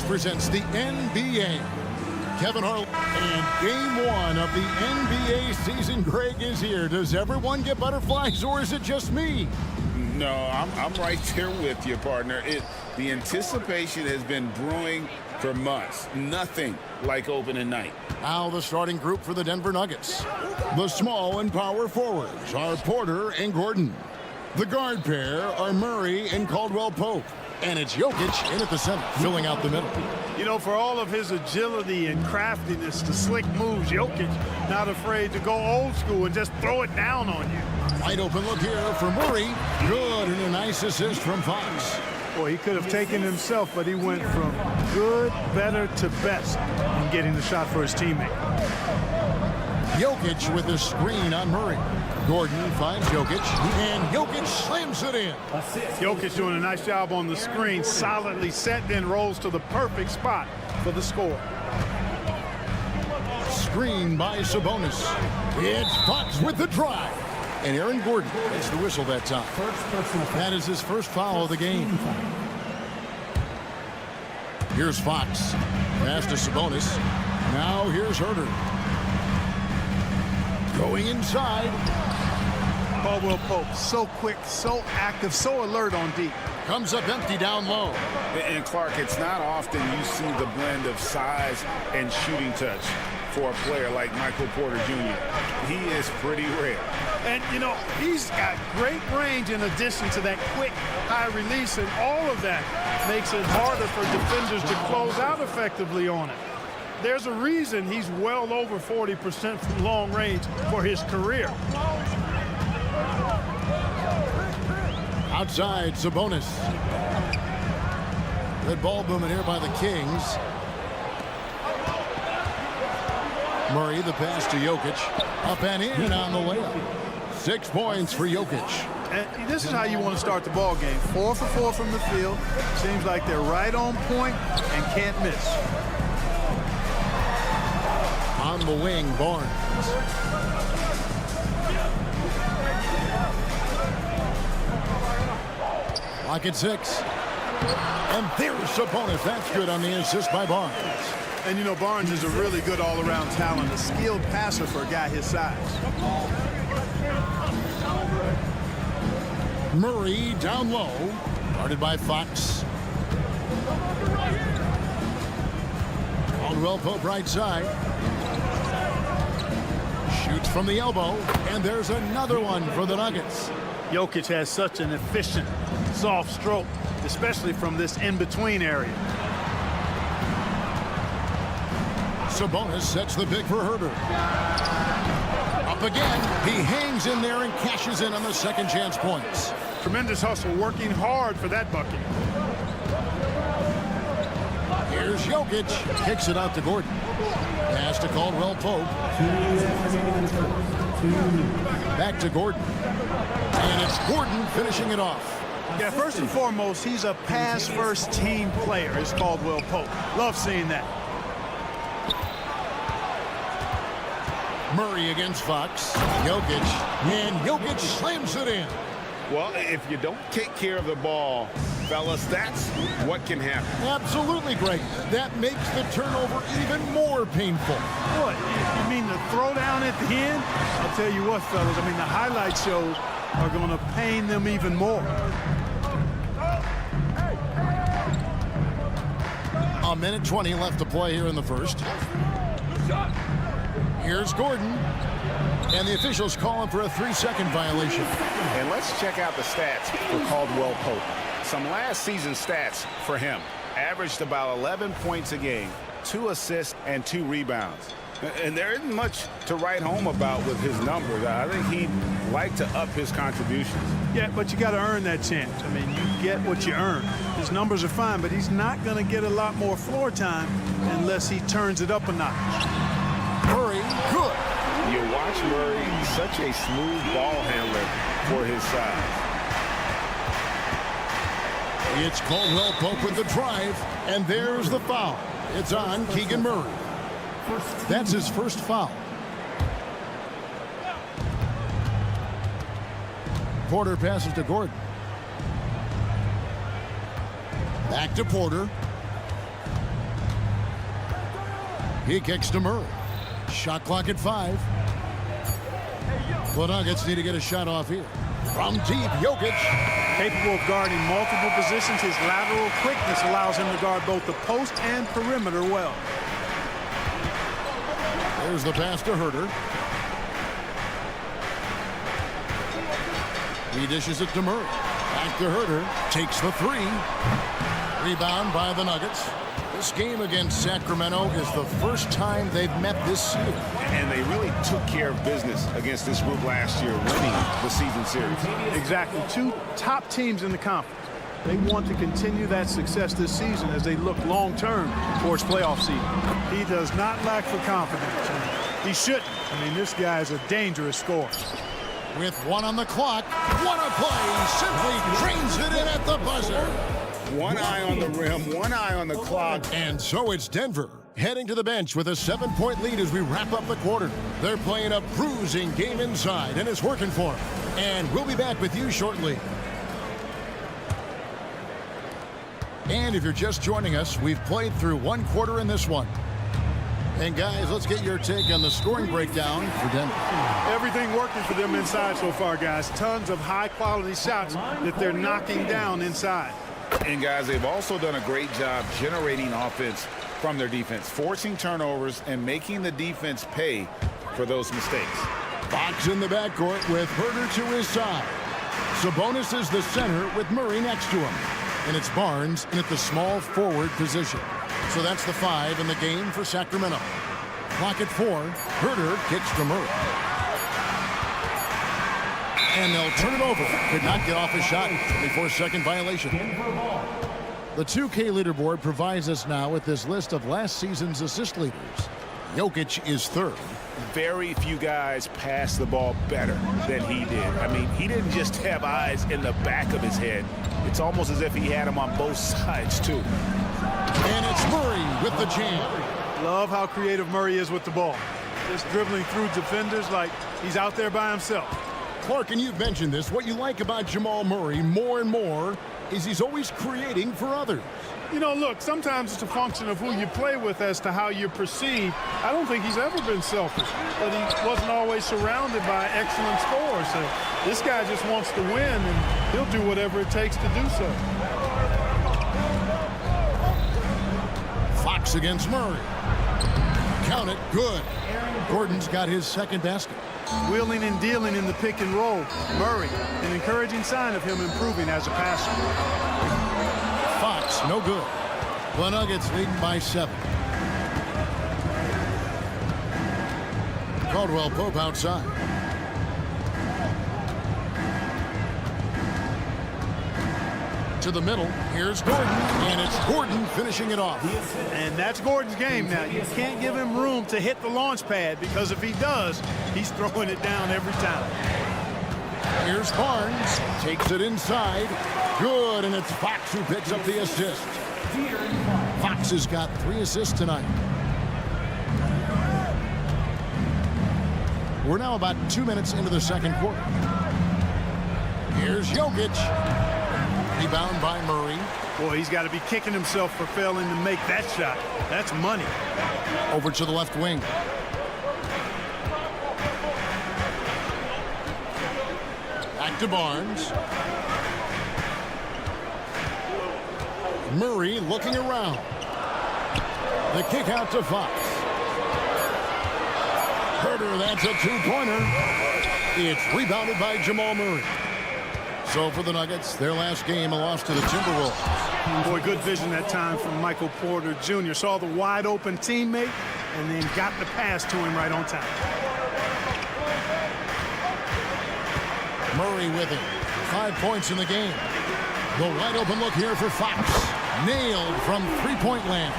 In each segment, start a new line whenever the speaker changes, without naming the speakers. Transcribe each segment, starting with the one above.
Presents the NBA. Kevin Harlan. And game one of the NBA season, Greg, is here. Does everyone get butterflies, or is it just me?
No, I'm right there with you, partner. The anticipation has been brewing for months. Nothing like opening night.
Now the starting group for the Denver Nuggets. The small and power forwards are Porter and Gordon. The guard pair are Murray and Caldwell-Pope. And it's Jokic in at the center, filling out the middle.
You know, for all of his agility and craftiness, the slick moves, Jokic not afraid to go old school and just throw it down on you.
Wide open look here for Murray. Good, and a nice assist from Fox.
Boy, he could have taken himself, but he went from good, better to best in getting the shot for his teammate.
Jokic with the screen on Murray. Gordon finds Jokic, and Jokic slams it in.
Jokic doing a nice job on the screen, solidly set, then rolls to the perfect spot for the score.
Screen by Sabonis. It's Fox with the drive. And Aaron Gordon gets the whistle that time. That is his first foul of the game. Here's Fox. Pass to Sabonis. Now here's Herter. Going inside.
Caldwell-Pope, so quick, so active, so alert on deep.
Comes up empty down low.
And Clark, it's not often you see the blend of size and shooting touch for a player like Michael Porter Jr. He is pretty rare.
And, you know, he's got great range in addition to that quick, high release, and all of that makes it harder for defenders to close out effectively on it. There's a reason he's well over 40% from long range for his career.
Outside, Sabonis. Good ball movement here by the Kings. Murray, the pass to Jokic. Up and in on the layup. 6 points for Jokic.
And this is how you want to start the ball game. 4 for 4 from the field. Seems like they're right on point and can't miss.
On the wing, Barnes. Lock at 6. And there's Sabonis. That's good on the assist by Barnes.
And, you know, Barnes is a really good all-around talent, a skilled passer for a guy his size.
Murray down low. Guarded by Fox. Caldwell-Pope right side. Shoots from the elbow. And there's another one for the Nuggets.
Jokic has such an efficient, soft stroke, especially from this in-between area.
Sabonis sets the pick for Herter. Up again. He hangs in there and cashes in on the second chance points.
Tremendous hustle, working hard for that bucket.
Here's Jokic. Kicks it out to Gordon. Pass to Caldwell-Pope. Back to Gordon. And it's Gordon finishing it off.
Yeah, first and foremost, he's a pass-first team player, is Caldwell-Pope. Love seeing that.
Murray against Fox. Jokic. And Jokic slams it in.
Well, if you don't take care of the ball, fellas, that's what can happen.
Absolutely, Greg. That makes the turnover even more painful.
What, you mean the throwdown at the end? I'll tell you what, fellas, I mean, the highlight shows are going to pain them even more.
A minute 20 left to play here in the first. Here's Gordon. And the officials call him for a 3-second violation.
And let's check out the stats for Caldwell-Pope. Some last season stats for him. Averaged about 11 points a game, 2 assists, and 2 rebounds. And there isn't much to write home about with his numbers. I think he'd like to up his contributions.
Yeah, but you got to earn that chance. I mean, you get what you earn. His numbers are fine, but he's not going to get a lot more floor time unless he turns it up a notch.
Murray, good.
You watch Murray, he's such a smooth ball handler for his size.
It's Caldwell-Pope with the drive, and there's the foul. It's on Keegan Murray. That's his first foul. Porter passes to Gordon. Back to Porter. He kicks to Murray. Shot clock at 5. The Nuggets need to get a shot off here. From deep, Jokic.
Capable of guarding multiple positions, his lateral quickness allows him to guard both the post and perimeter well.
There's the pass to Herter. He dishes it to Murray. Back to Herter. Takes the 3. Rebound by the Nuggets. This game against Sacramento is the first time they've met this year.
And they really took care of business against this group last year, winning the season series.
Exactly. 2 top teams in the conference. They want to continue that success this season as they look long-term towards playoff season. He does not lack for confidence. He shouldn't. I mean, this guy is a dangerous scorer.
With 1 on the clock, what a play! Simply drains it in at the buzzer.
One eye on the rim, one eye on the clock.
And so it's Denver heading to the bench with a 7-point lead as we wrap up the quarter. They're playing a bruising game inside, and it's working for them. And we'll be back with you shortly. And if you're just joining us, we've played through 1 quarter in this one. And guys, let's get your take on the scoring breakdown for Denver.
Everything working for them inside so far, guys. Tons of high-quality shots that they're knocking down inside.
And guys, they've also done a great job generating offense from their defense, forcing turnovers and making the defense pay for those mistakes.
Fox in the backcourt with Herter to his side. Sabonis is the center with Murray next to him. And it's Barnes in at the small forward position. So that's the 5 in the game for Sacramento. Clock at 4. Herter kicks to Murray. And they'll turn it over. Could not get off a shot. 24-second violation. The 2K leaderboard provides us now with this list of last season's assist leaders. Jokic is 3rd.
Very few guys pass the ball better than he did. I mean, he didn't just have eyes in the back of his head. It's almost as if he had them on both sides, too.
And it's Murray with the jam.
Love how creative Murray is with the ball. Just dribbling through defenders like he's out there by himself.
Clark, and you've mentioned this, what you like about Jamal Murray more and more is he's always creating for others.
You know, look, sometimes it's a function of who you play with as to how you're perceived. I don't think he's ever been selfish, but he wasn't always surrounded by excellent scorers. So this guy just wants to win, and he'll do whatever it takes to do so.
Fox against Murray. Count it, good. Gordon's got his 2nd basket.
Wheeling and dealing in the pick and roll. Murray, an encouraging sign of him improving as a passer.
Fox, no good. The Nuggets lead by 7. Caldwell Pope outside. To the middle. Here's Gordon. And it's Gordon finishing it off.
And that's Gordon's game now. You can't give him room to hit the launch pad because if he does, he's throwing it down every time.
Here's Barnes. Takes it inside. Good. And it's Fox who picks up the assist. Fox has got 3 assists tonight. We're now about 2 minutes into the 2nd quarter. Here's Jokic. Rebound by Murray.
Boy, he's got to be kicking himself for failing to make that shot. That's money.
Over to the left wing. Back to Barnes. Murray looking around. The kick out to Fox. Herter, that's a 2-pointer. It's rebounded by Jamal Murray. So for the Nuggets, their last game, a loss to the Timberwolves.
Boy, good vision that time from Michael Porter Jr. Saw the wide open teammate and then got the pass to him right on time.
Murray with it. 5 points in the game. The wide open look here for Fox. Nailed from 3-point land.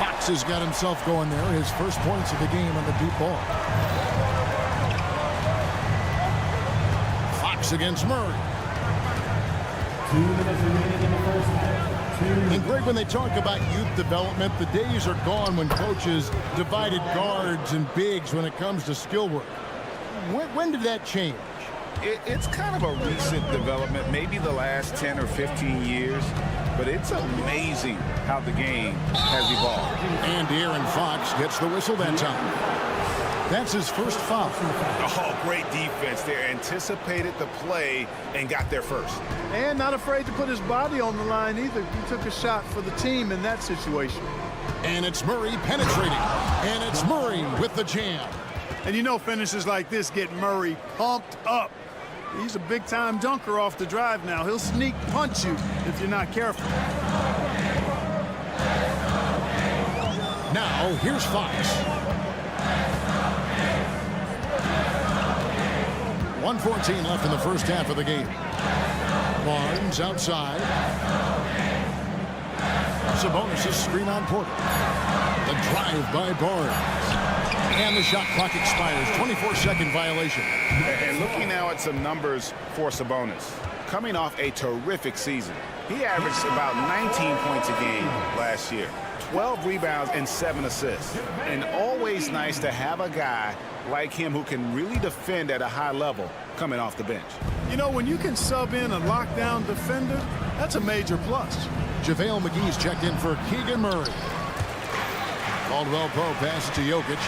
Fox has got himself going there. His first points of the game on the deep ball. Fox against Murray.
2 minutes remaining in the first half.
And Greg, when they talk about youth development, the days are gone when coaches divided guards and bigs when it comes to skill work. When did that change?
It's kind of a recent development, maybe the last 10 or 15 years. but it's amazing how the game has evolved.
And De'Aaron Fox gets the whistle that time. That's his first foul.
Oh, great defense there. Anticipated the play and got there first.
And not afraid to put his body on the line either. He took a shot for the team in that situation.
And it's Murray penetrating. And it's Murray with the jam.
And you know finishes like this get Murray pumped up. He's a big-time dunker off the drive now. He'll sneak punch you if you're not careful.
Now, here's Fox. 1:14 left in the first half of the game. Barnes outside. Sabonis' screen on Porter. The drive by Barnes. And the shot clock expires. 24-second violation.
And looking now at some numbers for Sabonis. Coming off a terrific season. He averaged about 19 points a game last year. 12 rebounds and 7 assists. And always nice to have a guy like him who can really defend at a high level coming off the bench.
You know, when you can sub in a lockdown defender, that's a major plus.
JaVale McGee's checked in for Keegan Murray. Caldwell Pope passes to Jokic.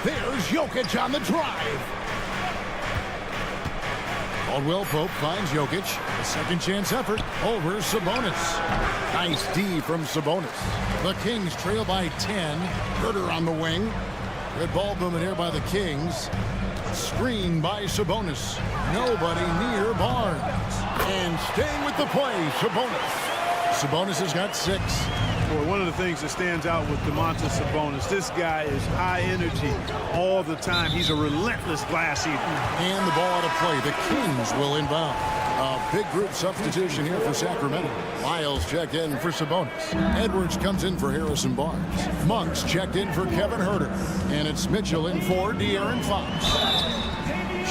There's Jokic on the drive. Caldwell Pope finds Jokic. A second chance effort over Sabonis. Nice D from Sabonis. The Kings trail by 10. Herter on the wing. Red ball movement here by the Kings. Screen by Sabonis. Nobody near Barnes. And staying with the play, Sabonis. Sabonis has got 6.
Boy, one of the things that stands out with Domantas Sabonis, this guy is high energy all the time. He's a relentless glass eater.
And the ball out of play. The Kings will inbound. A big group substitution here for Sacramento. Lyles checked in for Sabonis. Edwards comes in for Harrison Barnes. Monk's checked in for Kevin Herter. And it's Mitchell in for De'Aaron Fox.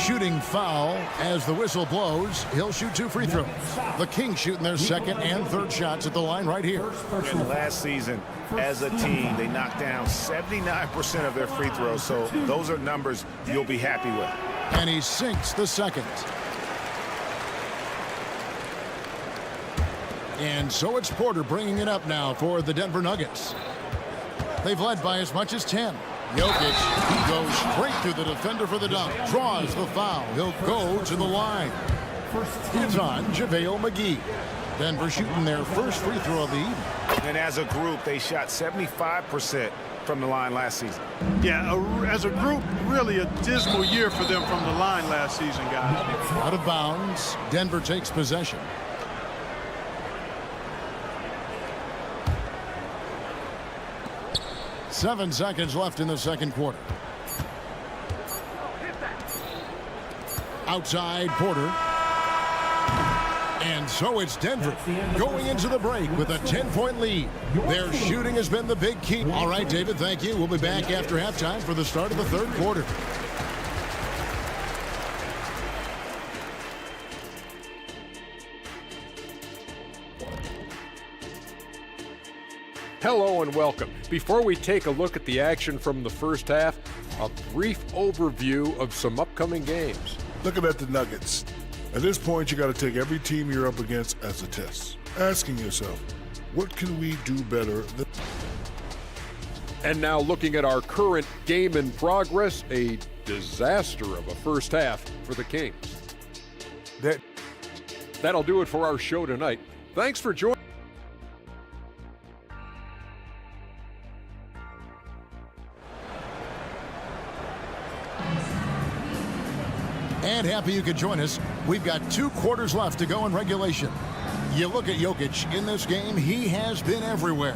Shooting foul as the whistle blows. He'll shoot 2 free throws. The Kings shooting their second and third shots at the line right here.
And last season, as a team, they knocked down 79% of their free throws. So those are numbers you'll be happy with.
And he sinks the second. And so it's Porter bringing it up now for the Denver Nuggets. They've led by as much as 10. Jokic, he goes straight through the defender for the dunk. Draws the foul. He'll go to the line. It's on JaVale McGee. Denver shooting their first free throw of the evening.
And as a group, they shot 75% from the line last season.
Yeah, as a group, really a dismal year for them from the line last season, guys.
Out of bounds. Denver takes possession. Seven seconds left in the second quarter. Outside Porter. And so it's Denver going into the break with a 10-point lead. Their shooting has been the big key. All right, David, thank you. We'll be back after halftime for the start of the third quarter.
Hello and welcome. Before we take a look at the action from the first half, a brief overview of some upcoming games.
Looking at the Nuggets, at this point you got to take every team you're up against as a test. Asking yourself, what can we do better than...
And now looking at our current game in progress, a disaster of a first half for the Kings. That'll do it for our show tonight. Thanks for joining.
And happy you could join us. We've got 2 quarters left to go in regulation. You look at Jokic in this game, he has been everywhere.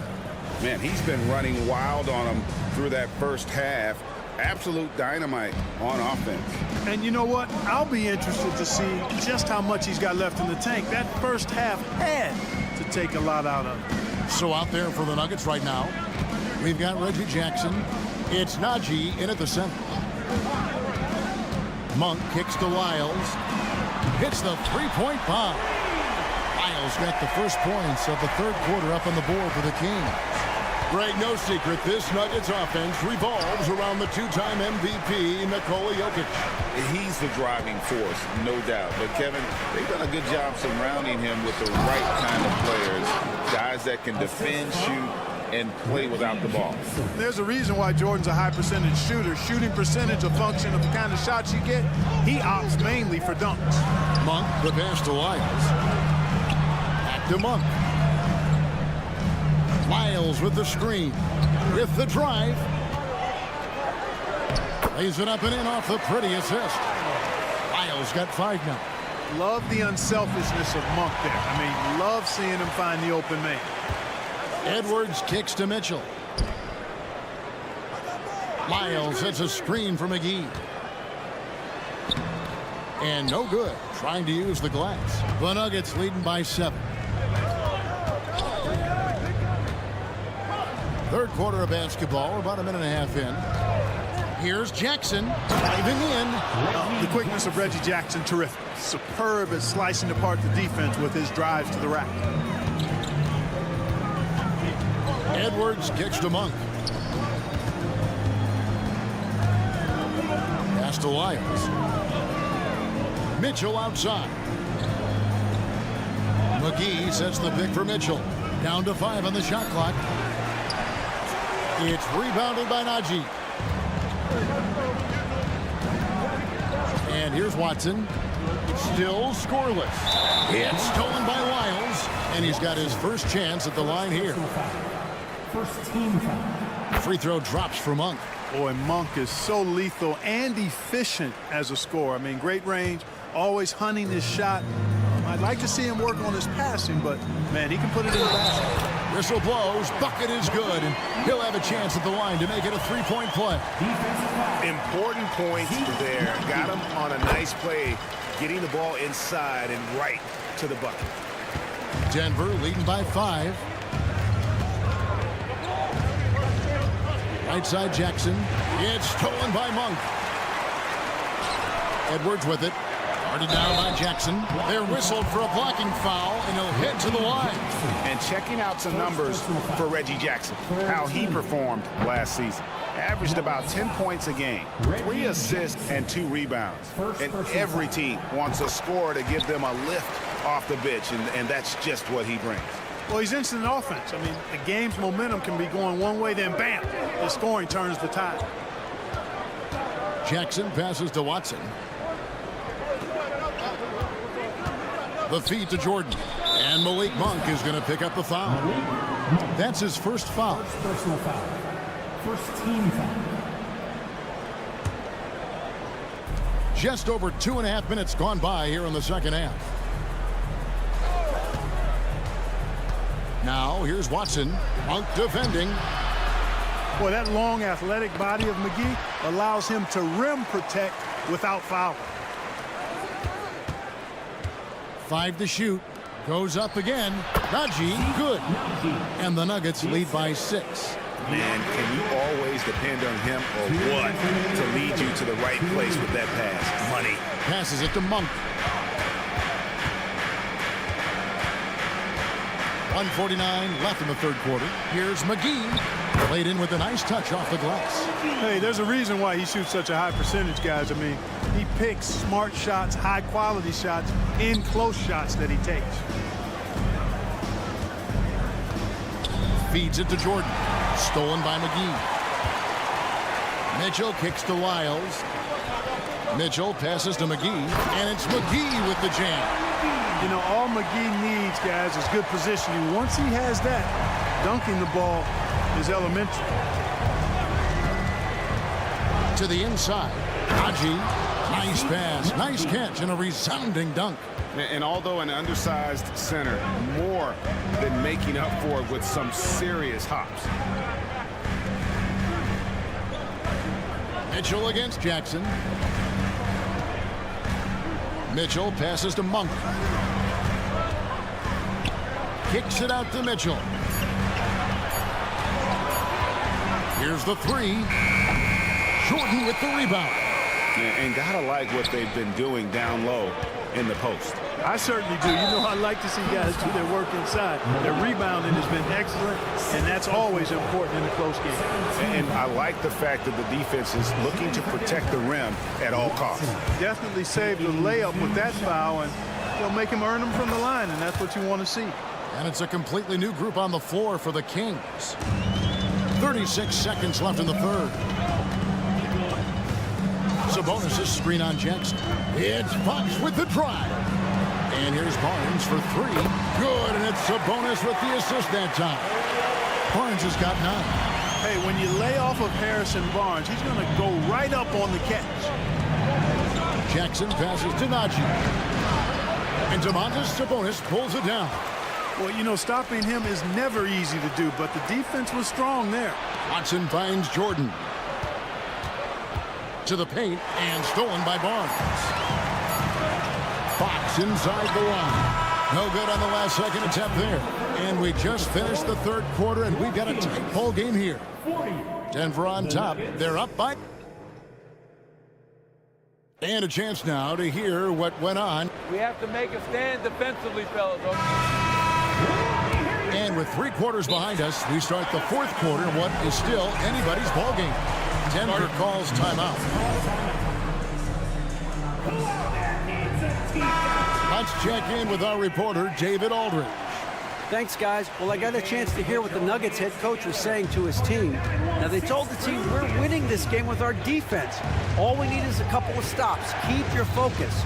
Man, he's been running wild on them through that first half. Absolute dynamite on offense.
And you know what? I'll be interested to see just how much he's got left in the tank. That first half had to take a lot out of him.
So out there for the Nuggets right now, we've got Reggie Jackson. It's Najee in at the center. Monk kicks to Lyles. Hits the three-point bomb. Lyles got the first points of the third quarter up on the board for the Kings. Greg, no secret, this Nuggets offense revolves around the two-time MVP, Nikola Jokic.
He's the driving force, no doubt. But, Kevin, they've done a good job surrounding him with the right kind of players, guys that can defend, shoot, and play without the ball.
There's a reason why Jordan's a high percentage shooter. Shooting percentage a function of the kind of shots you get. He opts mainly for dunks.
Monk, the pass to Lyles. Back to Monk. Lyles with the screen. With the drive. Lays it up and in off the pretty assist. Lyles got 5 now.
Love the unselfishness of Monk there. I mean, love seeing him find the open man.
Edwards kicks to Mitchell. Lyles sets a screen for McGee. And no good. Trying to use the glass. The Nuggets leading by 7. Third quarter of basketball, about a minute and a half in. Here's Jackson diving in.
The quickness of Reggie Jackson, terrific. Superb at slicing apart the defense with his drives to the rack.
Edwards kicks to Monk. Pass to Lyles. Mitchell outside. McGee sets the pick for Mitchell. Down to 5 on the shot clock. It's rebounded by Najee. And here's Watson. Still scoreless. It's stolen by Lyles. And he's got his first chance at the line here.
First team foul.
Free throw drops for Monk.
Boy, Monk is so lethal and efficient as a scorer. I mean, great range, always hunting his shot. I'd like to see him work on his passing, but, man, he can put it in the basket.
Whistle blows. Bucket is good. And he'll have a chance at the line to make it a 3-point play.
Important points there. Got him on a nice play, getting the ball inside and right to the bucket.
Denver leading by 5. Right side Jackson. It's stolen by Monk. Edwards with it. Guarded down by Jackson. They're whistled for a blocking foul, and he'll head to the line.
And checking out some numbers for Reggie Jackson, how he performed last season. Averaged about 10 points a game, 3 assists and 2 rebounds. And every team wants a scorer to give them a lift off the bench, and that's just what he brings.
Well, he's instant offense. I mean, the game's momentum can be going one way, then bam, the scoring turns the tide.
Jackson passes to Watson. The feed to Jordan. And Malik Monk is going to pick up the foul. That's his first foul.
First personal foul. First team foul.
Just over 2.5 minutes gone by here in the second half. Now, here's Watson. Monk defending.
Boy, that long athletic body of McGee allows him to rim protect without fouling.
5 to shoot. Goes up again. Najee, good. And the Nuggets lead by 6.
Man, can you always depend on him or what to lead you to the right place with that pass? Money.
Passes it to Monk. 1:49 left in the third quarter. Here's McGee. Played in with a nice touch off the glass.
Hey, there's a reason why he shoots such a high percentage, guys. I mean, he picks smart shots, high-quality shots, in close shots that he takes.
Feeds it to Jordan. Stolen by McGee. Mitchell kicks to Lyles. Mitchell passes to McGee. And it's McGee with the jam.
You know, all McGee needs, guys, is good positioning. Once he has that, dunking the ball is elementary.
To the inside. Najee. Nice pass. Nice catch and a resounding dunk.
And although an undersized center, more than making up for it with some serious hops.
Mitchell against Jackson. Mitchell passes to Monk. Kicks it out to Mitchell. Here's the 3. Jordan with the rebound.
And gotta like what they've been doing down low. in the post.
I certainly do. You know, I like to see guys do their work inside. Their rebounding has been excellent, and that's always important in a close game.
And I like the fact that the defense is looking to protect the rim at all costs.
Definitely saved the layup with that foul, and they'll make him earn them from the line, and that's what you want to see.
And it's a completely new group on the floor for the Kings. 36 seconds left in the third. Sabonis' screen on Jackson. It's Fox with the drive. And here's Barnes for three. Good, and it's Sabonis with the assist that time. Barnes has got 9.
Hey, when you lay off of Harrison Barnes, he's going to go right up on the catch.
Jackson passes to Najee. And Domantas Sabonis pulls it down.
Well, you know, stopping him is never easy to do, but the defense was strong there.
Watson finds Jordan. To the paint, and stolen by Barnes. Fox inside the line. No good on the last second attempt there. And we just finished the third quarter, and we've got a tight ball game here. Denver on top. They're up by... And a chance now to hear what went on.
We have to make a stand defensively, fellas.
And with 3 quarters behind us, we start the fourth quarter in what is still anybody's ball game. Denver calls timeout. Let's check in with our reporter, David Aldridge.
Thanks, guys. Well, I got a chance to hear what the Nuggets head coach was saying to his team. Now, they told the team, we're winning this game with our defense. All we need is a couple of stops. Keep your focus.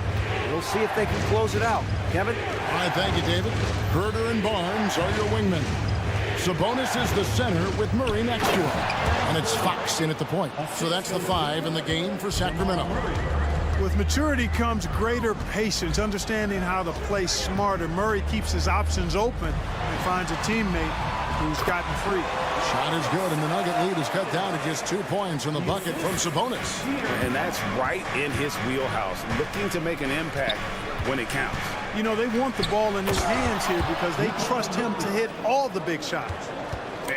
We'll see if they can close it out. Kevin?
All right, thank you, David. Herter and Barnes are your wingmen. Sabonis is the center with Murray next to him. And it's Fox in at the point. So that's the 5 in the game for Sacramento.
With maturity comes greater patience, understanding how to play smarter. Murray keeps his options open and finds a teammate who's gotten free.
Shot is good, and the Nugget lead is cut down to just 2 points from the bucket from Sabonis.
And that's right in his wheelhouse, looking to make an impact when it counts.
You know, they want the ball in his hands here because they trust him to hit all the big shots.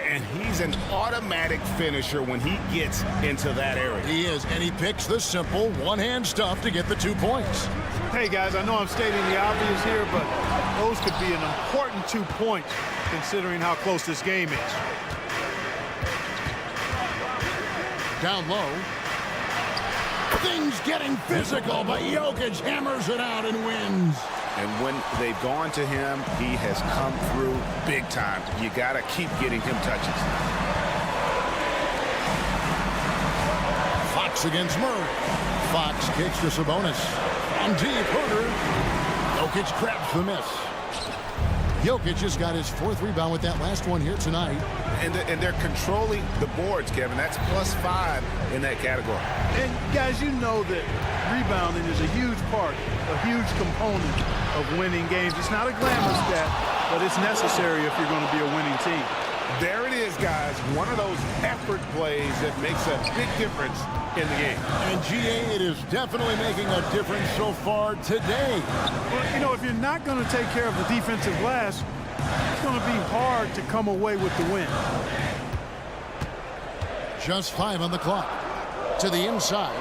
And he's an automatic finisher when he gets into that area.
He is, and he picks the simple one-hand stuff to get the 2 points.
Hey, guys, I know I'm stating the obvious here, but those could be an important 2 points considering how close this game is.
Down low. Things getting physical, but Jokic hammers it out and wins.
And when they've gone to him, he has come through big time. You got to keep getting him touches.
Fox against Murray. Fox kicks to Sabonis. On deep, Herter. Jokic grabs the miss. Jokic just got his 4th rebound with that last one here tonight.
And they're controlling the boards, Kevin. That's +5 in that category.
And, guys, you know that rebounding is a huge part, a huge component of winning games. It's not a glamorous stat, but it's necessary if you're going to be a winning team.
There it is, guys. One of those effort plays that makes a big difference in the game.
And, GA, it is definitely making a difference so far today.
Well, you know, if you're not going to take care of the defensive glass, it's going to be hard to come away with the win.
Just 5 on the clock. To the inside.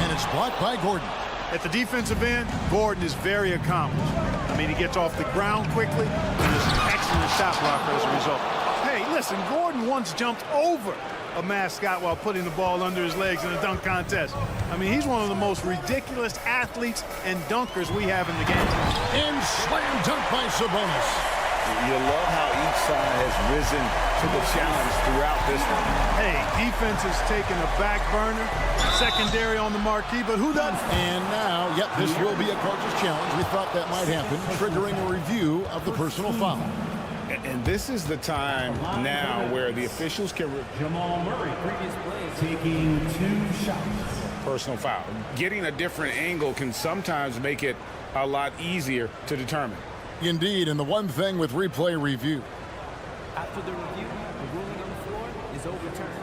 And it's blocked by Gordon.
At the defensive end, Gordon is very accomplished. I mean, he gets off the ground quickly and is an excellent shot blocker as a result. Hey, listen, Gordon once jumped over a mascot while putting the ball under his legs in a dunk contest. I mean, he's one of the most ridiculous athletes and dunkers we have in the game.
And slam dunk by Sabonis.
You love how each side has risen to the challenge throughout this one.
Hey, defense has taken a back burner, secondary on the marquee, but who doesn't?
And now, yep, this will be a coach's challenge. We thought that might happen, triggering a review of the personal foul.
And this is the time now where the officials can...
Jamal Murray, previous play, taking 2 shots.
Personal foul. Getting a different angle can sometimes make it a lot easier to determine.
Indeed, and the one thing with replay review.
After the review, the ruling on the floor is overturned.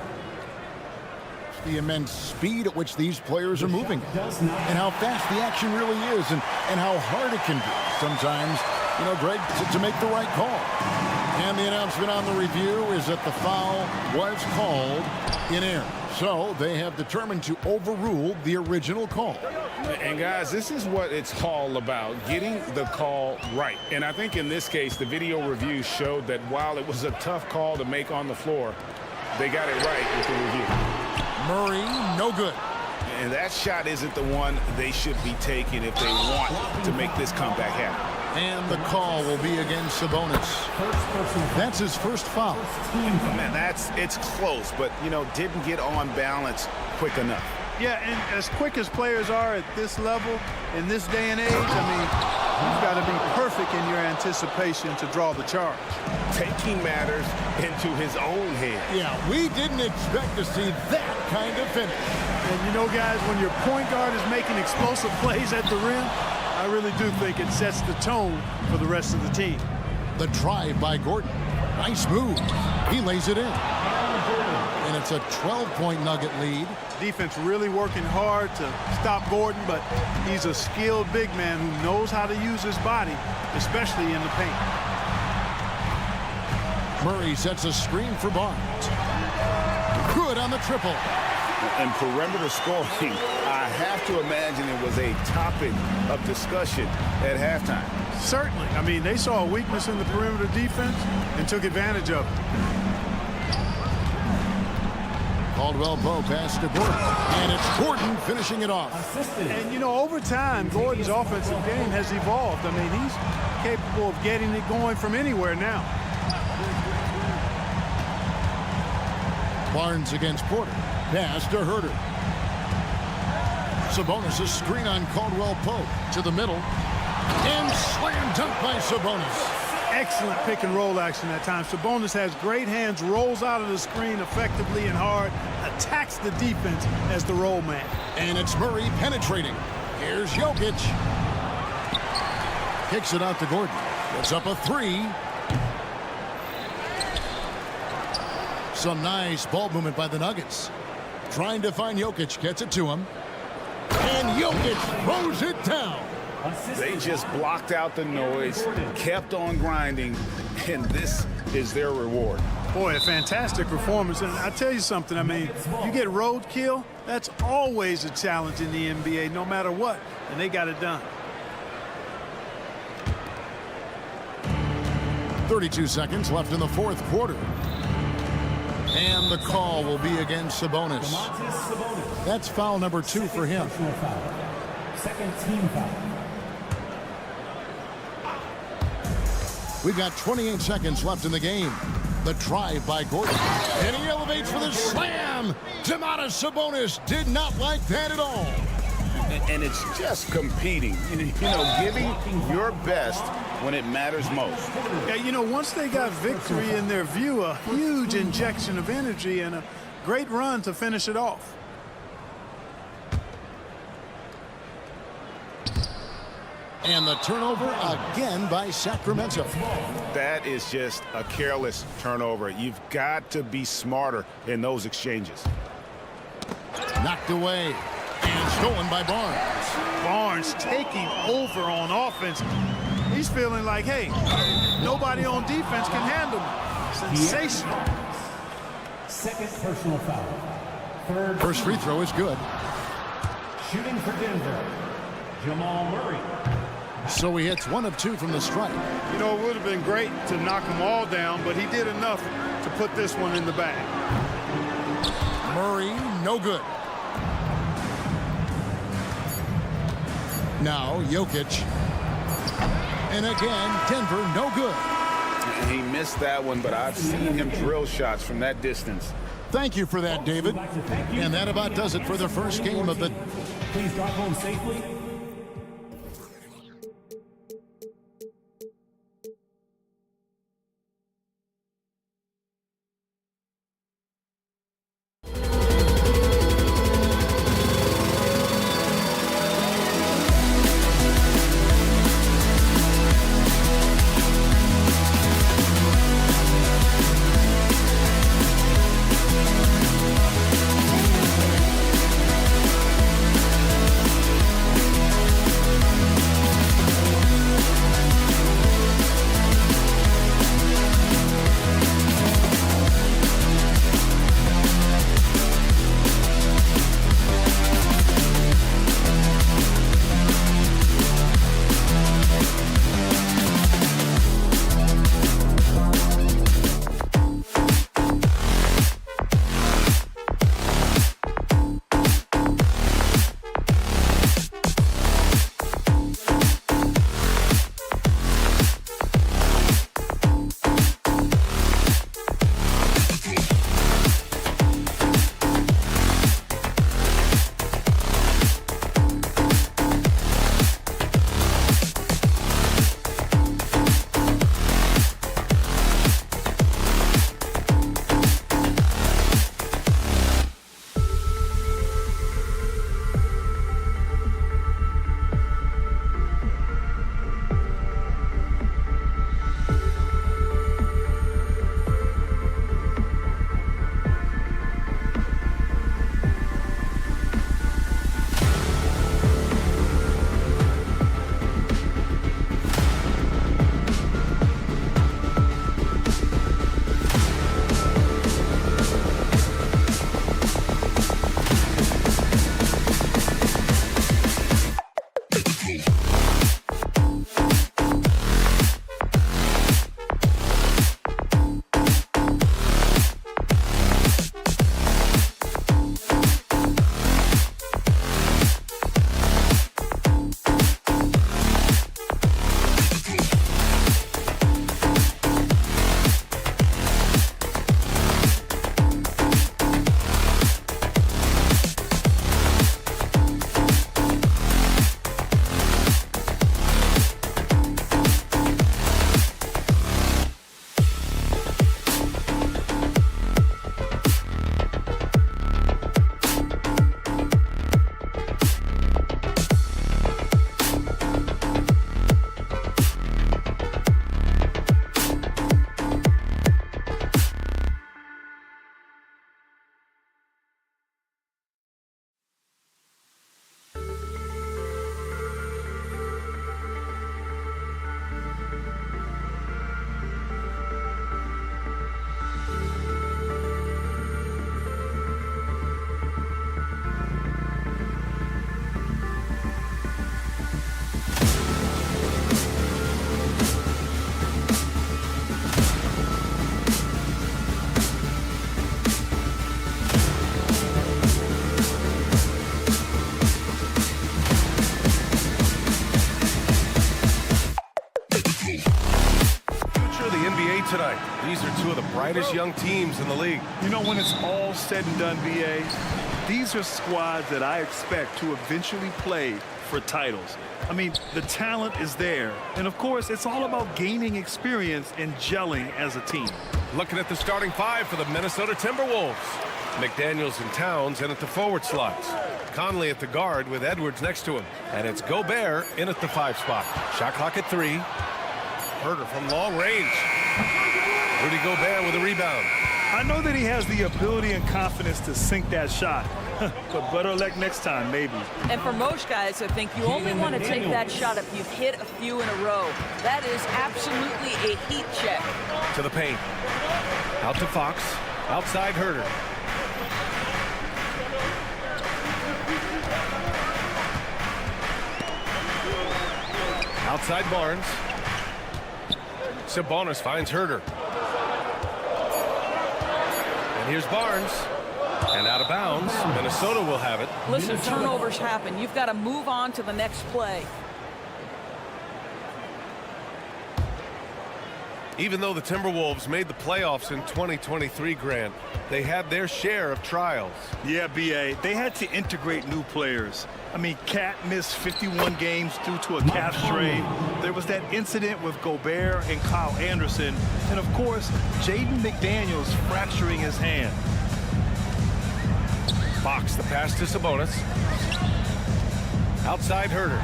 The immense speed at which these players are moving and how fast the action really is and how hard it can be sometimes, you know, Greg, to make the right call. And the announcement on the review is that the foul was called in error. So they have determined to overrule the original call.
And guys, this is what it's all about, getting the call right. And I think in this case, the video review showed that while it was a tough call to make on the floor, they got it right with the review.
Murray, no good.
And that shot isn't the one they should be taking if they want to make this comeback happen.
And the call will be against Sabonis. That's his first foul.
Man, it's close, but, didn't get on balance quick enough.
Yeah, and as quick as players are at this level, in this day and age, you've got to be perfect in your anticipation to draw the charge.
Taking matters into his own hands.
Yeah, we didn't expect to see that kind of finish.
And guys, when your point guard is making explosive plays at the rim, I really do think it sets the tone for the rest of the team.
The drive by Gordon. Nice move. He lays it in. And it's a 12-point Nugget lead.
Defense really working hard to stop Gordon, but he's a skilled big man who knows how to use his body, especially in the paint.
Murray sets a screen for Barnes. Good on the triple.
And perimeter scoring, I have to imagine it was a topic of discussion at halftime.
Certainly. They saw a weakness in the perimeter defense and took advantage of it.
Caldwell Pope pass to Gordon. And it's Gordon finishing it off.
And, over time, Gordon's offensive game has evolved. He's capable of getting it going from anywhere now.
Barnes against Porter. Pass to Herter. Sabonis' screen on Caldwell Pope to the middle. And slam dunk by Sabonis.
Excellent pick and roll action that time. Sabonis has great hands, rolls out of the screen effectively and hard, attacks the defense as the roll man.
And it's Murray penetrating. Here's Jokic. Kicks it out to Gordon. Gets up a three. Some nice ball movement by the Nuggets. Trying to find Jokic, gets it to him. And Jokic throws it down.
They just blocked out the noise, kept on grinding, and this is their reward.
Boy, a fantastic performance. And I tell you something, you get roadkill, that's always a challenge in the NBA, no matter what, and they got it done.
32 seconds left in the fourth quarter. And the call will be against Sabonis. That's foul number 2 for him.
Second team foul.
We've got 28 seconds left in the game. The drive by Gordon. And he elevates for the slam. Domantas Sabonis did not like that at all.
And it's just competing, giving your best when it matters most.
Yeah, once they got victory in their view, a huge injection of energy and a great run to finish it off.
And the turnover again by Sacramento.
That is just a careless turnover. You've got to be smarter in those exchanges.
Knocked away. And stolen by Barnes.
Barnes taking over on offense. He's feeling like, hey, nobody on defense can handle me. Sensational.
Second personal foul.
First free throw is good.
Shooting for Denver, Jamal Murray.
So he hits 1 of 2 from the strike.
It would have been great to knock them all down, but he did enough to put this one in the bag.
Murray, no good. Now Jokic. And again, Denver, no good.
He missed that one, but I've seen him drill shots from that distance.
Thank you for that, David. And that about does it for the first game of the...
Please drive home safely.
These are two of the brightest young teams in the league.
You know, when it's all said and done, BA, these are squads that I expect to eventually play for titles. I mean, the talent is there. And, of course, it's all about gaining experience and gelling as a team.
Looking at the starting five for the Minnesota Timberwolves. McDaniels and Towns in at the forward slots. Conley at the guard with Edwards next to him. And it's Gobert in at the 5 spot. Shot clock at 3. Herter from long range. Rudy Gobert with a rebound.
I know that he has the ability and confidence to sink that shot. But better luck next time, maybe.
And for most guys, I think you only want to take that shot if you've hit a few in a row. That is absolutely a heat check.
To the paint. Out to Fox. Outside Herter. Outside Barnes. Sabonis finds Herter. And here's Barnes. And out of bounds. Minnesota will have it.
Listen, turnovers happen. You've got to move on to the next play.
Even though the Timberwolves made the playoffs in 2023, Grant, they had their share of trials.
Yeah, BA, they had to integrate new players. I mean, Cat missed 51 games due to a calf strain. There was that incident with Gobert and Kyle Anderson. And, of course, Jaden McDaniels fracturing his hand.
Fox, the pass to Sabonis. Outside Herter.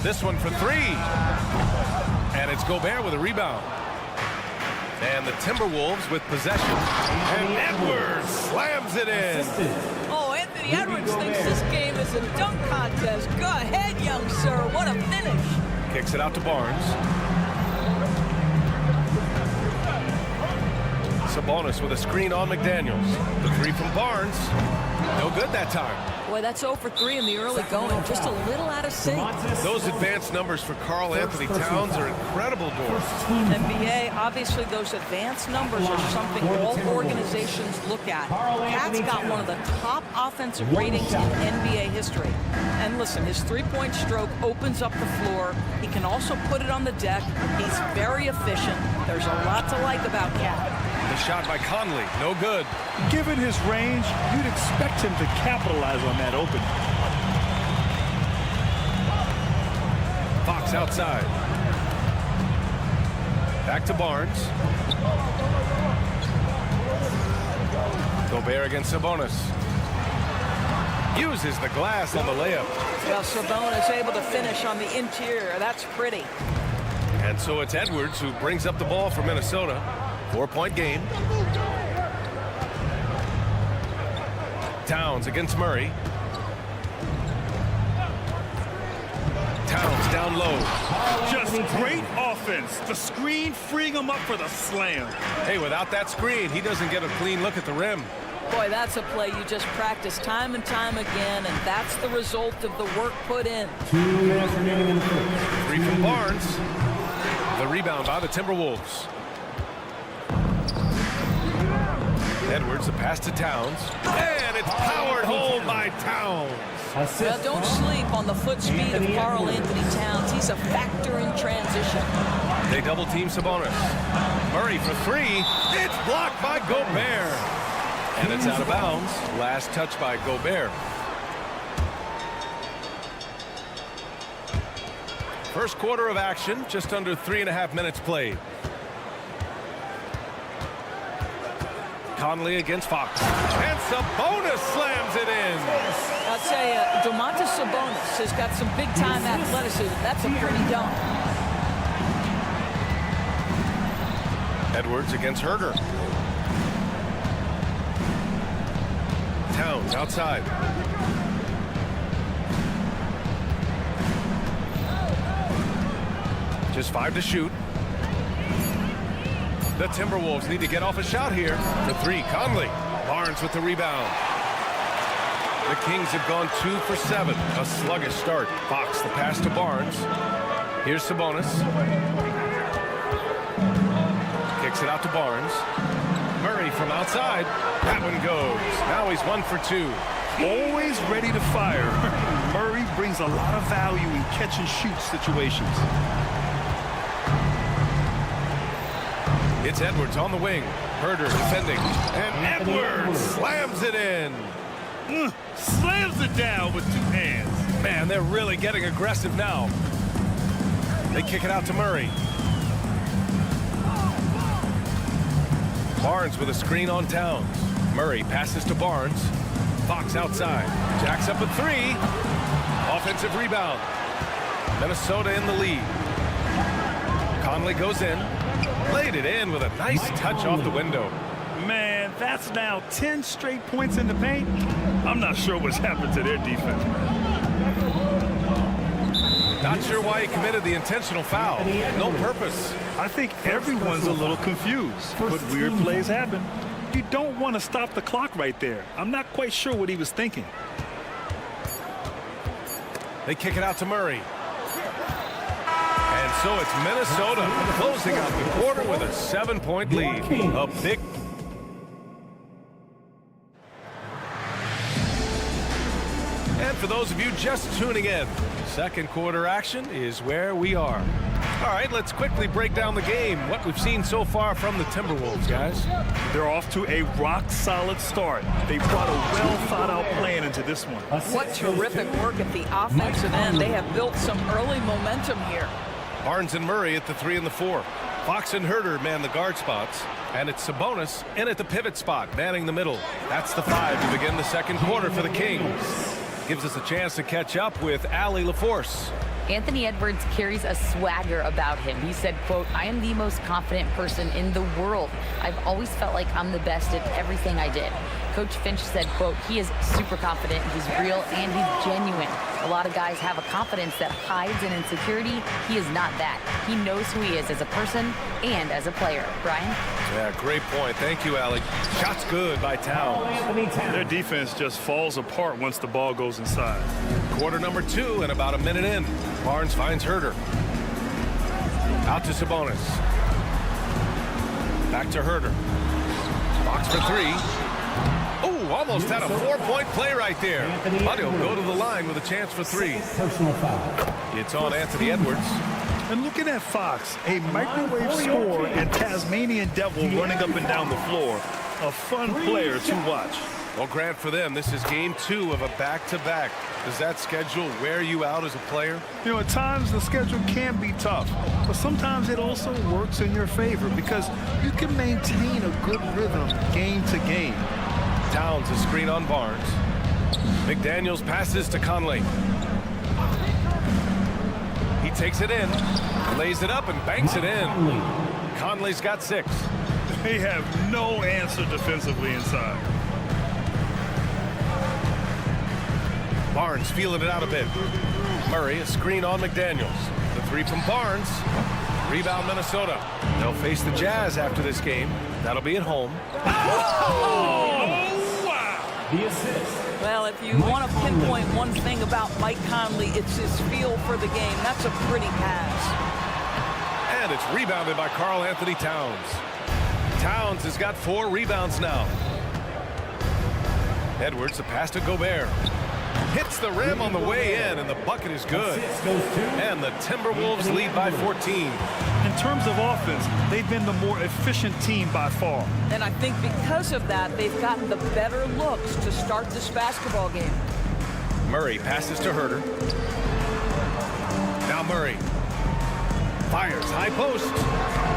This one for 3. And it's Gobert with a rebound. And the Timberwolves with possession. And Edwards slams it in.
Oh, Anthony Edwards thinks this game is a dunk contest. Go ahead, young sir. What a finish.
Kicks it out to Barnes. Sabonis with a screen on McDaniels. The 3 from Barnes. No good that time.
Boy, that's 0 for 3 in the early going. Just a little out of sync.
Those advanced numbers for Karl Anthony Towns are incredible, Dor.
NBA, obviously those advanced numbers are something all organizations look at. Cat's got one of the top offensive ratings in NBA history. And listen, his three-point stroke opens up the floor. He can also put it on the deck. He's very efficient. There's a lot to like about Cat.
The shot by Conley, no good.
Given his range, you'd expect him to capitalize on that opening.
Fox outside. Back to Barnes. Gobert against Sabonis. Uses the glass on the layup.
Well, Sabonis able to finish on the interior. That's pretty.
And so it's Edwards who brings up the ball for Minnesota. 4-point game. Towns against Murray. Towns down low.
Just great offense. The screen freeing him up for the slam.
Hey, without that screen, he doesn't get a clean look at the rim.
Boy, that's a play you just practice time and time again, and that's the result of the work put in.
2 minutes remaining in the first.
3 from Barnes. The rebound by the Timberwolves. Edwards, the pass to Towns. And it's powered home by Towns.
Well, don't sleep on the foot speed of Karl Anthony Towns. He's a factor in transition.
They double team Sabonis. Murray for 3. It's blocked by Gobert. And it's out of bounds. Last touch by Gobert. First quarter of action, just under 3.5 minutes played. Conley against Fox. And Sabonis slams it in.
I'll tell you, Domantas Sabonis has got some big-time athleticism. That's a pretty dunk.
Edwards against Herter. Towns outside. Just 5 to shoot. The Timberwolves need to get off a shot here. The 3, Conley. Barnes with the rebound. The Kings have gone 2 for 7. A sluggish start. Fox, the pass to Barnes. Here's Sabonis. Kicks it out to Barnes. Murray from outside. That one goes. Now he's 1 for 2.
Always ready to fire. Murray brings a lot of value in catch-and-shoot situations.
It's Edwards on the wing. Herder defending. And Edwards slams it in.
Slams it down with 2 hands.
Man, they're really getting aggressive now. They kick it out to Murray. Barnes with a screen on Towns. Murray passes to Barnes. Fox outside. Jacks up a 3. Offensive rebound. Minnesota in the lead. Conley goes in. Laid it in with a nice touch off the window.
Man, that's now 10 straight points in the paint. I'm not sure what's happened to their defense.
Not sure why he committed the intentional foul. No purpose.
I think everyone's a little confused, but weird plays happen. You don't want to stop the clock right there. I'm not quite sure what he was thinking.
They kick it out to Murray. And so it's Minnesota closing out the quarter with a 7-point lead. A big... And for those of you just tuning in, second quarter action is where we are. All right, let's quickly break down the game. What we've seen so far from the Timberwolves, guys.
They're off to a rock-solid start. They brought a well-thought-out plan into this one.
What terrific work at the offensive end. They have built some early momentum here.
Barnes and Murray at the 3 and the 4. Fox and Herder man the guard spots. And it's Sabonis in at the pivot spot, manning the middle. That's the 5 to begin the second quarter for the Kings. Gives us a chance to catch up with Allie LaForce.
Anthony Edwards carries a swagger about him. He said, quote, "I am the most confident person in the world. I've always felt like I'm the best at everything I did." Coach Finch said, quote, "He is super confident, he's real, and he's genuine. A lot of guys have a confidence that hides an insecurity. He is not that. He knows who he is as a person and as a player." Brian?
Yeah, great point. Thank you, Allie. Shots good by Towns.
Their defense just falls apart once the ball goes inside.
Quarter number 2 and about a minute in. Barnes finds Herder. Out to Sabonis. Back to Herder. Box for 3. Oh, almost had a 4-point play right there. But he'll go to the line with a chance for 3. It's on Anthony Edwards.
And looking at Fox, a microwave scorer and Tasmanian devil running up and down the floor. A fun player to watch.
Well, Grant, for them, this is game 2 of a back-to-back. Does that schedule wear you out as a player?
You know, at times the schedule can be tough, but sometimes it also works in your favor because you can maintain a good rhythm game to game.
Towns a screen on Barnes. McDaniels passes to Conley. He takes it in, lays it up, and banks it in. Conley's got 6.
They have no answer defensively inside.
Barnes feeling it out a bit. Murray a screen on McDaniels. The 3 from Barnes. Rebound Minnesota. They'll face the Jazz after this game. That'll be at home.
The assist.
Well, if you want to pinpoint one thing about Mike Conley, it's his feel for the game. That's a pretty pass.
And it's rebounded by Karl Anthony Towns. Towns has got 4 rebounds now. Edwards, the pass to Gobert. Hits the rim on the way in, and the bucket is good. And the Timberwolves lead by 14.
In terms of offense, they've been the more efficient team by far.
And I think because of that, they've gotten the better looks to start this basketball game.
Murray passes to Herder. Now Murray fires high post.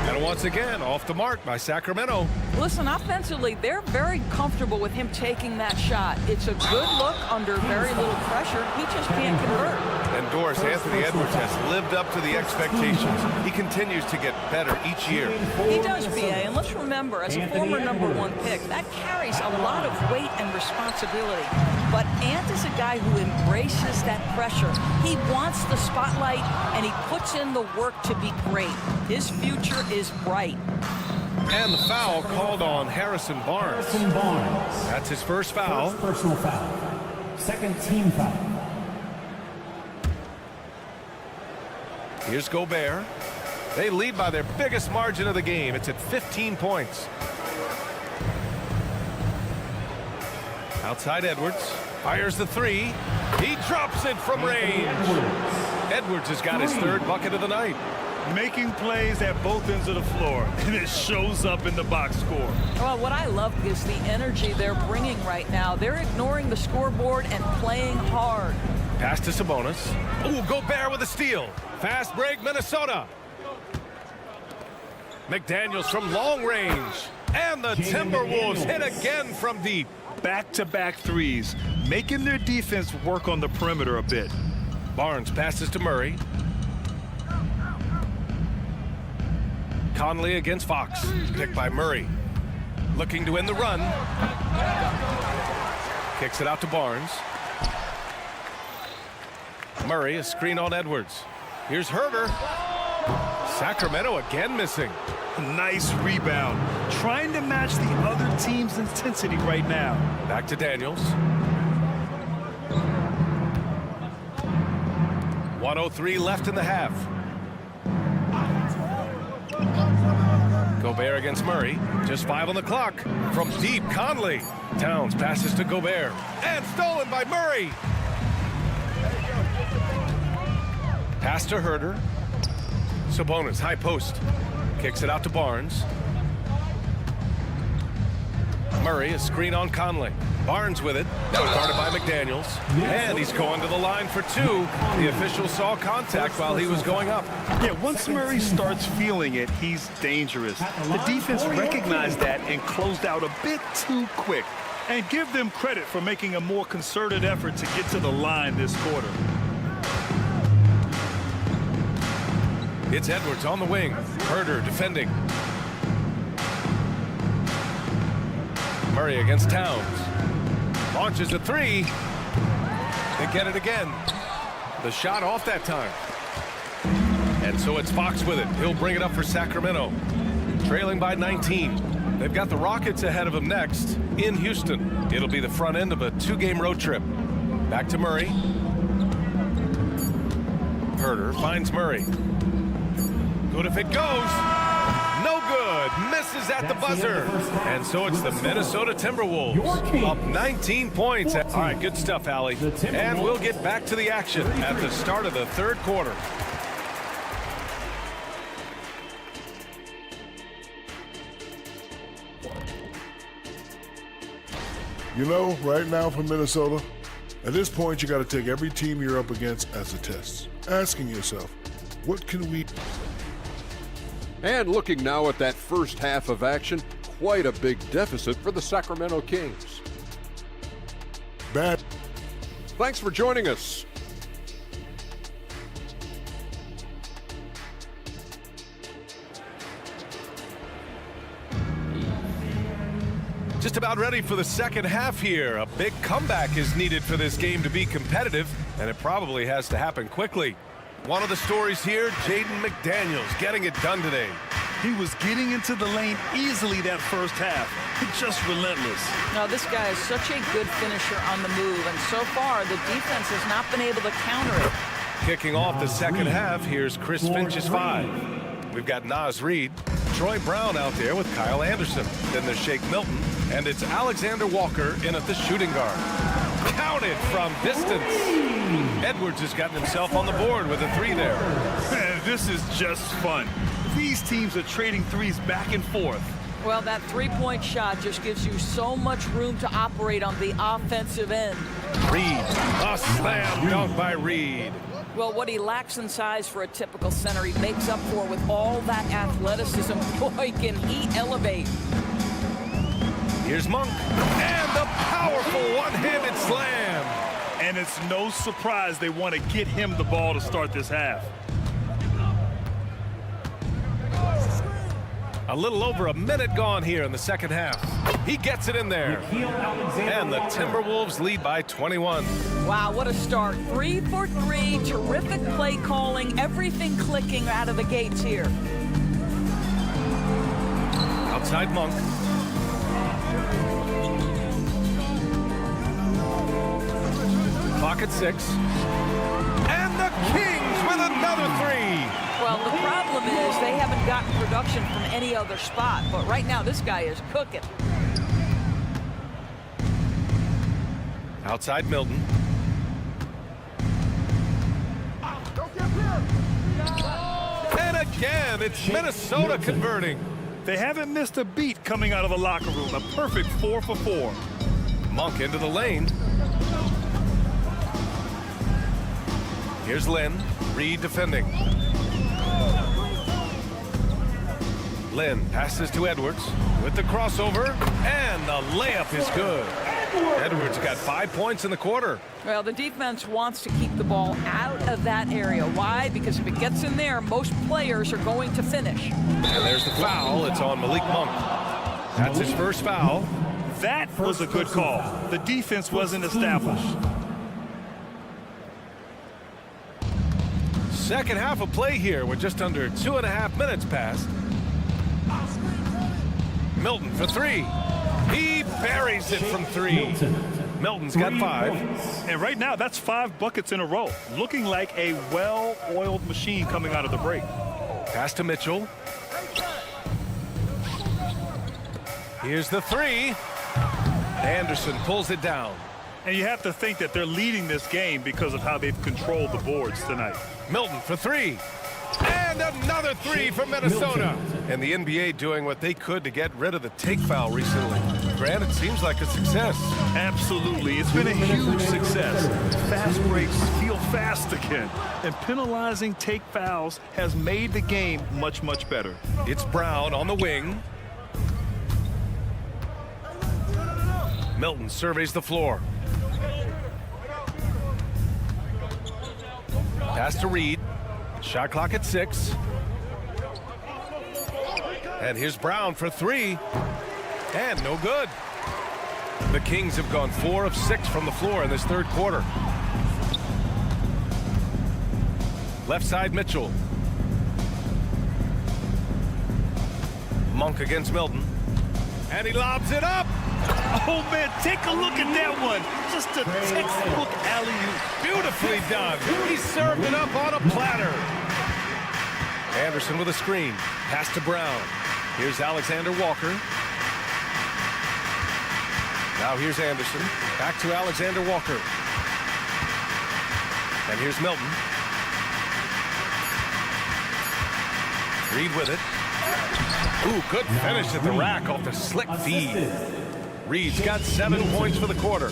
And once again, off the mark by Sacramento.
Listen, offensively, they're very comfortable with him taking that shot. It's a good look under very little pressure. He just can't convert.
And Doris, Anthony Edwards has lived up to the expectations. He continues to get better each year.
He does, B.A., and let's remember, as a former #1 pick, that carries a lot of weight and responsibility. But Ant is a guy who embraces that pressure. He wants the spotlight, and he puts in the work to be great. His future is bright.
And the foul called on Harrison Barnes. That's his first foul.
First personal foul. Second team foul.
Here's Gobert. They lead by their biggest margin of the game. It's at 15 points. Outside Edwards. Fires the 3. He drops it from range. Edwards has got his 3rd bucket of the night.
making plays at both ends of the floor, and it shows up in the box score.
Well, what I love is the energy they're bringing right now. They're ignoring the scoreboard and playing hard.
Pass to Sabonis. Ooh, Gobert with a steal. Fast break, Minnesota. McDaniels from long range. And the Timberwolves hit again from deep.
Back-to-back threes, making their defense work on the perimeter a bit.
Barnes passes to Murray. Conley against Fox. Picked by Murray. Looking to win the run. Kicks it out to Barnes. Murray, a screen on Edwards. Here's Herter. Sacramento again missing.
Nice rebound. Trying to match the other team's intensity right now.
Back to Daniels. 1:03 left in the half. Gobert against Murray. Just 5 on the clock. From deep, Conley. Towns passes to Gobert. And stolen by Murray. Pass to Herter. Sabonis, high post. Kicks it out to Barnes. Murray, a screen on Conley. Barnes with it. Guarded by McDaniels. And he's going to the line for 2. The official saw contact while he was going up.
Yeah, once Murray starts feeling it, he's dangerous. The defense recognized that and closed out a bit too quick. And give them credit for making a more concerted effort to get to the line this quarter.
It's Edwards on the wing. Herter defending. Murray against Towns. Launches a 3. They get it again. The shot off that time. And so it's Fox with it. He'll bring it up for Sacramento. Trailing by 19. They've got the Rockets ahead of them next in Houston. It'll be the front end of a 2-game road trip. Back to Murray. Herter finds Murray. Good if it goes. No good. Misses at the buzzer. And so it's the Minnesota Timberwolves up 19 points. All right, good stuff, Allie. And we'll get back to the action at the start of the third quarter.
You know, right now for Minnesota, at this point you got to take every team you're up against as a test. Asking yourself, what can we...
And looking now at that first half of action, quite a big deficit for the Sacramento Kings.
Bad.
Thanks for joining us.
Just about ready for the second half here. A big comeback is needed for this game to be competitive, and it probably has to happen quickly. One of the stories here, Jaden McDaniels getting it done today.
He was getting into the lane easily that first half. Just relentless.
Now, this guy is such a good finisher on the move, and so far the defense has not been able to counter it.
Kicking off the second half, here's Chris Finch's 5. We've got Naz Reid, Troy Brown out there with Kyle Anderson. Then there's Shake Milton, and it's Alexander Walker in at the shooting guard. Counted from distance. Edwards has gotten himself on the board with a 3 there.
This is just fun. These teams are trading threes back and forth.
Well, that three-point shot just gives you so much room to operate on the offensive end.
Reid, a slam dunk by Reid.
Well, what he lacks in size for a typical center, he makes up for with all that athleticism. Boy, can he elevate.
Here's Monk, and the powerful one-handed slam.
And it's no surprise they want to get him the ball to start this half.
A little over a minute gone here in the second half. He gets it in there. And the Timberwolves lead by 21.
Wow, what a start. 3 for 3, terrific play calling, everything clicking out of the gates here.
Outside Monk. Clock at 6. And the Kings with another 3.
Well, the problem is they haven't gotten production from any other spot, but right now this guy is cooking.
Outside Milton. And again. It's Minnesota converting.
They haven't missed a beat coming out of the locker room. A perfect 4 for 4.
Monk into the lane. Here's Lynn. Reed defending. Lynn passes to Edwards with the crossover, and the layup is good. Edwards got 5 points in the quarter.
Well, the defense wants to keep the ball out of that area. Why? Because if it gets in there, most players are going to finish.
And there's the foul. It's on Malik Monk. That's his first foul.
That was a good call. The defense wasn't established.
Second half of play here with just under 2.5 minutes passed. Milton for 3. He buries it from 3. Milton's got 5.
And right now, that's 5 buckets in a row. Looking like a well-oiled machine coming out of the break.
Pass to Mitchell. Here's the 3. Anderson pulls it down.
And you have to think that they're leading this game because of how they've controlled the boards tonight.
Milton for 3. And another 3 for Minnesota. And the NBA doing what they could to get rid of the take foul recently. Grant, it seems like a success.
Absolutely. It's been a huge success. Fast breaks feel fast again. And penalizing take fouls has made the game much, much better.
It's Brown on the wing. Milton surveys the floor. Pass to Reed. Shot clock at 6. And here's Brown for 3. And no good. The Kings have gone 4 of 6 from the floor in this third quarter. Left side, Mitchell. Monk against Milton. And he lobs it up.
Oh, man, take a look at that one. Just a textbook alley-oop.
Beautifully done. He served it up on a platter. Anderson with a screen. Pass to Brown. Here's Alexander Walker. Now here's Anderson. Back to Alexander Walker. And here's Milton. Reed with it. Ooh, good finish at the rack off the slick feed. Reed's got 7 points for the quarter.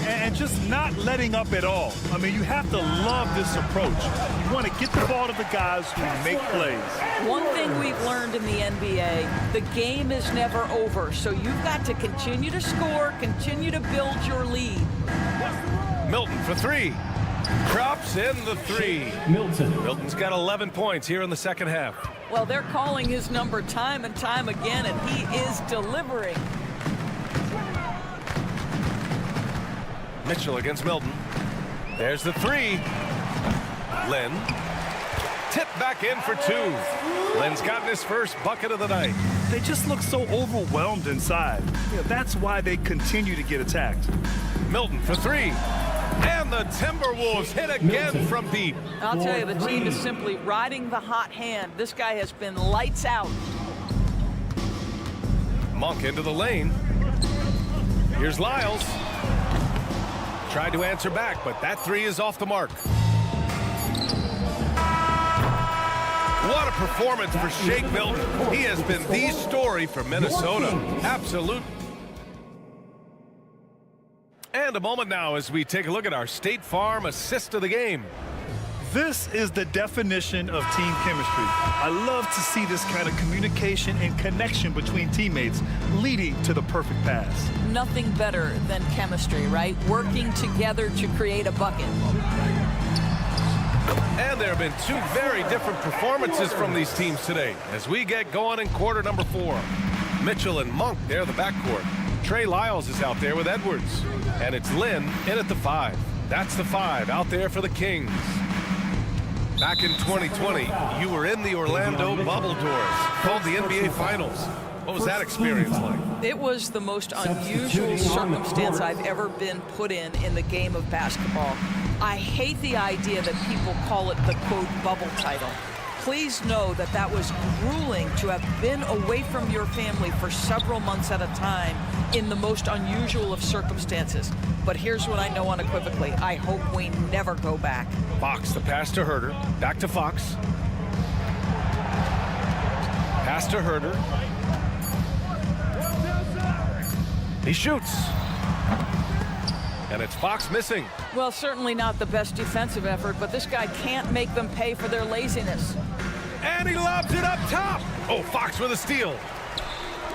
And just not letting up at all. I mean, you have to love this approach. You want to get the ball to the guys who make plays.
One thing we've learned in the NBA, the game is never over. So you've got to continue to score, continue to build your lead.
Milton for 3. Drops in the 3. Milton's got 11 points here in the second half.
Well, they're calling his number time and time again, and he is delivering.
Mitchell against Milton. There's the 3. Lynn. Tipped back in for 2. Lynn's gotten his first bucket of the night.
They just look so overwhelmed inside. That's why they continue to get attacked.
Milton for 3. And the Timberwolves hit again from deep.
I'll tell you, the team is simply riding the hot hand. This guy has been lights out.
Monk into the lane. Here's Lyles. Tried to answer back, but that 3 is off the mark. What a performance for Shake Milton. He has been the story for Minnesota. Absolute. And a moment now as we take a look at our State Farm assist of the game.
This is the definition of team chemistry. I love to see this kind of communication and connection between teammates leading to the perfect pass.
Nothing better than chemistry, right? Working together to create a bucket.
And there have been 2 very different performances from these teams today as we get going in quarter number 4. Mitchell and Monk, they're the backcourt. Trey Lyles is out there with Edwards. And it's Lynn in at the 5. That's the 5 out there for the Kings. Back in 2020, you were in the Orlando bubble doors, called the NBA Finals. What was that experience like?
It was the most unusual circumstance I've ever been put in the game of basketball. I hate the idea that people call it the, quote, bubble title. Please know that that was grueling to have been away from your family for several months at a time in the most unusual of circumstances. But here's what I know unequivocally. I hope we never go back.
Fox, the pass to Herter. Back to Fox. Pass to Herder. He shoots. And it's Fox missing.
Well, certainly not the best defensive effort, but this guy can't make them pay for their laziness.
And he lobs it up top. Oh, Fox with a steal.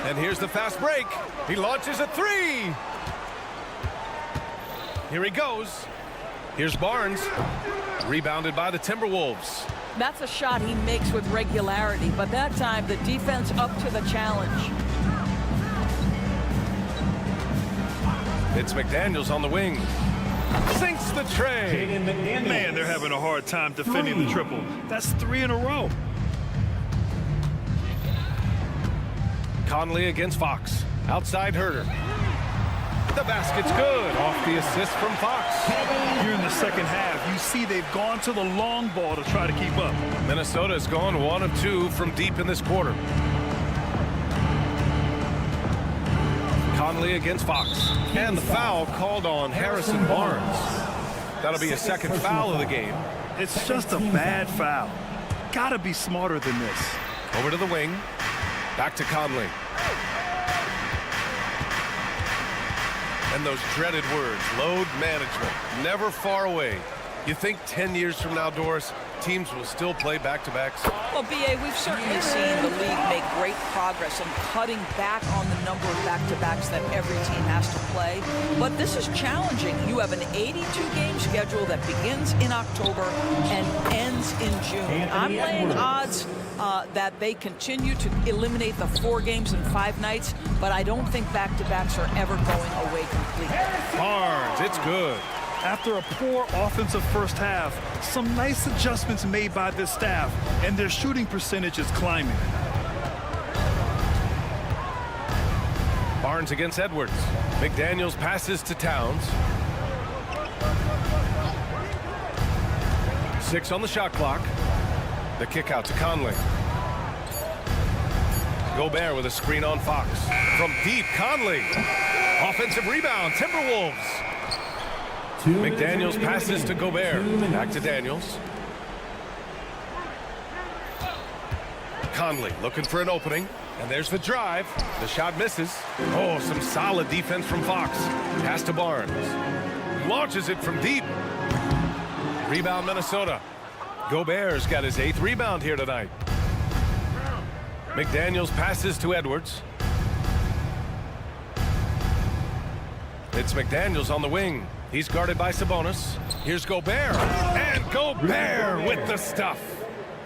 And here's the fast break. He launches a three. Here he goes. Here's Barnes. Rebounded by the Timberwolves.
That's a shot he makes with regularity, but that time the defense up to the challenge.
It's McDaniels on the wing. Sinks the tray.
Man, they're having a hard time defending the triple. That's 3 in a row.
Conley against Fox. Outside Herder. The basket's good. Off the assist from Fox.
Here in the second half, you see they've gone to the long ball to try to keep up.
Minnesota has gone 1 of 2 from deep in this quarter. Conley against Fox. And the foul called on Harrison Barnes. That'll be a second foul of the game.
It's just a bad foul. Gotta be smarter than this.
Over to the wing. Back to Conley. And those dreaded words, load management, never far away. You think 10 years from now, Doris, teams will still play back-to-backs?
Well, B.A., we've certainly seen the league make great progress in cutting back on the number of back-to-backs that every team has to play. But this is challenging. You have an 82-game schedule that begins in October and ends in June. I'm laying odds that they continue to eliminate the 4 games in 5 nights, but I don't think back-to-backs are ever going away completely.
Barnes, it's good.
After a poor offensive first half, some nice adjustments made by this staff, and their shooting percentage is climbing.
Barnes against Edwards. McDaniels passes to Towns. 6 on the shot clock. The kick out to Conley. Gobert with a screen on Fox. From deep, Conley. Offensive rebound, Timberwolves. McDaniels passes to Gobert. Back to Daniels. Conley looking for an opening. And there's the drive. The shot misses. Oh, some solid defense from Fox. Pass to Barnes. Launches it from deep. Rebound Minnesota. Gobert's got his 8th rebound here tonight. McDaniels passes to Edwards. It's McDaniels on the wing. He's guarded by Sabonis. Here's Gobert. And Gobert with the stuff.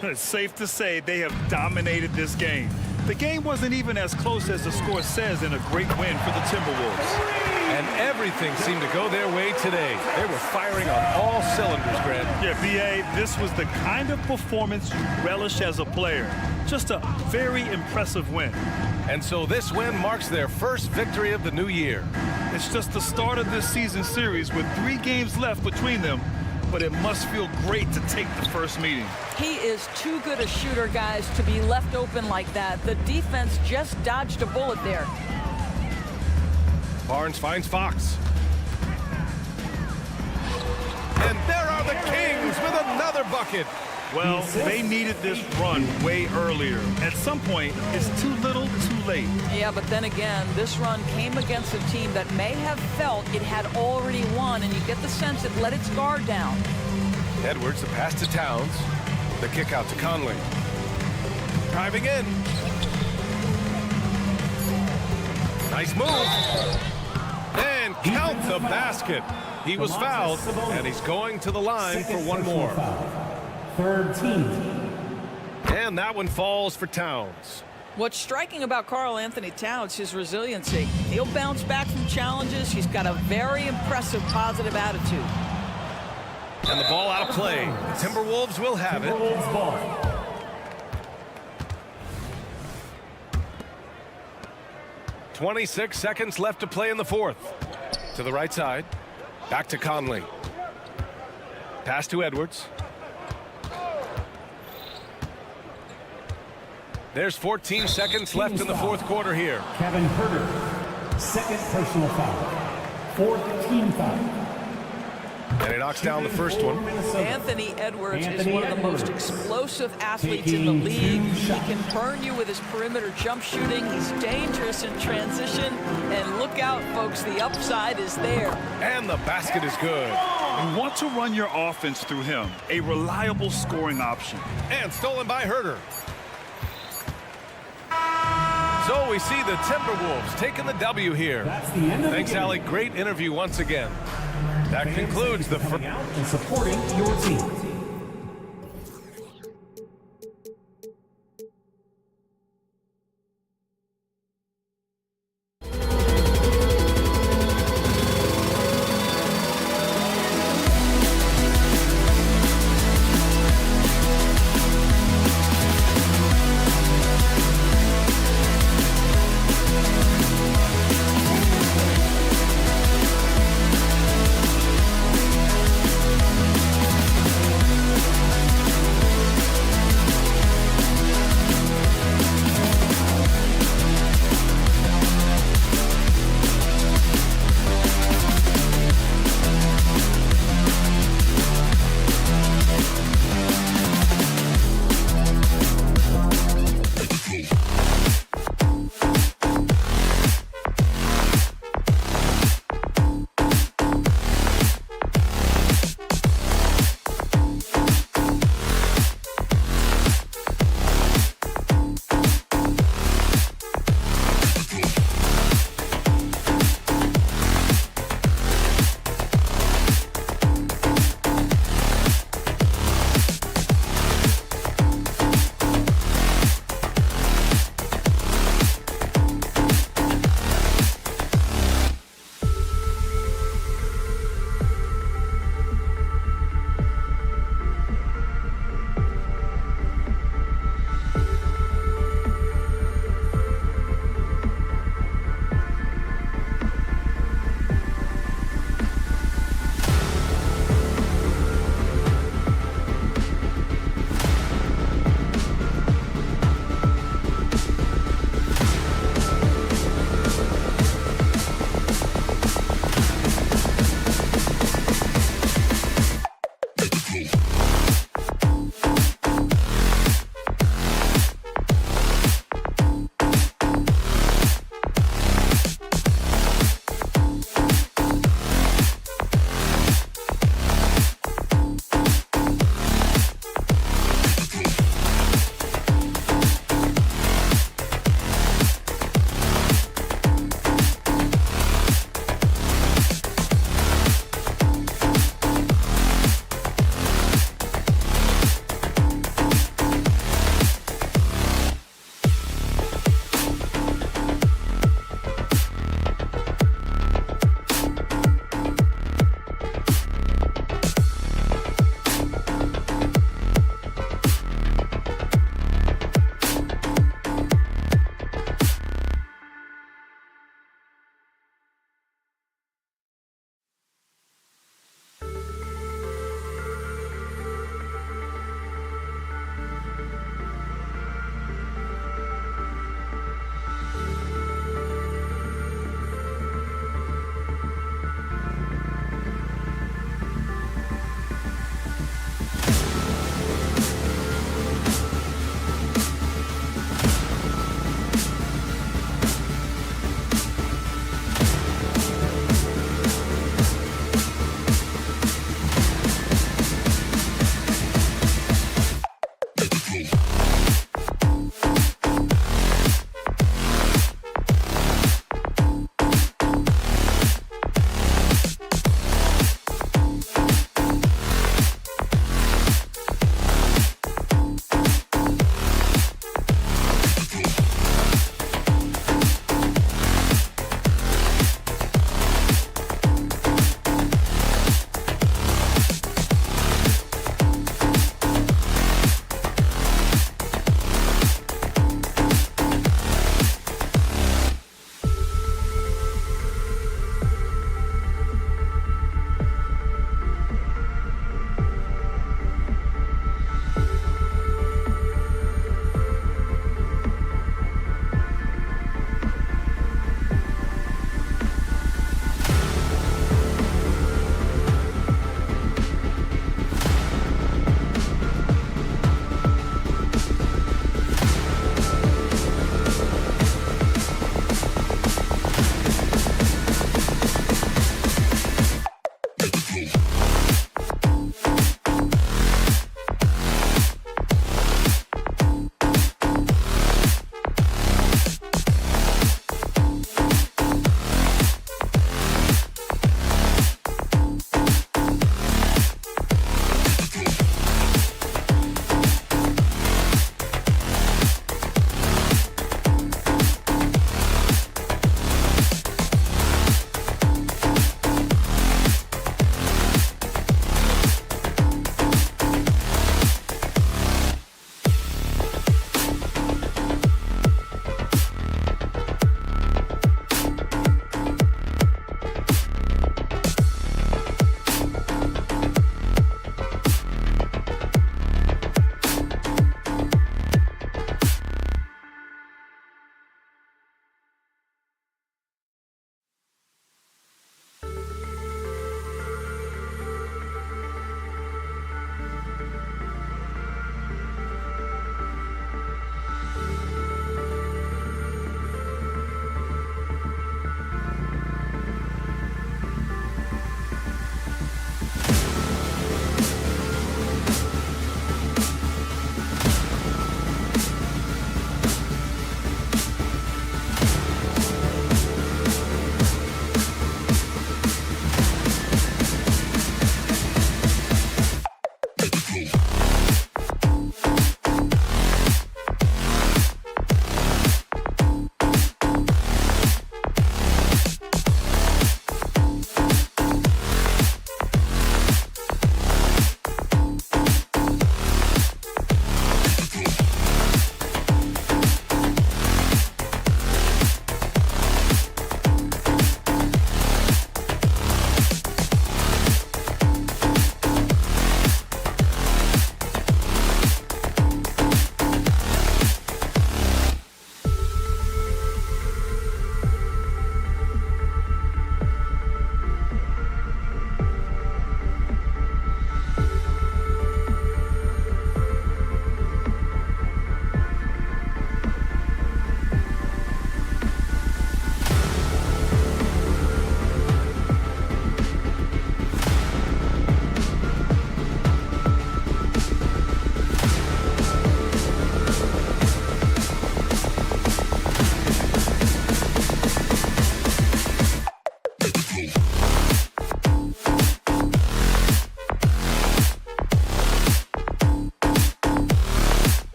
It's safe to say they have dominated this game. The game wasn't even as close as the score says in a great win for the Timberwolves.
And everything seemed to go their way today. They were firing on all cylinders, Grant.
Yeah, B.A., this was the kind of performance you relish as a player. Just a very impressive win.
And so this win marks their first victory of the new year.
It's just the start of this season series with 3 games left between them, but it must feel great to take the first meeting.
He is too good a shooter, guys, to be left open like that. The defense just dodged a bullet there.
Barnes finds Fox. And there are the Kings with another bucket.
Well, they needed this run way earlier. At some point, it's too little, too late.
Yeah, but then again, this run came against a team that may have felt it had already won, and you get the sense it let its guard down.
Edwards, the pass to Towns. The kick out to Conley. Driving in. Nice move. And count the basket. He was fouled, and he's going to the line for one more.
Third team.
And that one falls for Towns.
What's striking about Karl Anthony Towns, his resiliency. He'll bounce back from challenges. He's got a very impressive positive attitude.
And the ball out of play. The Timberwolves will have it.
Timberwolves ball.
.26 seconds left to play in the fourth. To the right side. Back to Conley. Pass to Edwards. There's 14 seconds left in the fourth quarter here.
Kevin Herder, second personal foul. Fourth team foul.
And he knocks down the first one.
Anthony Edwards is one of the most explosive athletes in the league. He can burn you with his perimeter jump shooting. He's dangerous in transition. And look out, folks, the upside is there.
And the basket is good.
You want to run your offense through him, a reliable scoring option.
And stolen by Herter. So we see the Timberwolves taking the W here. Thanks, Allie. Great interview once again. That concludes the first.
And supporting your team.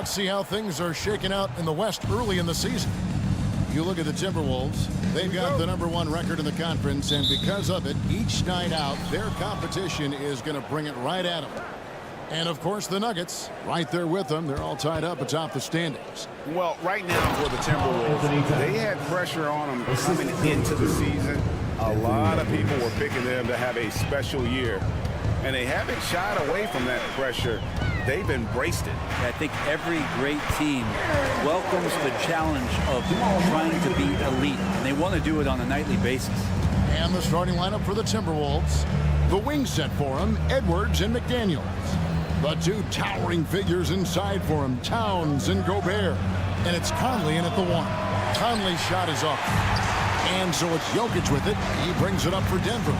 Let's see how things are shaking out in the West early in the season. You look at the Timberwolves, they've got the #1 record in the conference, and because of it, each night out, their competition is going to bring it right at them. And, of course, the Nuggets, right there with them. They're all tied up atop the standings.
Well, right now for the Timberwolves, they had pressure on them coming into the season. A lot of people were picking them to have a special year, and they haven't shied away from that pressure. They've embraced it.
I think every great team welcomes the challenge of trying to be elite, and they want to do it on a nightly basis.
And the starting lineup for the Timberwolves. The wing set for them, Edwards and McDaniels. The two towering figures inside for him, Towns and Gobert. And it's Conley in at the 1. Conley's shot is off. And so it's Jokic with it. He brings it up for Denver.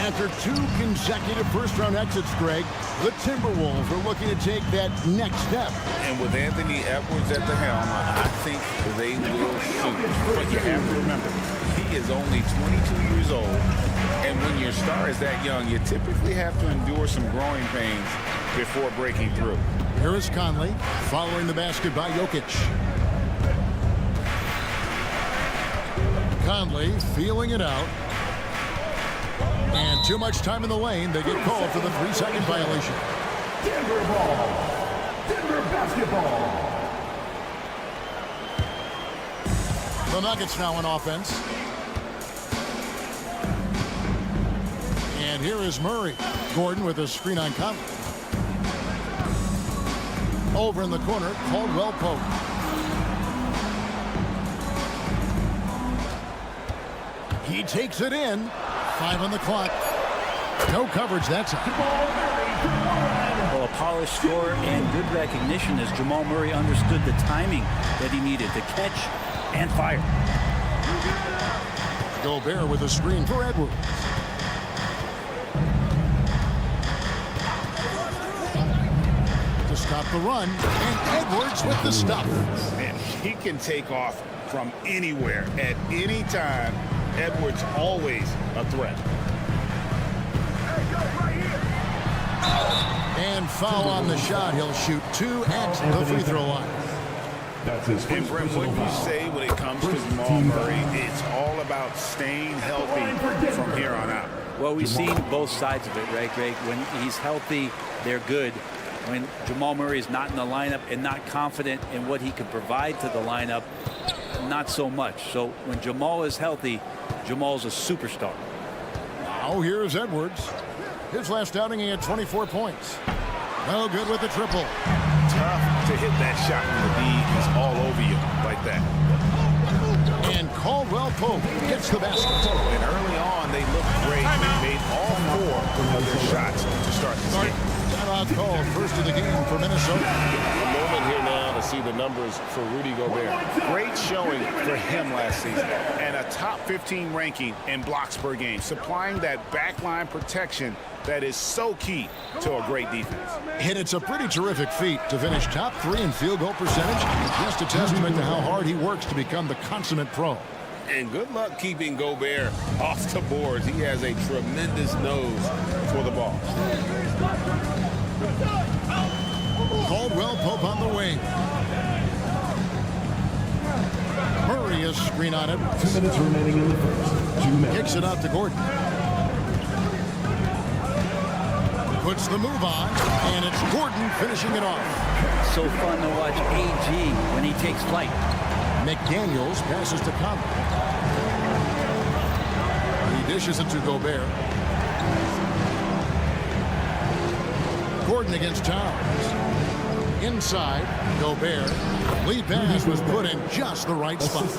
After 2 consecutive first-round exits, Greg, the Timberwolves are looking to take that next step.
And with Anthony Edwards at the helm, I think they will shoot. But you have to remember, he is only 22 years old. And when your star is that young, you typically have to endure some growing pains before breaking through.
Here is Conley following the basket by Jokic. Conley feeling it out. And too much time in the lane. They get called for the 3-second violation.
Denver ball. Denver basketball.
The Nuggets now on offense. And here is Murray. Gordon with a screen on Conley. Over in the corner, Caldwell Pope. He takes it in. 5 on the clock. No coverage that time.
Well, a polished score and good recognition as Jamal Murray understood the timing that he needed to catch and fire.
Gobert with a screen for Edwards. To stop the run, and Edwards with the stop.
And he can take off from anywhere at any time. Edwards always a threat.
And foul on the shot. He'll shoot 2 at the free throw line.
And Brent, what you say when it comes to Jamal Murray, it's all about staying healthy from here on out.
Well, we've seen both sides of it, right, Greg? When he's healthy, they're good. When Jamal Murray is not in the lineup and not confident in what he can provide to the lineup, not so much. So when Jamal is healthy, Jamal's a superstar.
Now here's Edwards. His last outing, he had 24 points. No good with the triple.
Tough to hit that shot when the D is all over you like that.
And Caldwell Pope gets the basket.
And early on, they looked great. They made all 4 of their shots to start the game.
Timeout called, first of the game for Minnesota.
A moment here now to see the numbers for Rudy Gobert.
Great showing for him last season. And a top 15 ranking in blocks per game, supplying that backline protection that is so key to a great defense.
And it's a pretty terrific feat to finish top 3 in field goal percentage. Just a testament to how hard he works to become the consummate pro.
And good luck keeping Gobert off the boards. He has a tremendous nose for the ball.
Caldwell Pope on the wing. Murray is screen on it.
2 minutes remaining in the first. 2 minutes.
Kicks it out to Gordon. Puts the move on, and it's Gordon finishing it off.
So fun to watch AG when he takes flight.
McDaniels passes to Conley. He dishes it to Gobert. Gordon against Towns. Inside, Gobert. Lead pass was put in just the right spot.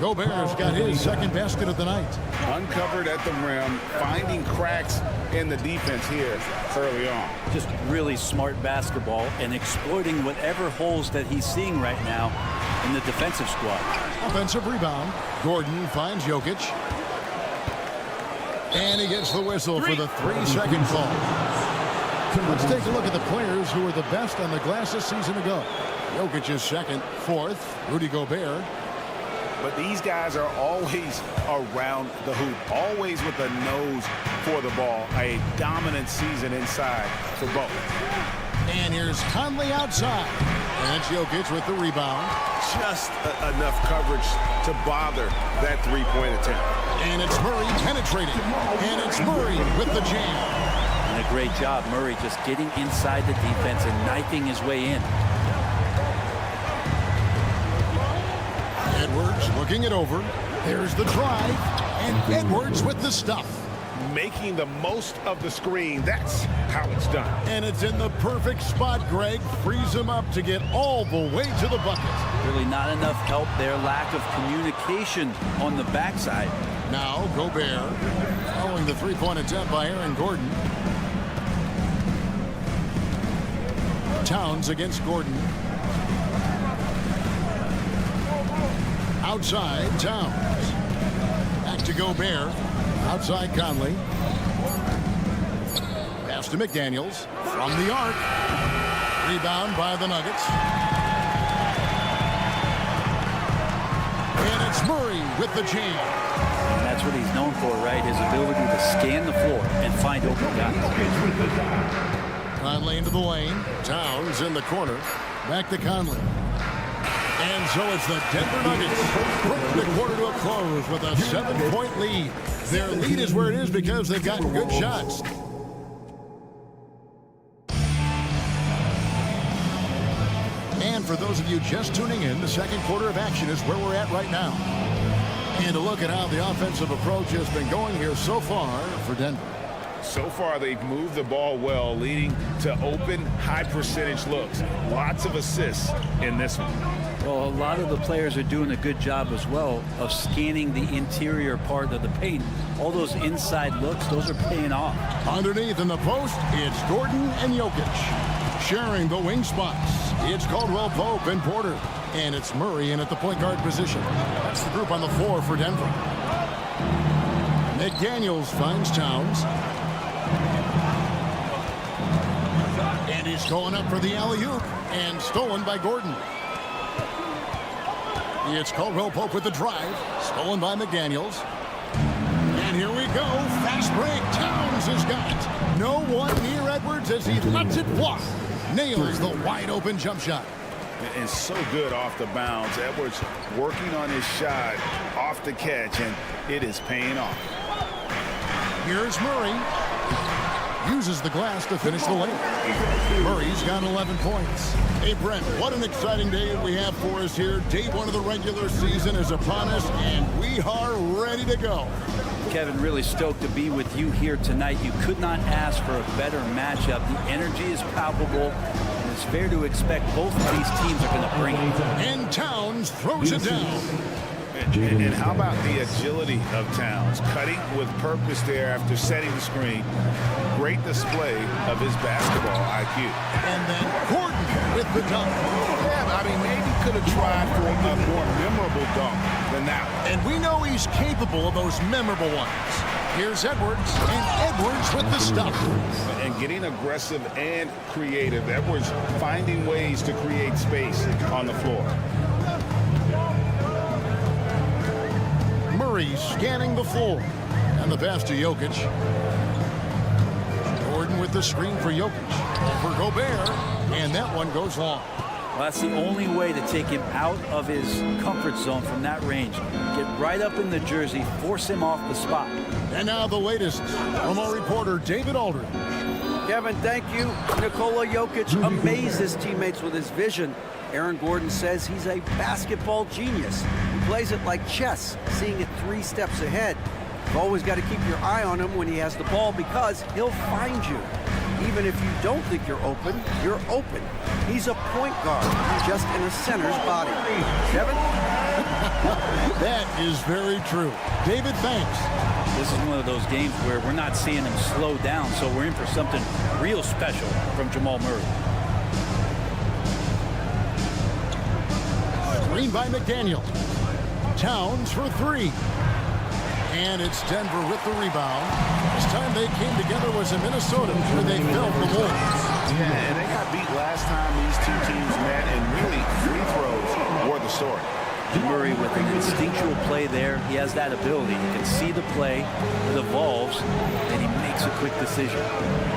Gobert's got his second basket of the night.
Uncovered at the rim, finding cracks in the defense here early on.
Just really smart basketball and exploiting whatever holes that he's seeing right now in the defensive squad.
Offensive rebound. Gordon finds Jokic. And he gets the whistle for the 3-second call. Let's take a look at the players who were the best on the glass a season ago. Jokic is second, 4th, Rudy Gobert.
But these guys are always around the hoop, always with a nose for the ball. A dominant season inside for both.
And here's Conley outside. And it's Jokic with the rebound.
Just enough coverage to bother that three-point attempt.
And it's Murray penetrating. And it's Murray with the jam.
And a great job, Murray, just getting inside the defense and knifing his way in.
Edwards looking it over. There's the drive. And Edwards with the stuff.
Making the most of the screen. That's how it's done.
And it's in the perfect spot, Greg. Frees him up to get all the way to the bucket.
Really not enough help there. Lack of communication on the backside.
Now Gobert following the three-point attempt by Aaron Gordon. Towns against Gordon. Outside, Towns. Back to Gobert. Outside Conley. Pass to McDaniels. From the arc. Rebound by the Nuggets. And it's Murray with the jam.
And that's what he's known for, right? His ability to scan the floor and find open guys.
Conley into the lane. Towns in the corner. Back to Conley. And so it's the Denver Nuggets bringing the quarter to a close with a 7-point lead. Their lead is where it is because they've gotten good shots. And for those of you just tuning in, the second quarter of action is where we're at right now. And a look at how the offensive approach has been going here so far for Denver.
So far, they've moved the ball well, leading to open, high-percentage looks. Lots of assists in this one.
Well, a lot of the players are doing a good job as well of scanning the interior part of the paint. All those inside looks, those are paying off.
Underneath in the post, it's Gordon and Jokic. Sharing the wing spots, it's Caldwell Pope and Porter. And it's Murray in at the point guard position. That's the group on the floor for Denver. McDaniels finds Towns. And he's going up for the alley-oop. And stolen by Gordon. It's Caldwell Pope with the drive. Stolen by McDaniels. And here we go. Fast break. Towns has got it. No one near Edwards as he lets it fly. Nails the wide-open jump shot.
And so good off the bounds. Edwards working on his shot off the catch, and it is paying off.
Here's Murray. Uses the glass to finish the lane. Murray's got 11 points. Hey, Brent, what an exciting day we have for us here. Day one of the regular season is upon us, and we are ready to go.
Kevin, really stoked to be with you here tonight. You could not ask for a better matchup. The energy is palpable, and it's fair to expect both of these teams are going to bring it.
And Towns throws it down.
And how about the agility of Towns? Cutting with purpose there after setting the screen. Great display of his basketball IQ.
And then Gordon with the dunk.
Yeah, I mean, maybe could have tried for a more memorable dunk than that one.
And we know he's capable of those memorable ones. Here's Edwards, and Edwards with the stuff.
And getting aggressive and creative. Edwards finding ways to create space on the floor.
Murray scanning the floor. And the pass to Jokic. Gordon with the screen for Jokic. For Gobert. And that one goes long.
Well, that's the only way to take him out of his comfort zone from that range. Get right up in the jersey, force him off the spot.
And now the latest from our reporter, David Aldridge.
Kevin, thank you. Nikola Jokic amazed his teammates with his vision. Aaron Gordon says he's a basketball genius. He plays it like chess, seeing it 3 steps ahead. You've always got to keep your eye on him when he has the ball because he'll find you. Even if you don't think you're open, you're open. He's a point guard, just in a center's body. Kevin?
That is very true. David, thanks.
This is one of those games where we're not seeing him slow down, so we're in for something real special from Jamal Murray.
Screen by McDaniel. Towns for 3. And it's Denver with the rebound. This time they came together was in Minnesota where they fell the Wolves.
Yeah, and they got beat last time these two teams met, and really free throws were the story.
Murray with an instinctual play there. He has that ability. You can see the play, it evolves, and he makes a quick decision.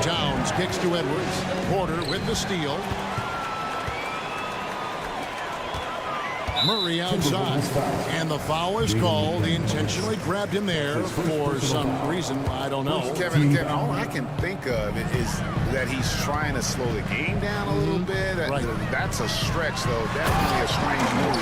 Towns kicks to Edwards. Porter with the steal. Murray outside. And the foul is called. He intentionally grabbed him there for some reason. I don't know.
Kevin, all I can think of is that he's trying to slow the game down a little bit.
Right.
That's a stretch, though. Definitely a strange move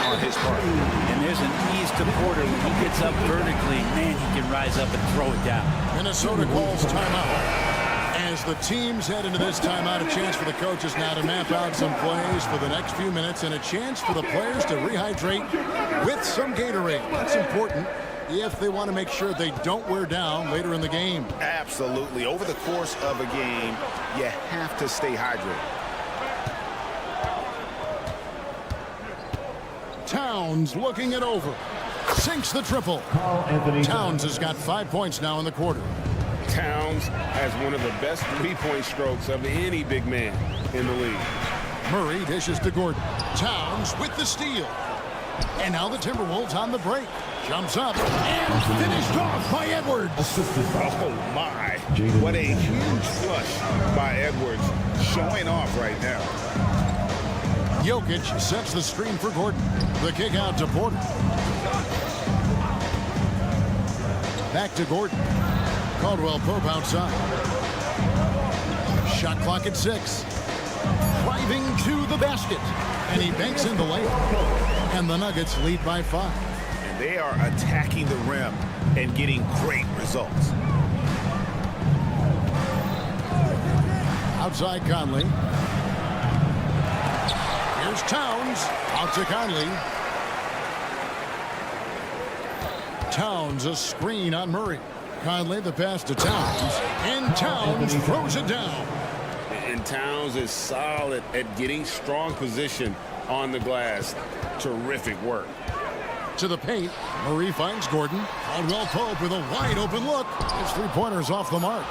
on his part.
And there's an ease to Porter. When he gets up vertically, man, he can rise up and throw it down.
Minnesota calls timeout. As the teams head into this timeout, a chance for the coaches now to map out some plays for the next few minutes and a chance for the players to rehydrate with some Gatorade. That's important if they want to make sure they don't wear down later in the game.
Absolutely. Over the course of a game, you have to stay hydrated.
Towns looking it over. Sinks the triple. Towns has got 5 points now in the quarter.
Towns has one of the best three-point strokes of any big man in the league.
Murray dishes to Gordon. Towns with the steal. And now the Timberwolves on the break. Jumps up and finished off by Edwards.
Oh, my. What a huge flush by Edwards, showing off right now.
Jokic sets the screen for Gordon. The kick out to Porter. Back to Gordon. Caldwell Pope outside. Shot clock at 6. Driving to the basket. And he banks in the layup. And the Nuggets lead by 5.
And they are attacking the rim and getting great results.
Outside Conley. Here's Towns. Out to Conley. Towns a screen on Murray. Conley the pass to Towns. And Towns throws it down.
And Towns is solid at getting strong position on the glass. Terrific work.
To the paint. Murray finds Gordon. Caldwell Pope with a wide open look. His three-pointer's off the mark.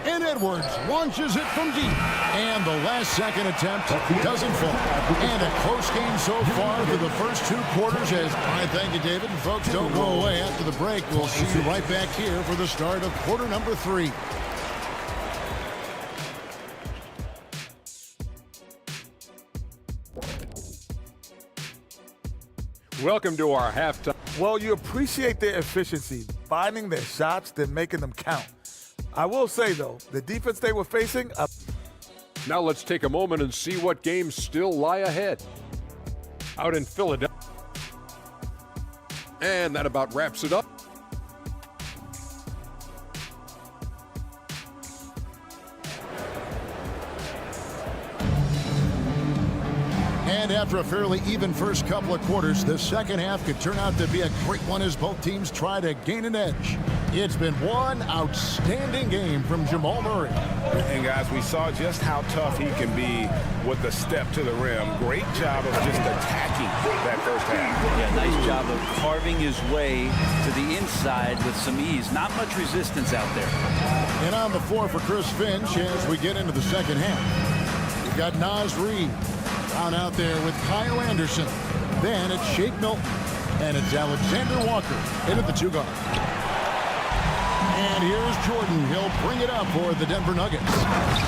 And Edwards launches it from deep. And the last second attempt doesn't fall. And a close game so far for the first 2 quarters. As I thank you, David. And folks, don't go away after the break. We'll see you right back here for the start of quarter number 3.
Welcome to our halftime.
Well, you appreciate their efficiency, finding their shots, then making them count. I will say, though, the defense they were facing...
Now let's take a moment and see what games still lie ahead. Out in Philadelphia. And that about wraps it up.
And after a fairly even first couple of quarters, the second half could turn out to be a great one as both teams try to gain an edge. It's been one outstanding game from Jamal Murray.
And guys, we saw just how tough he can be with the step to the rim. Great job of just attacking that first half.
Yeah, nice job of carving his way to the inside with some ease. Not much resistance out there.
And on the floor for Chris Finch as we get into the second half. We've got Naz Reid down out there with Kyle Anderson. Then it's Shake Milton. And it's Alexander Walker in at the 2 guard. And here's Jordan. He'll bring it up for the Denver Nuggets.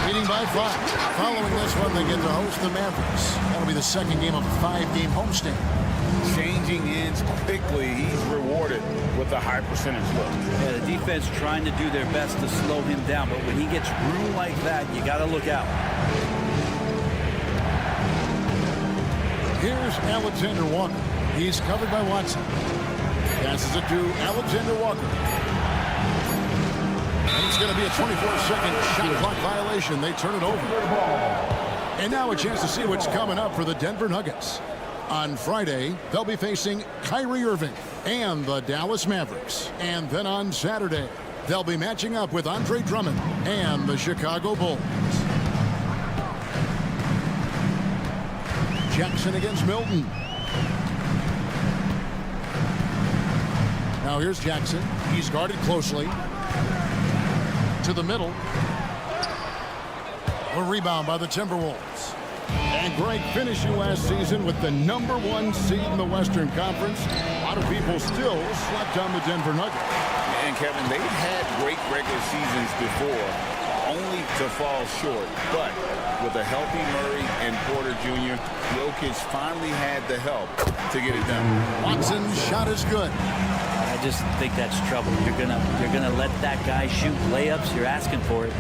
Leading by 5. Following this one, they get to host the Mavericks. That'll be the second game of a 5-game homestand.
Changing ends quickly. He's rewarded with a high percentage look.
Yeah, the defense trying to do their best to slow him down. But when he gets room like that, you got to look out.
Here's Alexander Walker. He's covered by Watson. Passes it to Alexander Walker. And it's going to be a 24-second shot clock violation. They turn it over. And now a chance to see what's coming up for the Denver Nuggets. On Friday, they'll be facing Kyrie Irving and the Dallas Mavericks. And then on Saturday, they'll be matching up with Andre Drummond and the Chicago Bulls. Jackson against Milton. Now here's Jackson. He's guarded closely. To the middle. A rebound by the Timberwolves. And Greg finished last season with the #1 seed in the Western Conference. A lot of people still slept on the Denver Nuggets.
And Kevin, they've had great regular seasons before, only to fall short. But with a healthy Murray and Porter Jr., Jokic finally had the help to get it done.
Watson's shot is good.
I just think that's trouble. You're gonna let that guy shoot layups. You're asking for it.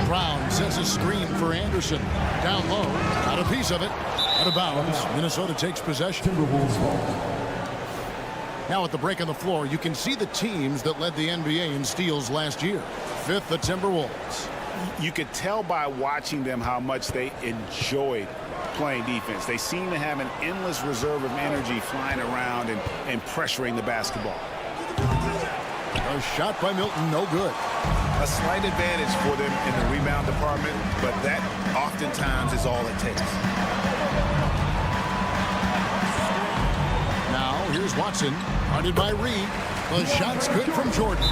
Brown sets a screen for Anderson. Down low, got a piece of it. Out of bounds. Minnesota takes possession. Now at the break on the floor, you can see the teams that led the NBA in steals last year. Fifth, the Timberwolves.
You could tell by watching them how much they enjoyed playing defense. They seem to have an endless reserve of energy flying around and pressuring the basketball.
A shot by Milton, no good.
A slight advantage for them in the rebound department, but that oftentimes is all it takes.
Now here's Watson, guarded by Reed. The shot's good from Jordan.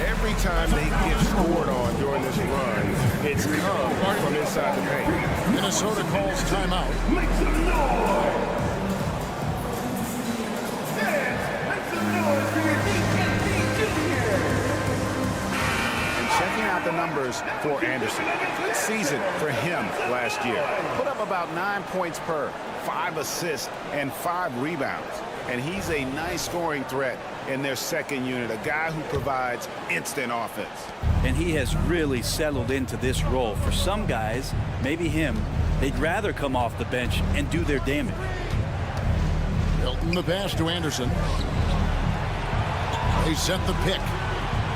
Every time they get scored on during this run, it's come from inside the paint.
Minnesota calls timeout.
Make some noise! And checking out the numbers for Anderson. Good season for him last year. Put up about 9 points per, 5 assists, and 5 rebounds. And he's a nice scoring threat in their second unit, a guy who provides instant offense.
And he has really settled into this role. For some guys, maybe him, they'd rather come off the bench and do their damage.
Milton the pass to Anderson. They set the pick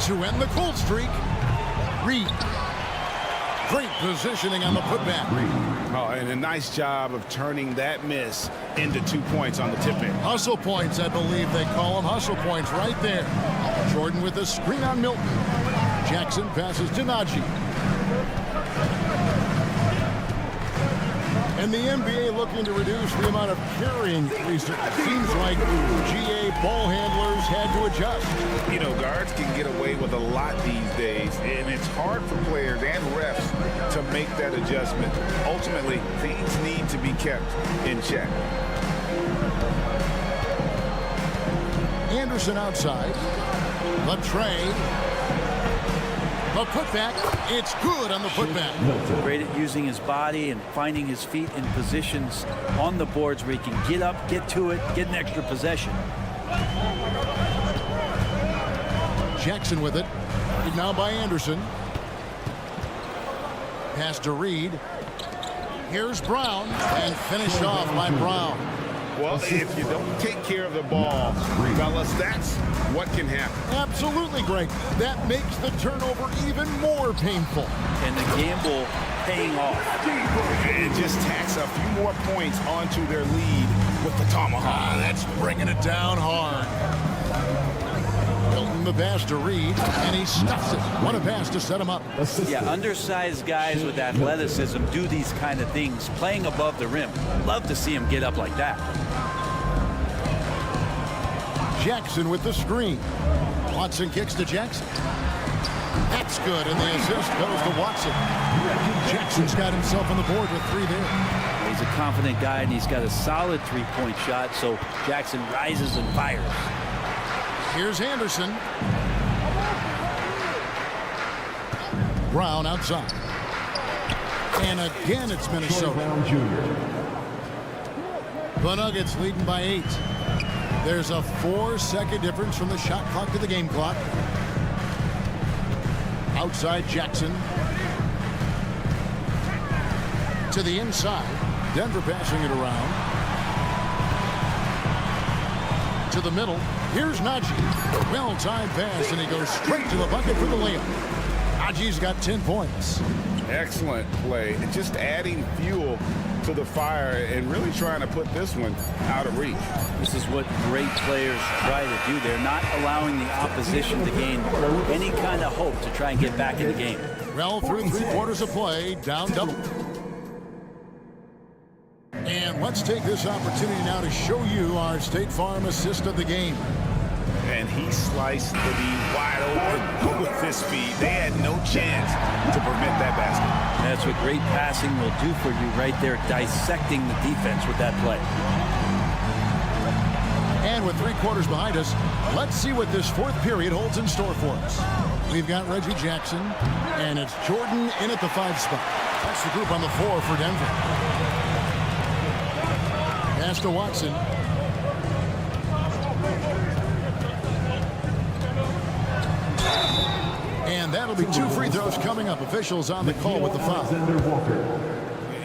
to end the cold streak. Reed. Great positioning on the putback.
Oh, and a nice job of turning that miss into 2 points on the tip-in.
Hustle points, I believe they call them. Hustle points right there. Jordan with a screen on Milton. Jackson passes to Najee. And the NBA looking to reduce the amount of carrying recently. Seems like GA ball handlers had to adjust.
You know, guards can get away with a lot these days, and it's hard for players and refs to make that adjustment. Ultimately, things need to be kept in check.
Anderson outside. The trade. The putback. It's good on the putback.
Great at using his body and finding his feet in positions on the boards where he can get up, get to it, get an extra possession.
Jackson with it. Now by Anderson. Pass to Reed. Here's Brown. And finished off by Brown.
Well, if you don't take care of the ball, fellas, that's what can happen.
Absolutely great. That makes the turnover even more painful.
And the gamble paying off.
It just tacks a few more points onto their lead with the tomahawk.
That's bringing it down hard. Milton the pass to Reed, and he stuffs it. What a pass to set him up.
Yeah, undersized guys with athleticism do these kind of things, playing above the rim. Love to see him get up like that.
Jackson with the screen. Watson kicks to Jackson. That's good, and the assist goes to Watson. Jackson's got himself on the board with 3 there.
He's a confident guy, and he's got a solid three-point shot, so Jackson rises and fires.
Here's Anderson. Brown outside. And again, it's Minnesota. The Nuggets leading by 8. There's a 4-second difference from the shot clock to the game clock. Outside Jackson. To the inside. Denver passing it around. To the middle. Here's Najee. Well-timed pass, and he goes straight to the bucket for the layup. Najee's got 10 points.
Excellent play. Just adding fuel to the fire and really trying to put this one out of reach.
This is what great players try to do. They're not allowing the opposition to gain any kind of hope to try and get back in the game.
Well, through 3 quarters of play, down double. And let's take this opportunity now to show you our State Farm assist of the game.
And he sliced the D wide open with his speed. They had no chance to prevent that basket.
That's what great passing will do for you right there, dissecting the defense with that play.
And with 3 quarters behind us, let's see what this 4th period holds in store for us. We've got Reggie Jackson, and it's Jordan in at the 5 spot. That's the group on the floor for Denver. Pass to Watson. And that'll be 2 free throws coming up. Officials on the call with the foul.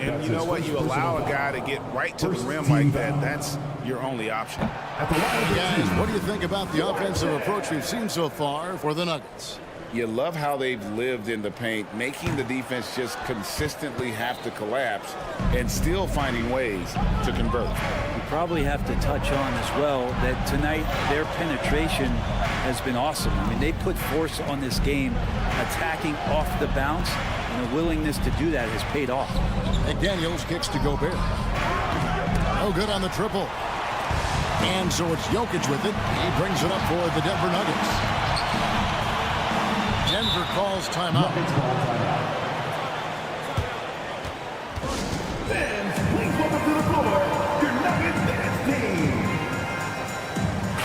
And you know what? You allow a guy to get right to the rim like that. That's your only option.
Guys, what do you think about the offensive approach we've seen so far for the Nuggets?
You love how they've lived in the paint, making the defense just consistently have to collapse and still finding ways to convert.
We probably have to touch on as well that tonight their penetration has been awesome. I mean, they put force on this game, attacking off the bounce, and the willingness to do that has paid off.
McDaniels kicks to Gobert. No good on the triple. And so it's Jokic with it. He brings it up for the Denver Nuggets. Denver calls timeout.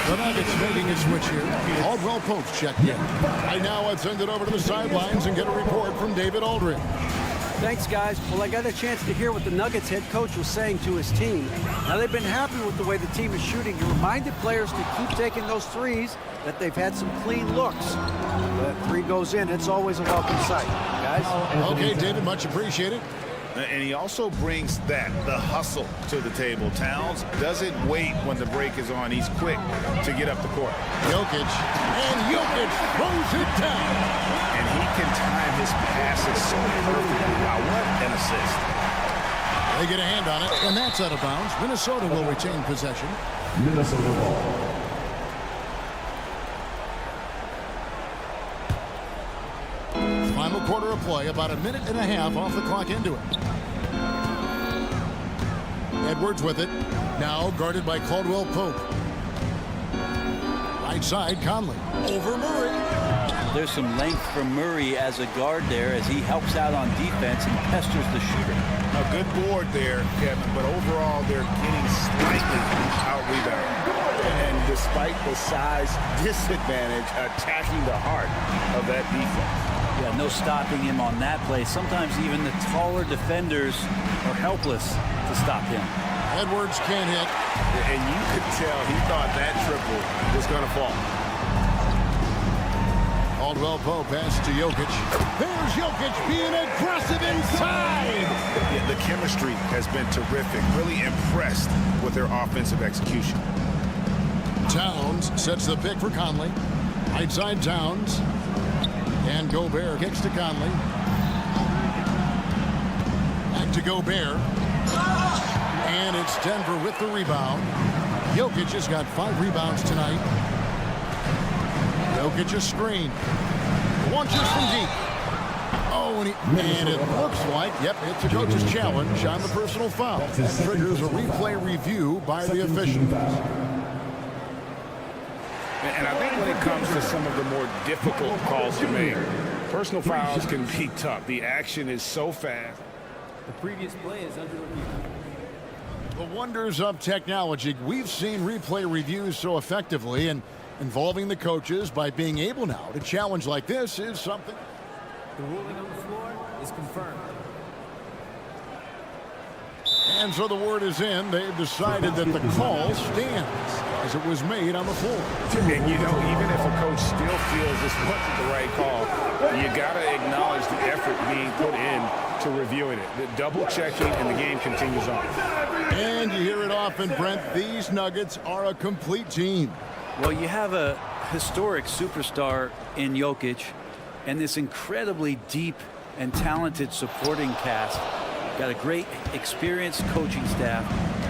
The Nuggets making a switch here. Caldwell Pope's checked in. Right now, let's send it over to the sidelines and get a report from David Aldridge.
Thanks, guys. Well, I got a chance to hear what the Nuggets head coach was saying to his team. Now, they've been happy with the way the team is shooting. He reminded players to keep taking those threes, that they've had some clean looks. That 3 goes in, it's always a welcome sight, guys.
Okay, David, much appreciated.
And he also brings the hustle to the table. Towns doesn't wait when the break is on. He's quick to get up the court.
Jokic, and Jokic throws it down.
And he can time his passes so perfectly. Wow, what an assist.
They get a hand on it, and that's out of bounds. Minnesota will retain possession.
Minnesota ball.
Final quarter of play, about 1.5 minutes off the clock into it. Edwards with it. Now guarded by Caldwell Pope. Right side, Conley. Over Murray.
There's some length from Murray as a guard there as he helps out on defense and pesters the shooter.
A good board there, Kevin, but overall they're getting slightly out-rebounded. And despite the size disadvantage, attacking the heart of that defense.
Yeah, no stopping him on that play. Sometimes even the taller defenders are helpless to stop him.
Edwards can't hit.
And you could tell he thought that triple was going to fall.
Caldwell Pope pass to Jokic. There's Jokic being aggressive inside.
Yeah, the chemistry has been terrific. Really impressed with their offensive execution.
Towns sets the pick for Conley. Right side Towns. And Gobert kicks to Conley. Back to Gobert. And it's Denver with the rebound. Jokic has got 5 rebounds tonight. Jokic a screen. Launches from deep. Oh, and it looks like, yep, it's a coach's challenge on the personal foul. That triggers a replay review by the officials.
And I think when it comes to some of the more difficult calls to make, personal fouls can be tough. The action is so fast.
The previous play is under review.
The wonders of technology. We've seen replay reviews so effectively, and involving the coaches by being able now to challenge like this is something.
The ruling on the floor is confirmed.
And so the word is in. They've decided that the call stands as it was made on the floor.
And you know, even if a coach still feels this wasn't the right call, you got to acknowledge the effort being put in to reviewing it. The double checking, and the game continues on.
And you hear it often, Brent. These Nuggets are a complete team.
Well, you have a historic superstar in Jokic and this incredibly deep and talented supporting cast. Got a great experienced coaching staff.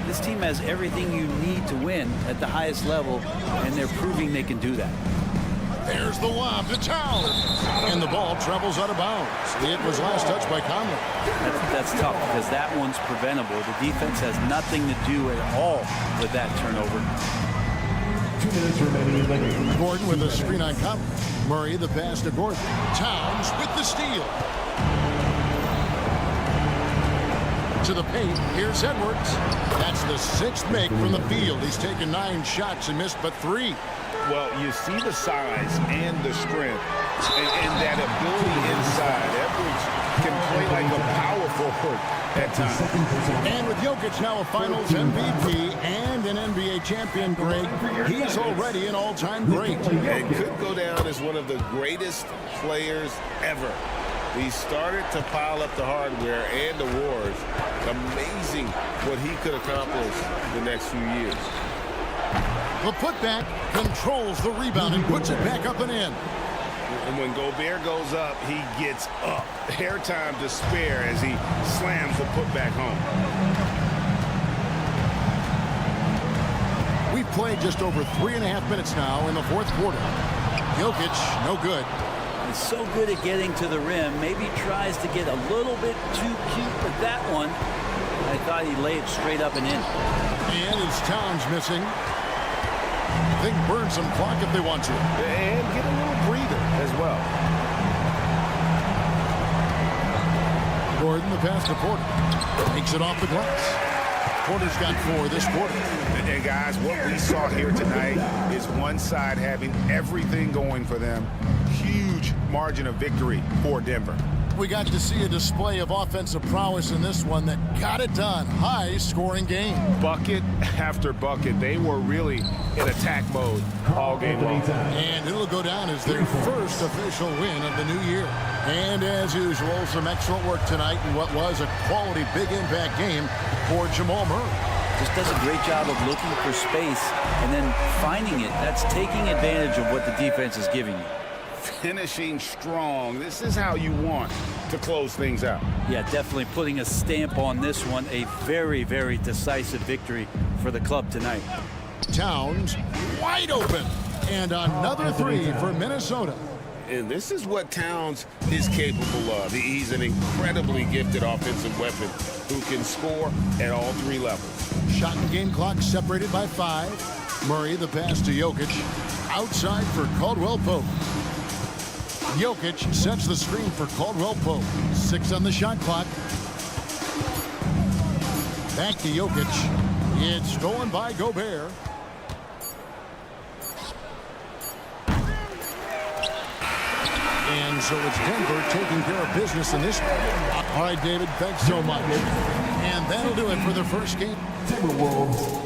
This team has everything you need to win at the highest level, and they're proving they can do that.
There's the lob to Towns. And the ball travels out of bounds. It was last touched by Conley.
That's tough because that one's preventable. The defense has nothing to do at all with that turnover.
2 minutes remaining in the game.
Gordon with a screen on Conley. Murray the pass to Gordon. Towns with the steal. To the paint, here's Edwards. That's the 6th make from the field. He's taken 9 shots and missed but 3.
Well, you see the size and the strength and that ability inside. Edwards can play like a power forward at times.
And with Jokic now a Finals MVP and an NBA champion, Greg, he's already an all-time great.
And could go down as one of the greatest players ever. He started to pile up the hardware and awards. Amazing what he could accomplish the next few years.
The putback controls the rebound and puts it back up and in.
And when Gobert goes up, he gets up. Hair time to spare as he slams the putback home.
We've played just over 3.5 minutes now in the 4th quarter. Jokic, no good.
He's so good at getting to the rim. Maybe tries to get a little bit too cute with that one. I thought he'd lay it straight up and in.
And it's Towns missing. They can burn some clock if they want to.
And get a little breather as well.
Gordon, the pass to Porter. Takes it off the glass. Porter's got 4 this quarter.
And guys, what we saw here tonight is one side having everything going for them. Huge margin of victory for Denver.
We got to see a display of offensive prowess in this one that got it done. High-scoring game.
Bucket after bucket. They were really in attack mode all game long.
And it'll go down as their first official win of the new year. And as usual, some excellent work tonight in what was a quality big impact game for Jamal Murray.
Just does a great job of looking for space and then finding it. That's taking advantage of what the defense is giving you.
Finishing strong. This is how you want to close things out.
Yeah, definitely putting a stamp on this one. A very, very decisive victory for the club tonight.
Towns wide open. And another 3 for Minnesota.
And this is what Towns is capable of. He's an incredibly gifted offensive weapon who can score at all 3 levels.
Shot and game clock separated by 5. Murray the pass to Jokic. Outside for Caldwell Pope. Jokic sets the screen for Caldwell Pope. 6 on the shot clock. Back to Jokic. It's stolen by Gobert. And so it's Denver taking care of business in this one. All right, David, thanks so much. And that'll do it for the first game.
Timberwolves.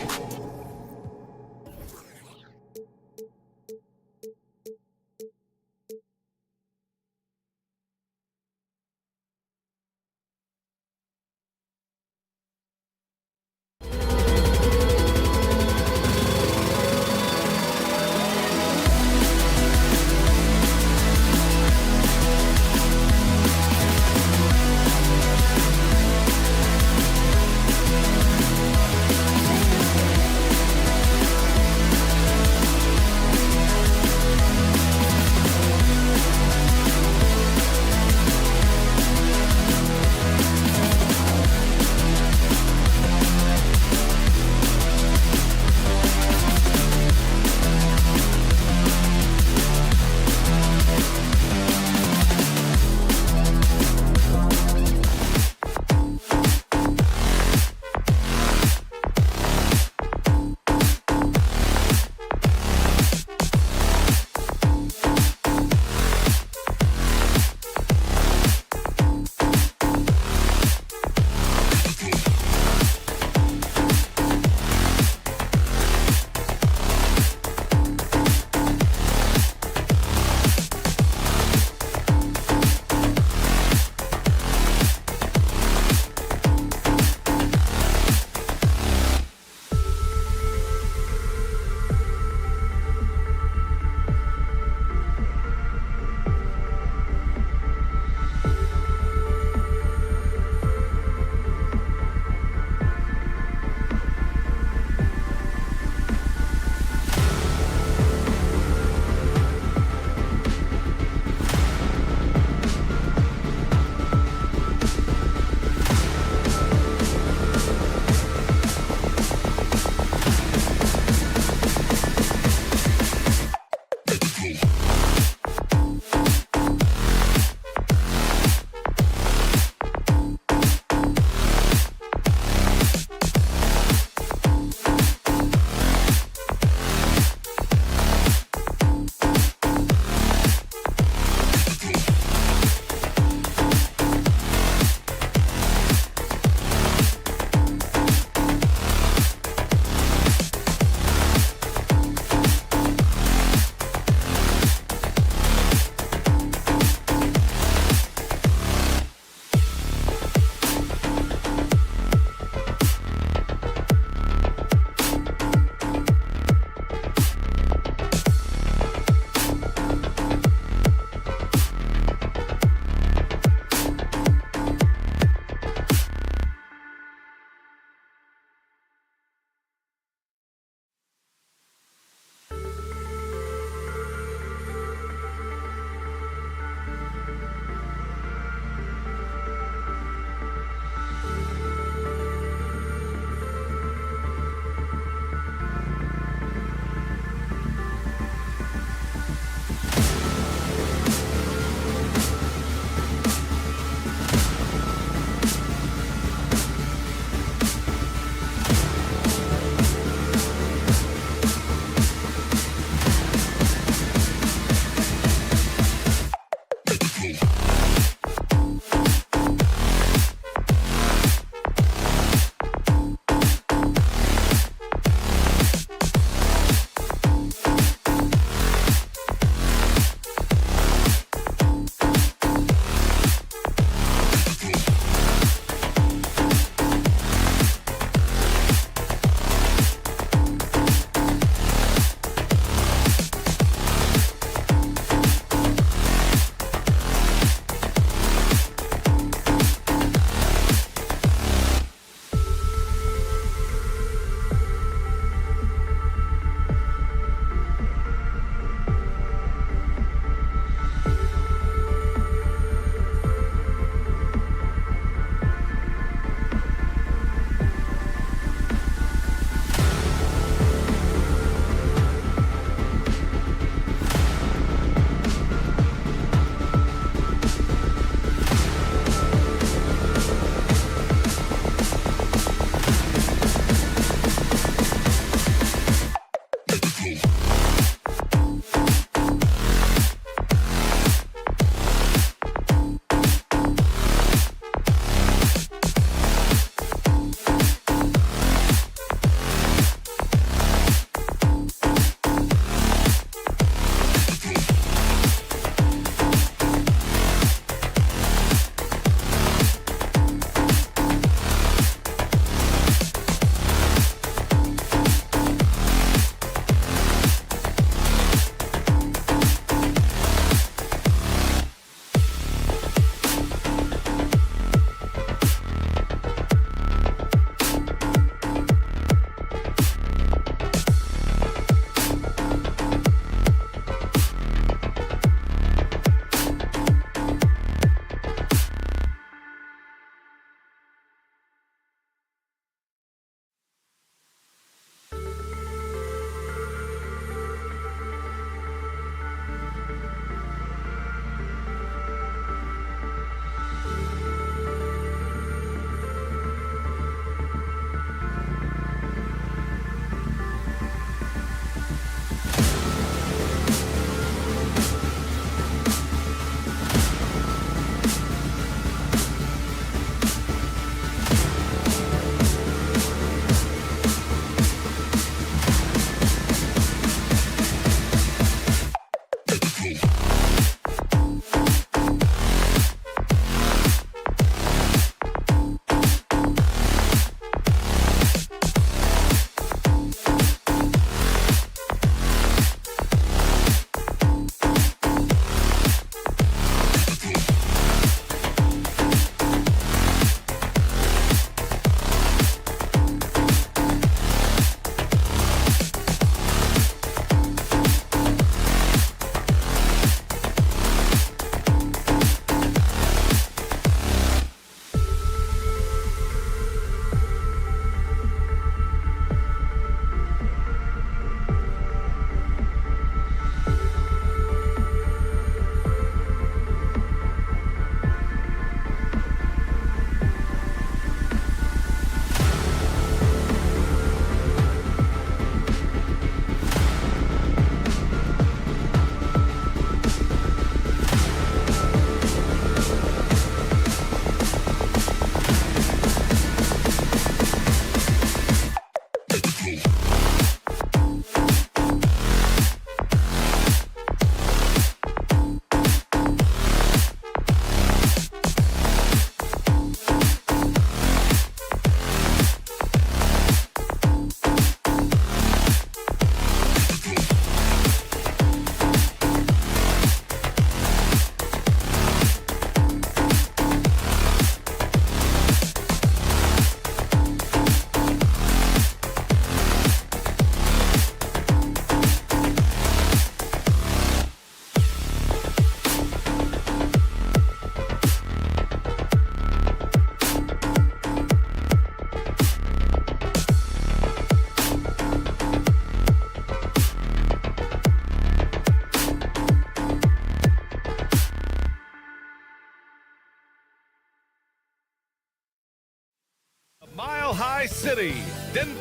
City, Denver.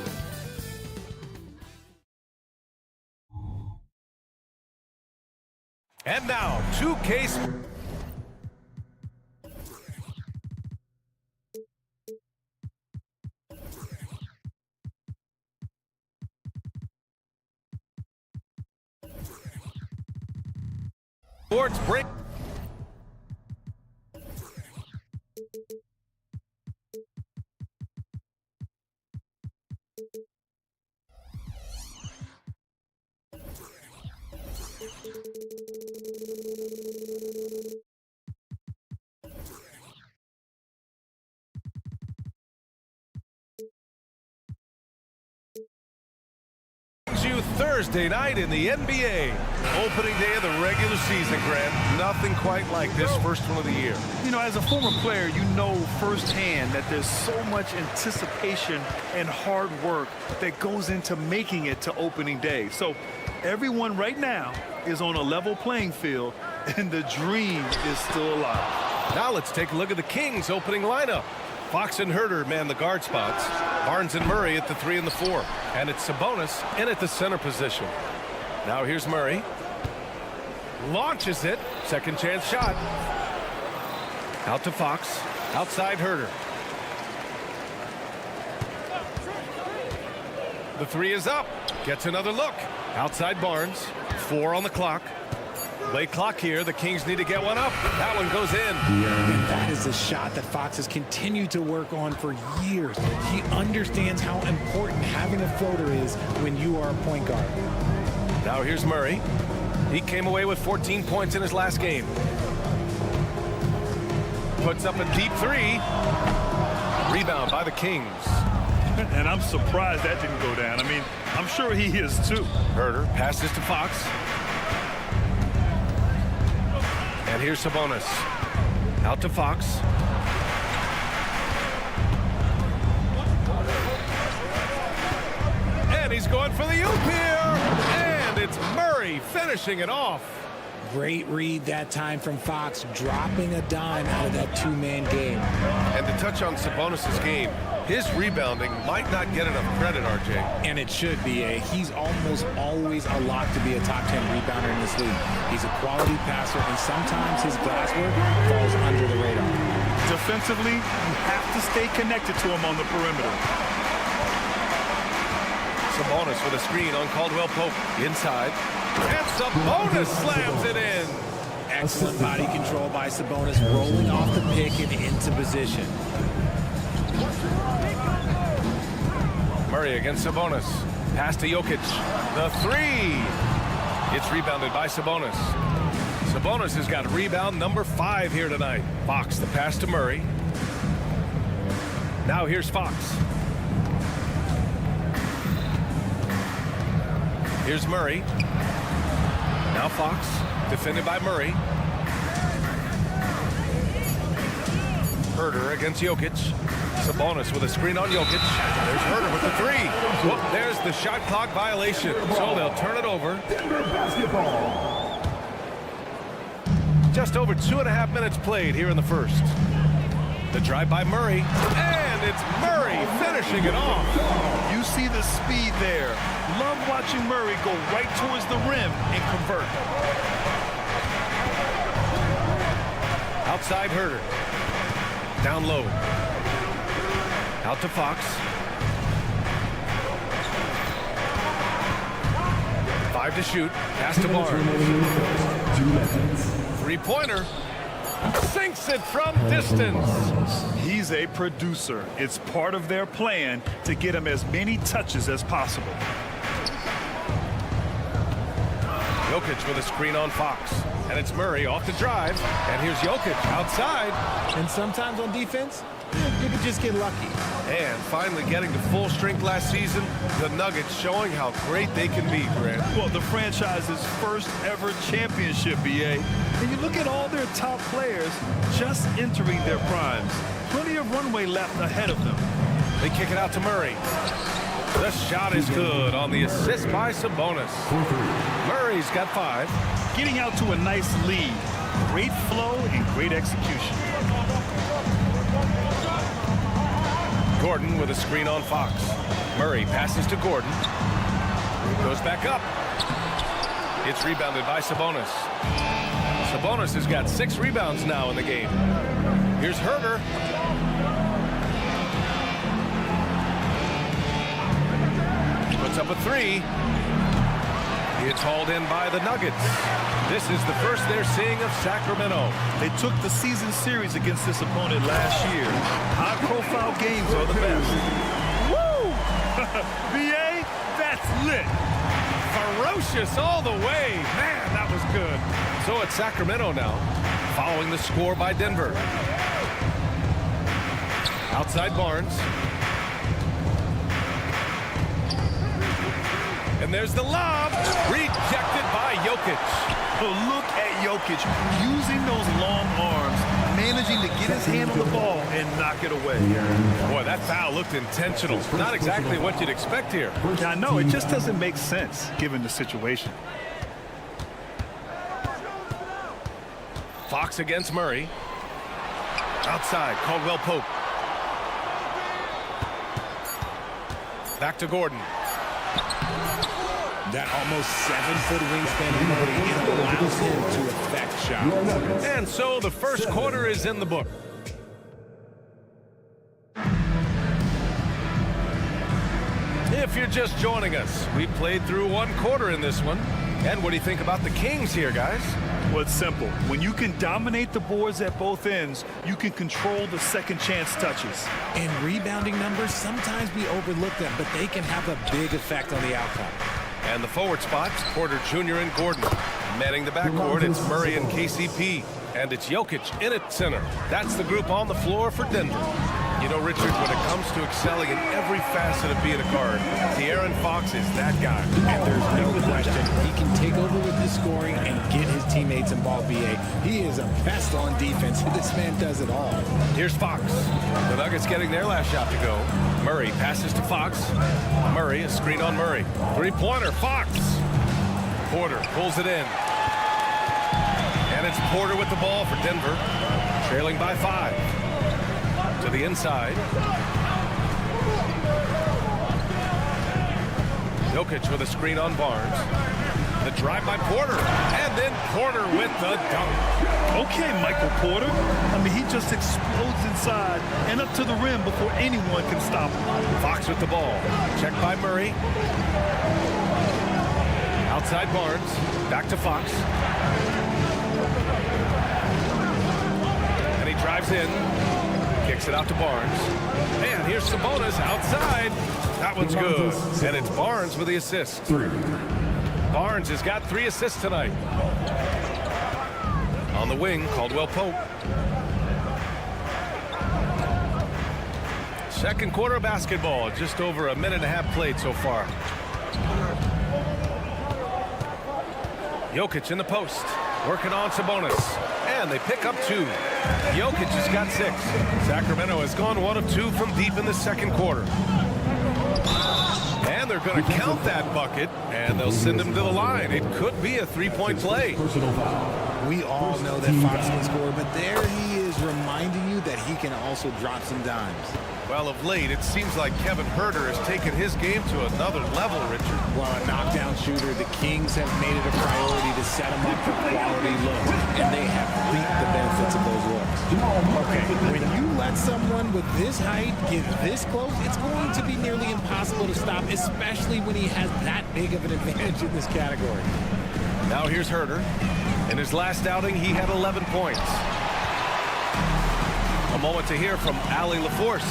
And now, 2K. Sports break. You Thursday night in the NBA. Opening day of the regular season, Grant. Nothing quite like this first one of the year.
You know, as a former player, you know firsthand that there's so much anticipation and hard work that goes into making it to opening day. So everyone right now is on a level playing field, and the dream is still alive.
Now let's take a look at the Kings opening lineup. Fox and Herter man the guard spots. Barnes and Murray at the 3 and the 4. And it's Sabonis in at the center position. Now here's Murray. Launches it. Second chance shot. Out to Fox. Outside Herter. The 3 is up. Gets another look. Outside Barnes. 4 on the clock. Late clock here. The Kings need to get one up. That one goes in.
And that is a shot that Fox has continued to work on for years. He understands how important having a floater is when you are a point guard.
Now here's Murray. He came away with 14 points in his last game. Puts up a deep 3. Rebound by the Kings.
And I'm surprised that didn't go down. I mean, I'm sure he is too.
Herter passes to Fox. And here's Sabonis. Out to Fox. And he's going for the oop here. And it's Murray finishing it off.
Great read that time from Fox, dropping a dime out of that two-man game.
And to touch on Sabonis' game, his rebounding might not get enough credit, RJ.
And it should be. He's almost always a lock to be a top 10 rebounder in this league. He's a quality passer, and sometimes his glass work falls under the radar.
Defensively, you have to stay connected to him on the perimeter.
Sabonis with a screen on Caldwell Pope. Inside. And Sabonis slams it in.
Excellent body control by Sabonis, rolling off the pick and into position.
Murray against Sabonis. Pass to Jokic. The 3. It's rebounded by Sabonis. Sabonis has got rebound number 5 here tonight. Fox the pass to Murray. Now here's Fox. Here's Murray. Now Fox, defended by Murray. Herter against Jokic. Sabonis with a screen on Jokic. There's Herter with the 3. Whoop, there's the shot clock violation. So they'll turn it over.
Denver basketball.
Just over 2.5 minutes played here in the first. The drive by Murray. And it's Murray finishing it off.
You see the speed there. Love watching Murray go right towards the rim and convert.
Outside Herter. Down low. Out to Fox. 5 to shoot. Pass to Barnes. 3-pointer. Sinks it from distance.
He's a producer. It's part of their plan to get him as many touches as possible.
Jokic with a screen on Fox. And it's Murray off the drive. And here's Jokic outside.
And sometimes on defense, you can just get lucky.
And finally getting to full strength last season, the Nuggets showing how great they can be, Grant.
Well, the franchise's first ever championship, BA. And you look at all their top players just entering their primes. Plenty of runway left ahead of them.
They kick it out to Murray. The shot is good on the assist by Sabonis. Murray's got 5.
Getting out to a nice lead. Great flow and great execution.
Gordon with a screen on Fox. Murray passes to Gordon. Goes back up. It's rebounded by Sabonis. Sabonis has got 6 rebounds now in the game. Here's Herder. Puts up a 3. It's hauled in by the Nuggets. This is the first they're seeing of Sacramento.
They took the season series against this opponent last year. High-profile games are the best. Woo! BA, that's lit.
Ferocious all the way. Man, that was good. So it's Sacramento now, following the score by Denver. Outside Barnes. And there's the lob, rejected by Jokic.
So look at Jokic using those long arms, managing to get his hand on the ball and knock it away.
Boy, that foul looked intentional. Not exactly what you'd expect here.
I know, it just doesn't make sense given the situation.
Fox against Murray. Outside, Caldwell Pope. Back to Gordon.
That almost 7-foot wingspan ability, it allows him to affect shots.
And so the first quarter is in the book. If you're just joining us, we played through 1 quarter in this one. And what do you think about the Kings here, guys?
Well, it's simple. When you can dominate the boards at both ends, you can control the second chance touches.
And rebounding numbers, sometimes we overlook them, but they can have a big effect on the outcome.
And the forward spots, Porter Jr. and Gordon. Manning the backcourt, it's Murray and KCP. And it's Jokic in at center. That's the group on the floor for Denver. You know, Richard, when it comes to excelling in every facet of being a guard, De'Aaron Fox is that guy.
And there's no question. He can take over with his scoring and get his teammates involved, BA. He is a pest on defense. This man does it all.
Here's Fox. The Nuggets getting their last shot to go. Murray passes to Fox. Murray, a screen on Murray. 3-pointer, Fox. Porter pulls it in. And it's Porter with the ball for Denver. Trailing by 5. To the inside. Jokic with a screen on Barnes. The drive by Porter. And then Porter with the dunk.
Okay, Michael Porter. I mean, he just explodes inside and up to the rim before anyone can stop him.
Fox with the ball. Checked by Murray. Outside Barnes. Back to Fox. And he drives in. Kicks it out to Barnes. And here's Sabonis outside. That one's good. And it's Barnes with the assist. Barnes has got 3 assists tonight. On the wing, Caldwell Pope. Second quarter of basketball. Just over a minute and a half played so far. Jokic in the post. Working on Sabonis. And they pick up 2. Jokic has got 6. Sacramento has gone 1 of 2 from deep in the second quarter. And they're going to count that bucket, and they'll send him to the line. It could be a 3-point play.
We all know that Fox can score, but there he is reminding you that he can also drop some dimes.
Well, of late, it seems like Kevin Herter has taken his game to another level, Richard.
Well, a knockdown shooter, the Kings have made it a priority to set him up for quality looks, and they have reaped the benefits of those looks. Okay, when you let someone with this height get this close, it's going to be nearly impossible to stop, especially when he has that big of an advantage in this category.
Now here's Herter. In his last outing, he had 11 points. A moment to hear from Allie LaForce.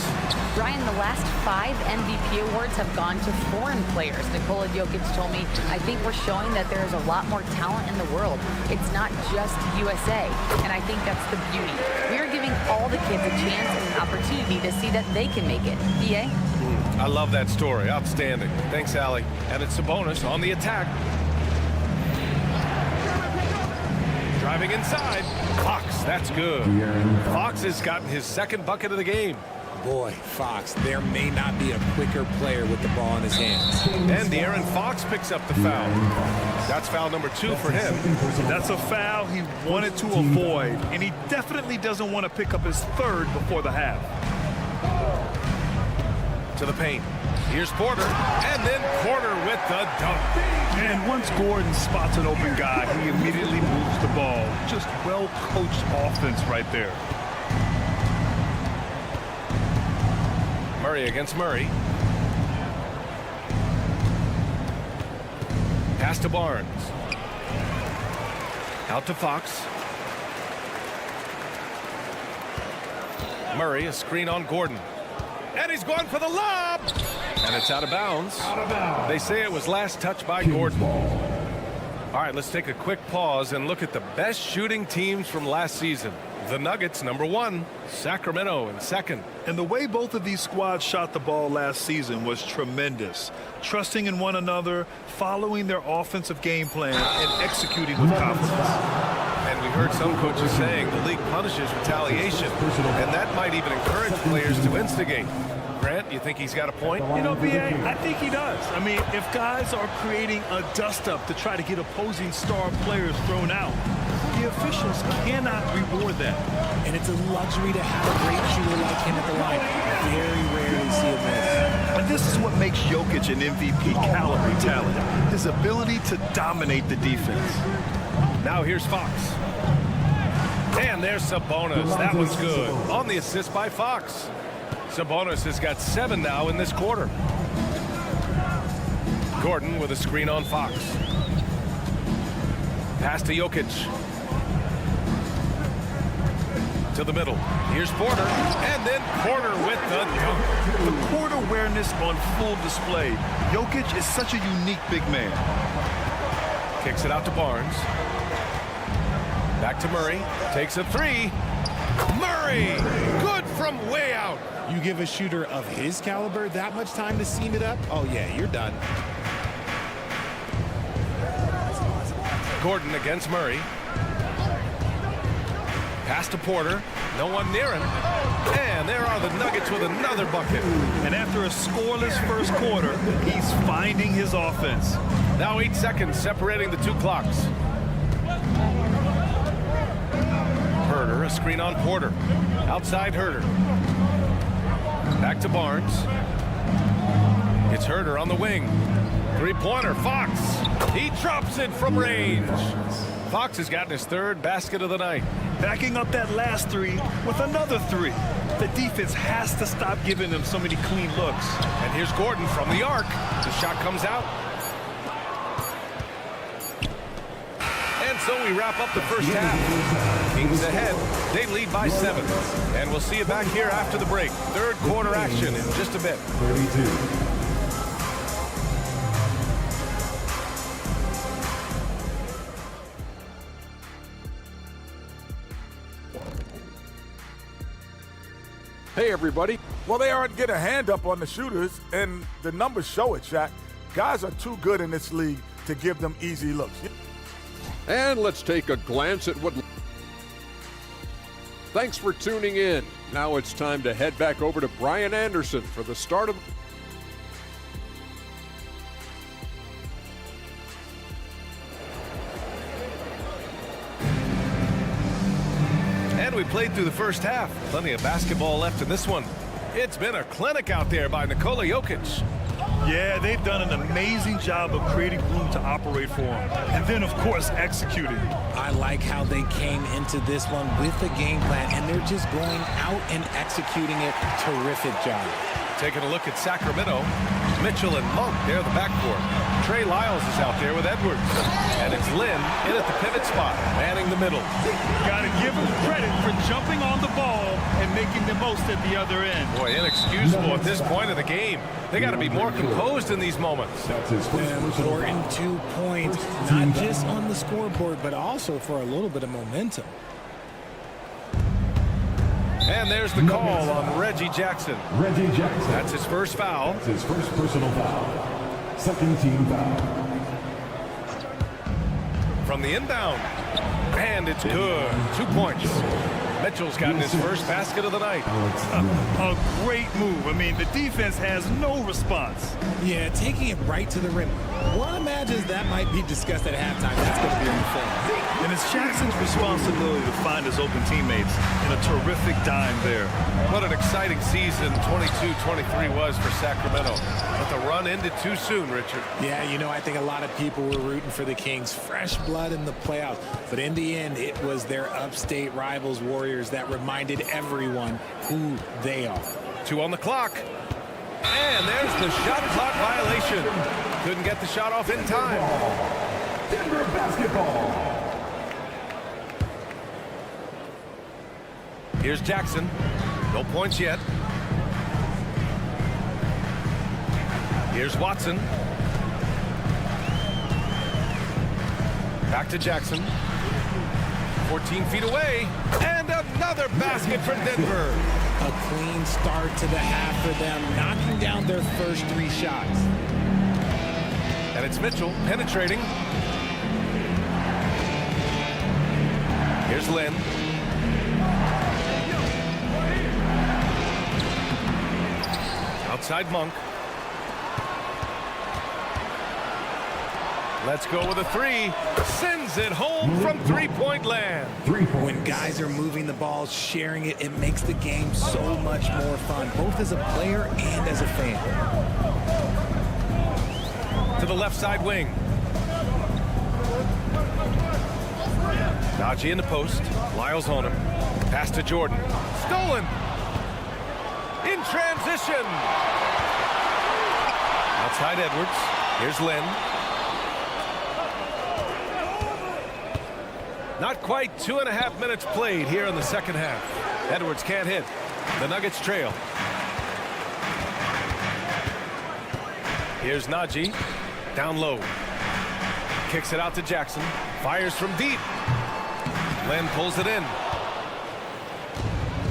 Brian, the last 5 MVP awards have gone to foreign players. Nikola Jokic told me, I think we're showing that there is a lot more talent in the world. It's not just USA. And I think that's the beauty. We are giving all the kids a chance and an opportunity to see that they can make it. BA?
I love that story. Outstanding. Thanks, Allie. And it's Sabonis on the attack. Driving inside. Fox, that's good. Fox has gotten his 2nd bucket of the game.
Boy, Fox, there may not be a quicker player with the ball in his hands.
And De'Aaron Fox picks up the foul. That's foul number 2 for him.
That's a foul he wanted to avoid, and he definitely doesn't want to pick up his 3rd before the half.
to the paint. Here's Porter, and then Porter with the dunk.
And once Gordon spots an open guy, he immediately moves the ball. Just well-coached offense right there.
Murray against Murray. Pass to Barnes. Out to Fox. Murray, a screen on Gordon. And he's going for the lob. And it's out of bounds. They say it was last touched by Gordon. All right, let's take a quick pause and look at the best shooting teams from last season. The Nuggets, number 1. Sacramento in 2nd.
And the way both of these squads shot the ball last season was tremendous. Trusting in one another, following their offensive game plan, and executing with confidence.
And we heard some coaches saying the league punishes retaliation, and that might even encourage players to instigate. Grant, you think he's got a point?
You know, B.A., I think he does. I mean, if guys are creating a dust-up to try to get opposing star players thrown out, the officials cannot reward that.
And it's a luxury to have a great shooter like him at the line. Very rarely see a miss.
But this is what makes Jokic an MVP caliber talent. His ability to dominate the defense.
Now here's Fox. And there's Sabonis. That one's good. On the assist by Fox. Sabonis has got 7 now in this quarter. Gordon with a screen on Fox. Pass to Jokic. To the middle. Here's Porter. And then Porter with the dunk.
The court awareness on full display. Jokic is such a unique big man.
Kicks it out to Barnes. Back to Murray. Takes a 3. Murray! Good from way out.
You give a shooter of his caliber that much time to seam it up? Oh, yeah, you're done.
Gordon against Murray. Pass to Porter. No one near him. And there are the Nuggets with another bucket.
And after a scoreless first quarter, he's finding his offense.
Now 8 seconds separating the 2 clocks. Herter, a screen on Porter. Outside Herter. Back to Barnes. It's Herter on the wing. 3-pointer, Fox. He drops it from range. Fox has gotten his 3rd basket of the night.
Backing up that last 3 with another 3. The defense has to stop giving them so many clean looks.
And here's Gordon from the arc. The shot comes out. And so we wrap up the first half. Kings ahead. They lead by 7. And we'll see you back here after the break. 3rd quarter action in just a bit.
32.
Hey, everybody.
Well, they aren't getting a hand up on the shooters, and the numbers show it, Shaq. Guys are too good in this league to give them easy looks.
And let's take a glance at what... Thanks for tuning in. Now it's time to head back over to Brian Anderson for the start of...
And we played through the first half. Plenty of basketball left in this one. It's been a clinic out there by Nikola Jokic.
Yeah, they've done an amazing job of creating room to operate for him. And then, of course, executing.
I like how they came into this one with a game plan, and they're just going out and executing it. Terrific job.
Taking a look at Sacramento. Mitchell and Monk, they're the backcourt. Trey Lyles is out there with Edwards. And it's Lynn in at the pivot spot, manning the middle.
Got to give him credit for jumping on the ball and making the most at the other end.
Boy, inexcusable at this point of the game. They got to be more composed in these moments.
Important 2 points, not just on the scoreboard, but also for a little bit of momentum.
And there's the call on Reggie Jackson.
Reggie Jackson.
That's his first foul.
That's his first personal foul. Second team foul.
From the inbound. And it's good. 2 points. Mitchell's gotten his first basket of the night.
A great move. I mean, the defense has no response.
Yeah, taking it right to the rim. One imagines that might be discussed at halftime. That's going to be on the film.
And it's Jackson's responsibility to find his open teammates, and a terrific dime there.
What an exciting season 22-23 was for Sacramento. But the run ended too soon, Richard.
Yeah, you know, I think a lot of people were rooting for the Kings. Fresh blood in the playoffs. But in the end, it was their upstate rivals, Warriors, that reminded everyone who they are.
2 on the clock. And there's the shot clock violation. Couldn't get the shot off in time.
Denver basketball.
Here's Jackson. No points yet. Here's Watson. Back to Jackson. 14 feet away. And another basket for Denver.
A clean start to the half for them, knocking down their first 3 shots.
And it's Mitchell penetrating. Here's Lynn. Outside Monk. Let's go with a 3. Sends it home from three-point land.
When guys are moving the ball, sharing it, it makes the game so much more fun, both as a player and as a fan.
To the left side wing. Najee in the post. Lyles on him. Pass to Jordan. Stolen. In transition. Outside Edwards. Here's Lynn. Not quite 2.5 minutes played here in the second half. Edwards can't hit. The Nuggets trail. Here's Najee. Down low. Kicks it out to Jackson. Fires from deep. Lynn pulls it in.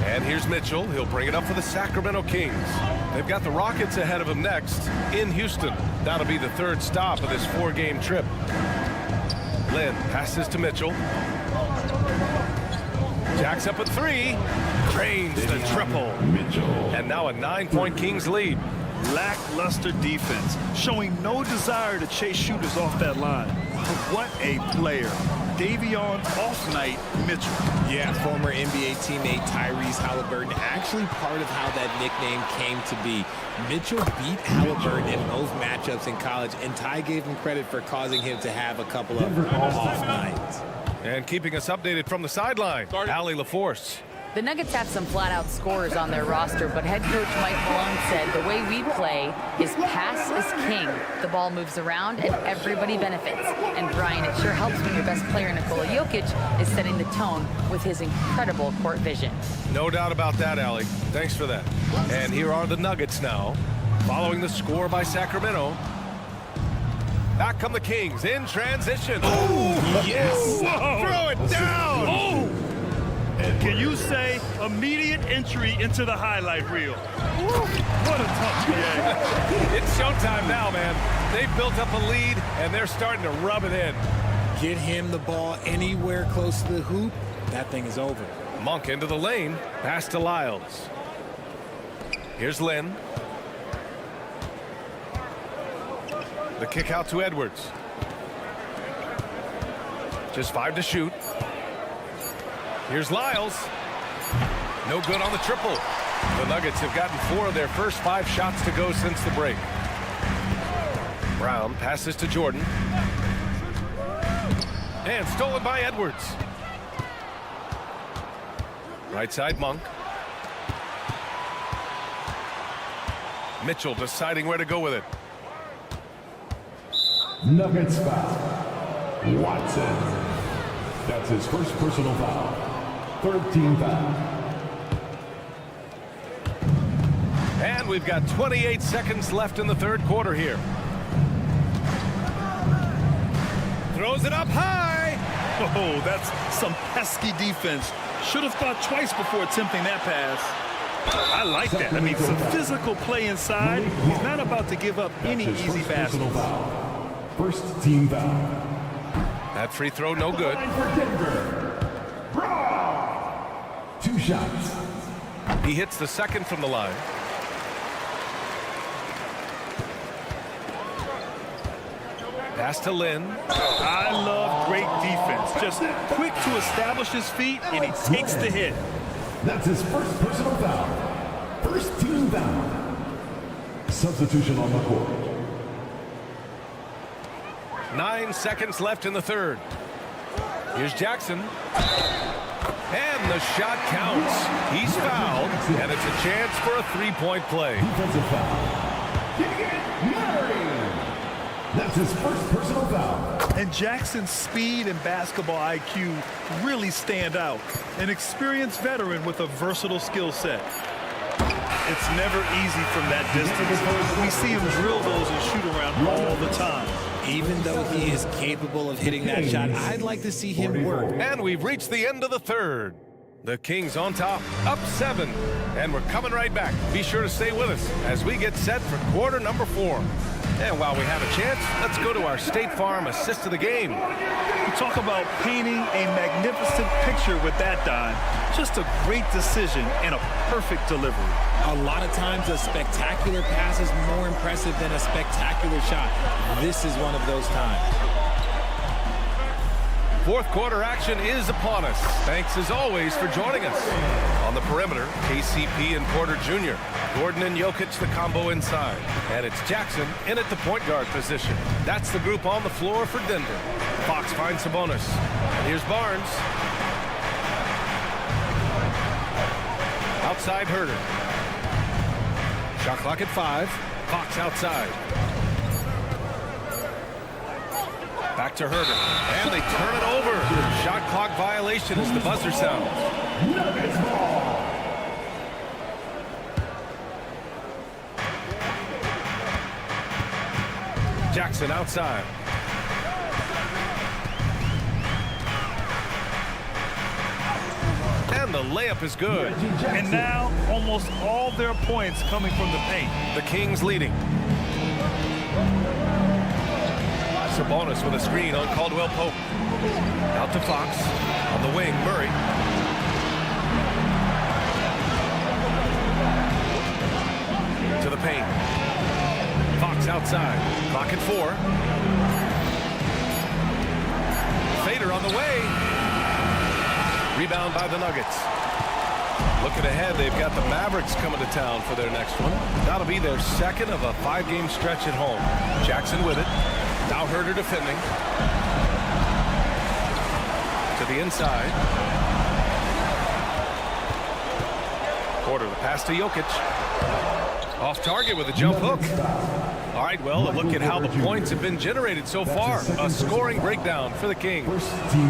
And here's Mitchell. He'll bring it up for the Sacramento Kings. They've got the Rockets ahead of them next in Houston. That'll be the 3rd stop of this 4-game trip. Lynn passes to Mitchell. Jacks up a 3. Drains the triple. And now a 9-point Kings lead.
Lackluster defense, showing no desire to chase shooters off that line. What a player. Davion off-night Mitchell.
Yeah, former NBA teammate Tyrese Halliburton, actually part of how that nickname came to be. Mitchell beat Halliburton in both matchups in college, and Ty gave him credit for causing him to have a couple of off nights.
And keeping us updated from the sideline, Allie LaForce.
The Nuggets have some flat-out scorers on their roster, but head coach Mike Malone said the way we play is pass is king. The ball moves around and everybody benefits. And Brian, it sure helps when your best player, Nikola Jokic, is setting the tone with his incredible court vision.
No doubt about that, Allie. Thanks for that. And here are the Nuggets now, following the score by Sacramento. Back come the Kings in transition.
Oh, yes!
Whoa. Throw it down!
Oh! Can you say immediate entry into the highlight reel? What a tough game.
It's showtime now, man. They've built up a lead, and they're starting to rub it in.
Get him the ball anywhere close to the hoop, that thing is over.
Monk into the lane, pass to Lyles. Here's Lynn. The kick out to Edwards. Just 5 to shoot. Here's Lyles. No good on the triple. The Nuggets have gotten 4 of their first 5 shots to go since the break. Brown passes to Jordan. And stolen by Edwards. Right side Monk. Mitchell deciding where to go with it.
Nuggets foul. Watson. That's his first personal foul. 3rd team foul.
And we've got 28 seconds left in the 3rd quarter here. Throws it up high.
Oh, that's some pesky defense. Should have thought twice before attempting that pass. I like that. I mean, some physical play inside. He's not about to give up any easy baskets.
1st team foul.
That free throw no good.
2 shots.
He hits the second from the line. Pass to Lynn.
I love great defense. Just quick to establish his feet, and he takes the hit.
That's his first personal foul. First team foul. Substitution on the court.
9 seconds left in the third. Here's Jackson. And the shot counts. He's fouled, and it's a chance for a three-point play.
Defensive foul. That's his first personal foul.
And Jackson's speed and basketball IQ really stand out. An experienced veteran with a versatile skill set. It's never easy from that distance. We see him drill those and shoot around all the time.
Even though he is capable of hitting that shot, I'd like to see him work.
And we've reached the end of the third. The Kings on top, up 7. And we're coming right back. Be sure to stay with us as we get set for quarter number 4. And while we have a chance, let's go to our State Farm assist of the game.
You talk about painting a magnificent picture with that, Don. Just a great decision and a perfect delivery.
A lot of times a spectacular pass is more impressive than a spectacular shot. This is one of those times.
Fourth quarter action is upon us. Thanks as always for joining us. On the perimeter, KCP and Porter Jr. Gordon and Jokic the combo inside. And it's Jackson in at the point guard position. That's the group on the floor for Denver. Fox finds Sabonis. And here's Barnes. Outside Herter. Shot clock at 5. Fox outside. Back to Herter. And they turn it over. Shot clock violation as the buzzer sounds.
Nuggets ball.
Jackson outside. And the layup is good.
And now almost all their points coming from the paint.
The Kings leading. Sabonis with a screen on Caldwell Pope. Out to Fox. On the wing, Murray. To the paint. Fox outside. Clock at 4. Fader on the way. Rebound by the Nuggets. Looking ahead, they've got the Mavericks coming to town for their next one. That'll be their second of a 5-game stretch at home. Jackson with it. Now Herter defending. To the inside. Porter, the pass to Jokic. Off target with a jump hook. All right, well, a look at how the points have been generated so far. A scoring breakdown for the Kings.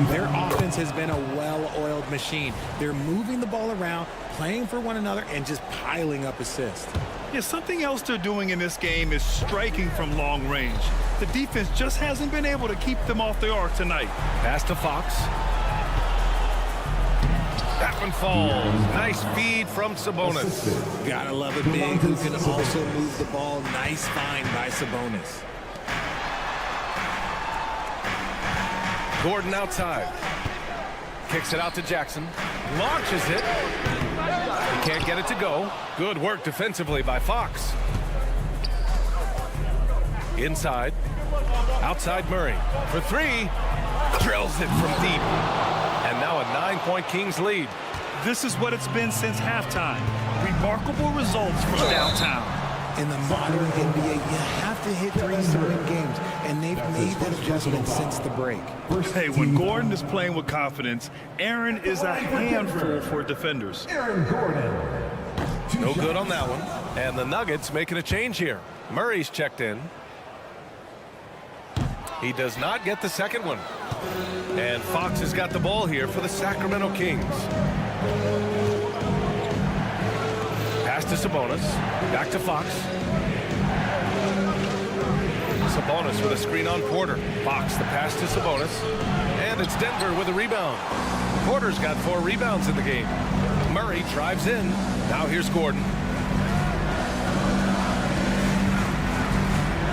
Their offense has been a well-oiled machine. They're moving the ball around, playing for one another, and just piling up assists.
Yeah, something else they're doing in this game is striking from long range. The defense just hasn't been able to keep them off the arc tonight.
Pass to Fox. That one falls. Nice feed from Sabonis.
Gotta love a big who can also move the ball. Nice find by Sabonis.
Gordon outside. Kicks it out to Jackson. Launches it. He can't get it to go. Good work defensively by Fox. Inside. Outside Murray. For 3. Drills it from deep. And now a 9-point Kings lead.
This is what it's been since halftime. Remarkable results from downtown.
In the modern NBA, you have to hit threes to win games, and they've made that adjustment since the break.
Hey, when Gordon is playing with confidence, Aaron is a handful for defenders.
Aaron Gordon.
No good on that one. And the Nuggets making a change here. Murray's checked in. He does not get the second one. And Fox has got the ball here for the Sacramento Kings. Pass to Sabonis. Back to Fox. Sabonis with a screen on Porter. Fox the pass to Sabonis. And it's Denver with a rebound. Porter's got 4 rebounds in the game. Murray drives in. Now here's Gordon.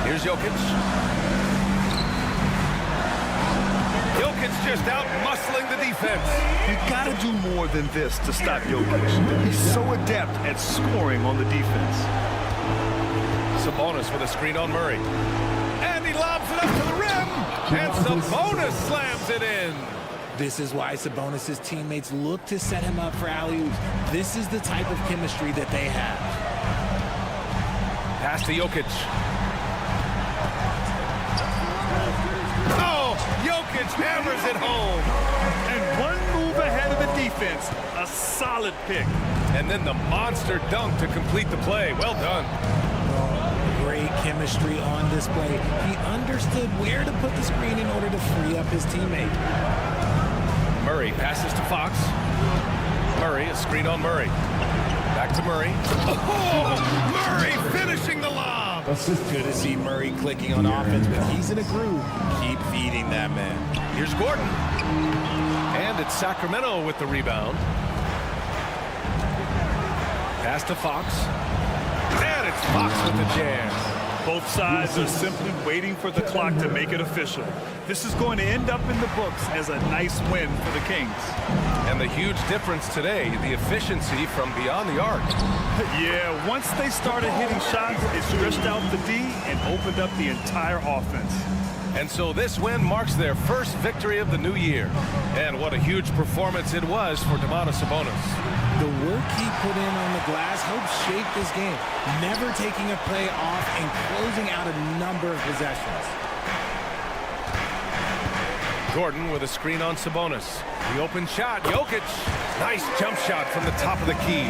Here's Jokic. Jokic just out muscling the defense.
You got to do more than this to stop Jokic. He's so adept at scoring on the defense.
Sabonis with a screen on Murray. And he lobs it up to the rim. And Sabonis slams it in.
This is why Sabonis' teammates look to set him up for alley-oops. This is the type of chemistry that they have.
Pass to Jokic. Oh, Jokic hammers it home.
And one move ahead of the defense. A solid pick.
And then the monster dunk to complete the play. Well done.
Great chemistry on display. He understood where to put the screen in order to free up his teammate.
Murray passes to Fox. Murray, a screen on Murray. Back to Murray. Oh, Murray finishing the lob.
Good to see Murray clicking on offense, but he's in a groove. Keep feeding that man.
Here's Gordon. And it's Sacramento with the rebound. Pass to Fox. And it's Fox with the jam.
Both sides are simply waiting for the clock to make it official. This is going to end up in the books as a nice win for the Kings.
And the huge difference today, the efficiency from beyond the arc.
Yeah, once they started hitting shots, it stretched out the D and opened up the entire offense.
And so this win marks their first victory of the new year. And what a huge performance it was for Domantas Sabonis.
The work he put in on the glass helped shape this game, never taking a play off and closing out a number of possessions.
Gordon with a screen on Sabonis. The open shot, Jokic. Nice jump shot from the top of the key.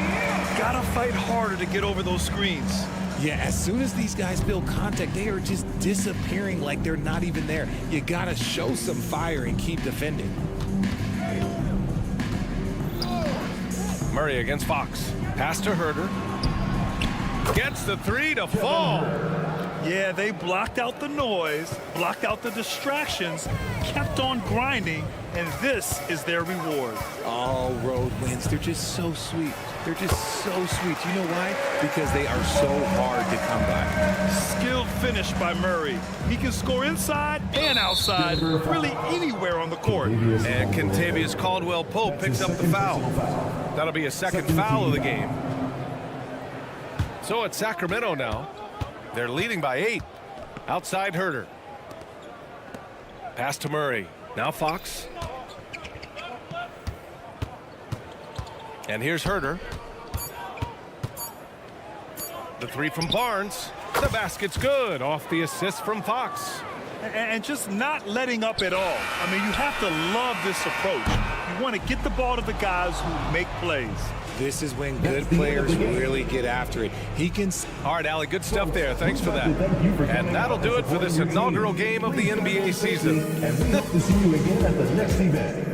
Gotta fight harder to get over those screens.
Yeah, as soon as these guys feel contact, they are just disappearing like they're not even there. You gotta show some fire and keep defending.
Murray against Fox. Pass to Herter. Gets the three to fall.
Yeah, they blocked out the noise, blocked out the distractions, kept on grinding, and this is their reward.
All road wins. They're just so sweet. They're just so sweet. You know why? Because they are so hard to come by.
Skilled finish by Murray. He can score inside and outside, really anywhere on the court.
And Kentavious Caldwell-Pope picks up the foul. That'll be a second foul of the game. So it's Sacramento now. They're leading by 8. Outside Herter. Pass to Murray. Now Fox. And here's Herter. The three from Barnes. The basket's good. Off the assist from Fox.
And just not letting up at all. I mean, you have to love this approach. You want to get the ball to the guys who make plays.
This is when good players really get after it. He can.
All right, Allie, good stuff there. Thanks for that. And that'll do it for this inaugural game of the NBA season.
And we hope to see you again at the next event.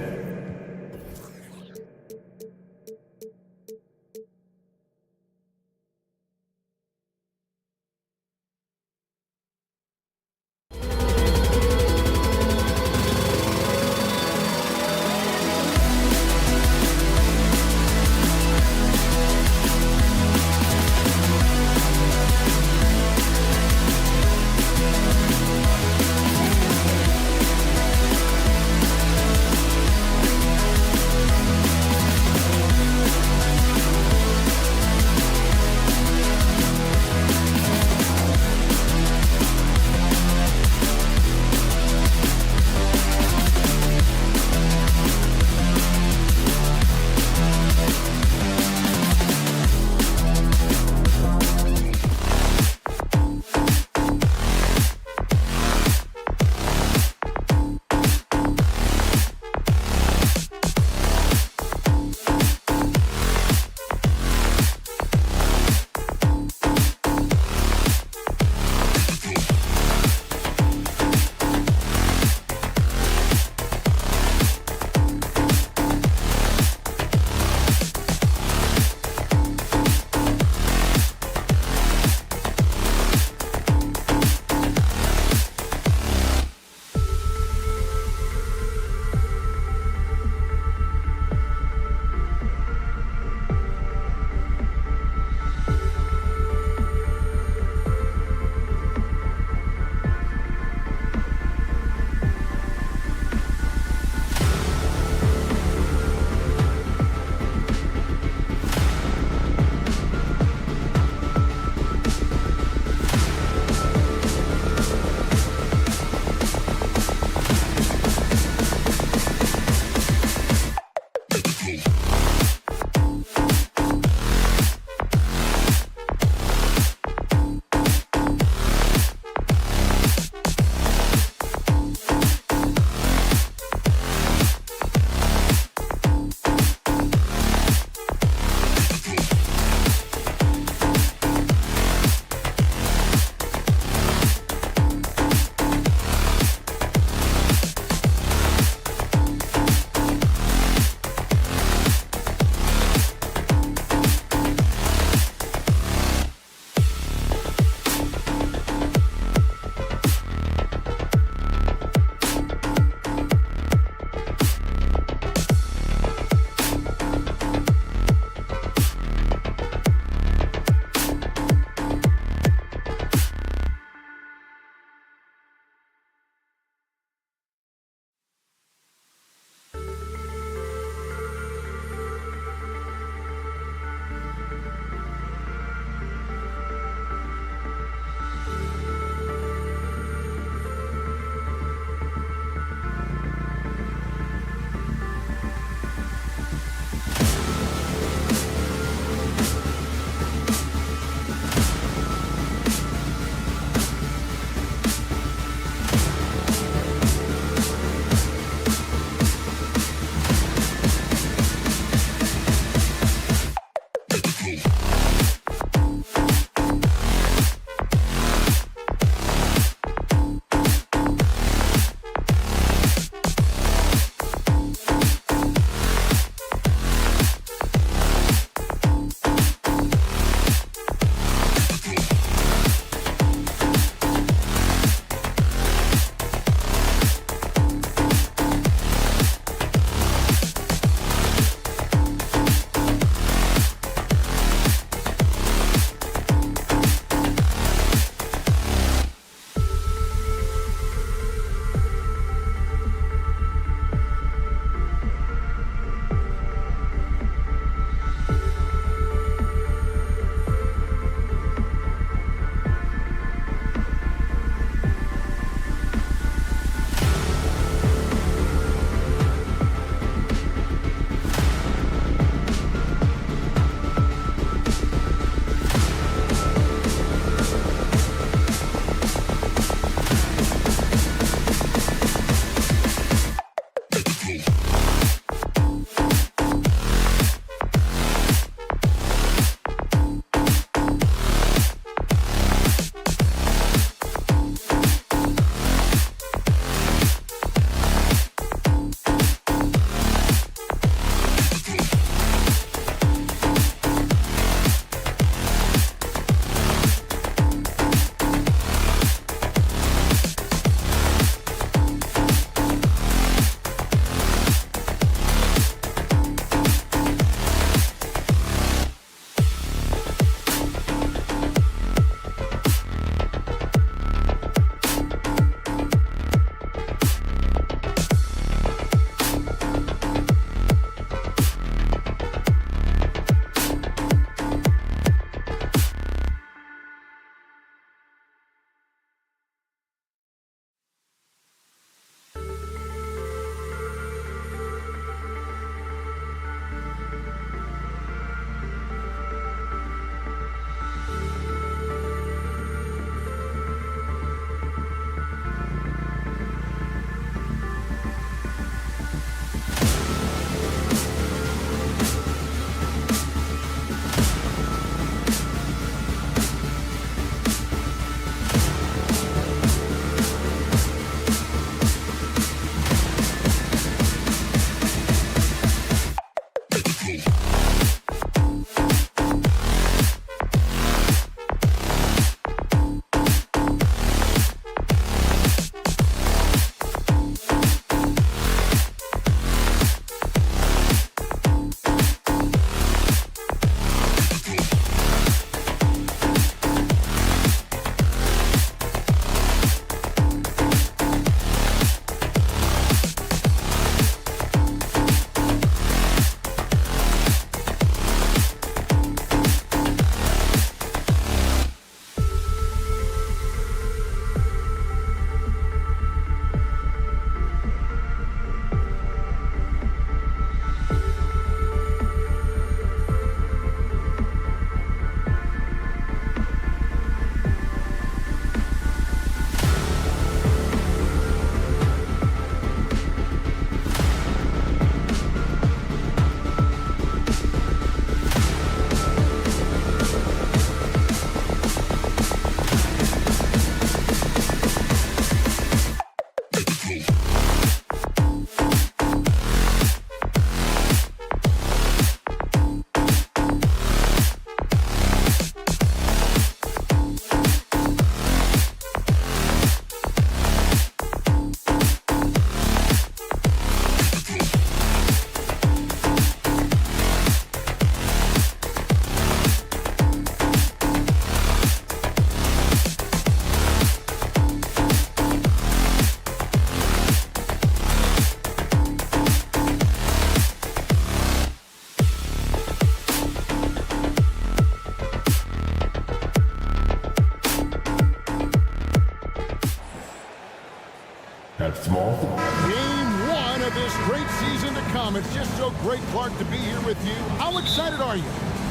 At small forward.
Game 1 of this great season to come. It's just so great, Clark, to be here with you. How excited are you?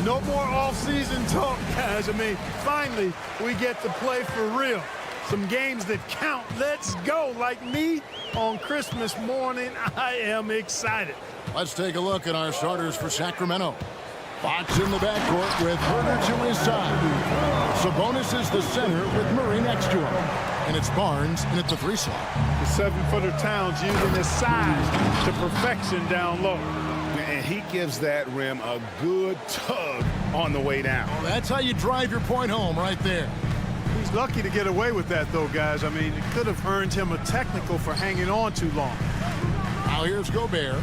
No more off-season talk, guys. I mean, finally, we get to play for real. Some games that count. Let's go. Like me on Christmas morning, I am excited.
Let's take a look at our starters for Sacramento. Fox in the backcourt with Herder to his side. Sabonis is the center with Murray next to him. And it's Barnes in at the 3 slot.
The 7-footer Towns using his size to perfection down low.
And he gives that rim a good tug on the way down.
Well, that's how you drive your point home right there.
He's lucky to get away with that, though, guys. I mean, it could have earned him a technical for hanging on too long.
Now here's Gobert.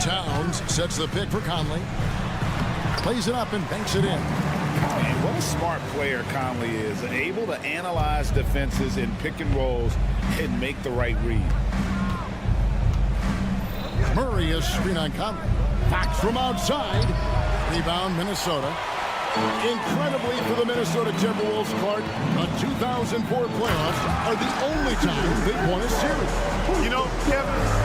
Towns sets the pick for Conley. Plays it up and banks it in.
And what a smart player Conley is. Able to analyze defenses in pick and rolls and make the right read.
Murray is screen on Conley. Fox from outside. Rebound Minnesota. Incredibly for the Minnesota Timberwolves, Clark, the 2004 playoffs are the only time they've won a series.
You know,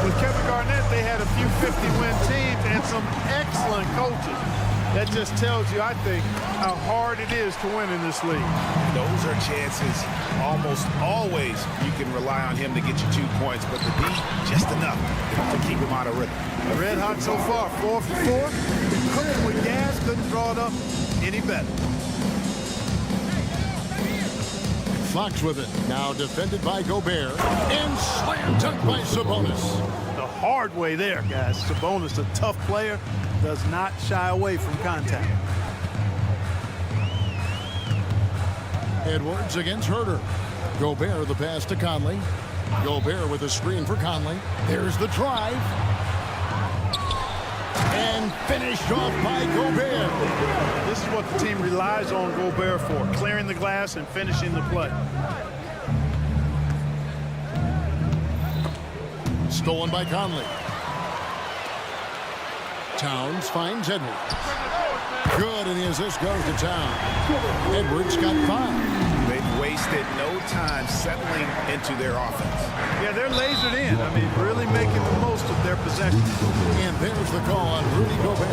with Kevin Garnett, they had a few 50-win teams and some excellent coaches. That just tells you, I think, how hard it is to win in this league.
Those are chances almost always you can rely on him to get you 2 points, but the D, just enough to keep him out of rhythm.
Red hot so far, 4 for 4. Cooking with gas, couldn't draw it up any better.
Fox with it. Now defended by Gobert. And slam dunk by Sabonis.
The hard way there, guys. Sabonis, a tough player, does not shy away from contact.
Edwards against Herder. Gobert the pass to Conley. Gobert with a screen for Conley. There's the drive. And finished off by Gobert.
This is what the team relies on Gobert for, clearing the glass and finishing the play.
Stolen by Conley. Towns finds Edwards. Good, and the assist goes to Towns. Edwards got 5.
They've wasted no time settling into their offense.
Yeah, they're lasered in. I mean, really making the most of their possession.
And there's the call on Rudy Gobert.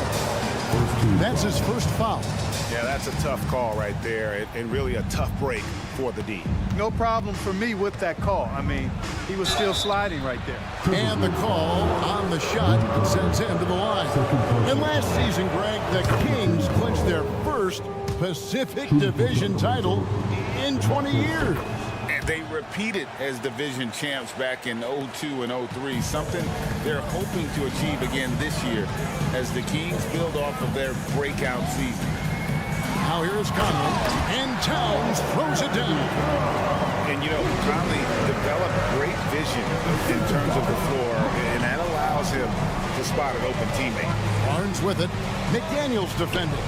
That's his first foul.
Yeah, that's a tough call right there, and really a tough break for the D.
No problem for me with that call. I mean, he was still sliding right there.
And the call on the shot sends him to the line. And last season, Greg, the Kings clinched their first Pacific Division title in 20 years.
And they repeated as division champs back in 02 and 03, something they're hoping to achieve again this year as the Kings build off of their breakout season.
Now here's Conley, and Towns throws it down.
And, you know, Conley developed great vision in terms of the floor, and that allows him to spot an open teammate.
Barnes with it. McDaniels defending.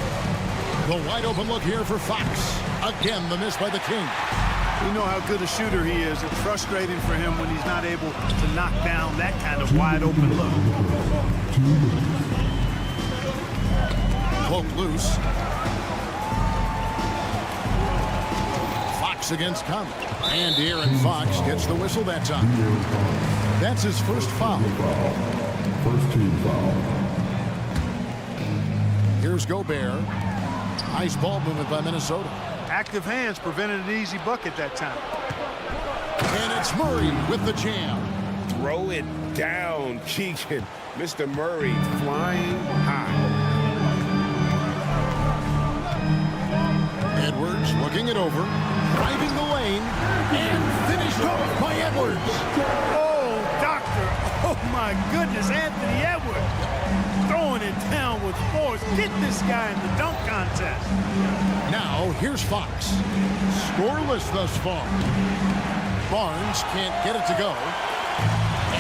The wide open look here for Fox. Again, the miss by the King.
You know how good a shooter he is. It's frustrating for him when he's not able to knock down that kind of wide open look.
Cloak loose. Fox against Conley. And Aaron Fox gets the whistle that time. That's his first foul.
First team foul.
Here's Gobert. Nice ball movement by Minnesota.
Active hands prevented an easy bucket that time.
And it's Murray with the jam.
Throw it down, Keegan. Mr. Murray flying high.
Edwards looking it over. Driving the lane. And finished off by Edwards.
Oh, doctor. Oh, my goodness. Anthony Edwards. Throwing it down with force. Get this guy in the dunk contest.
Now, here's Fox. Scoreless thus far. Barnes can't get it to go.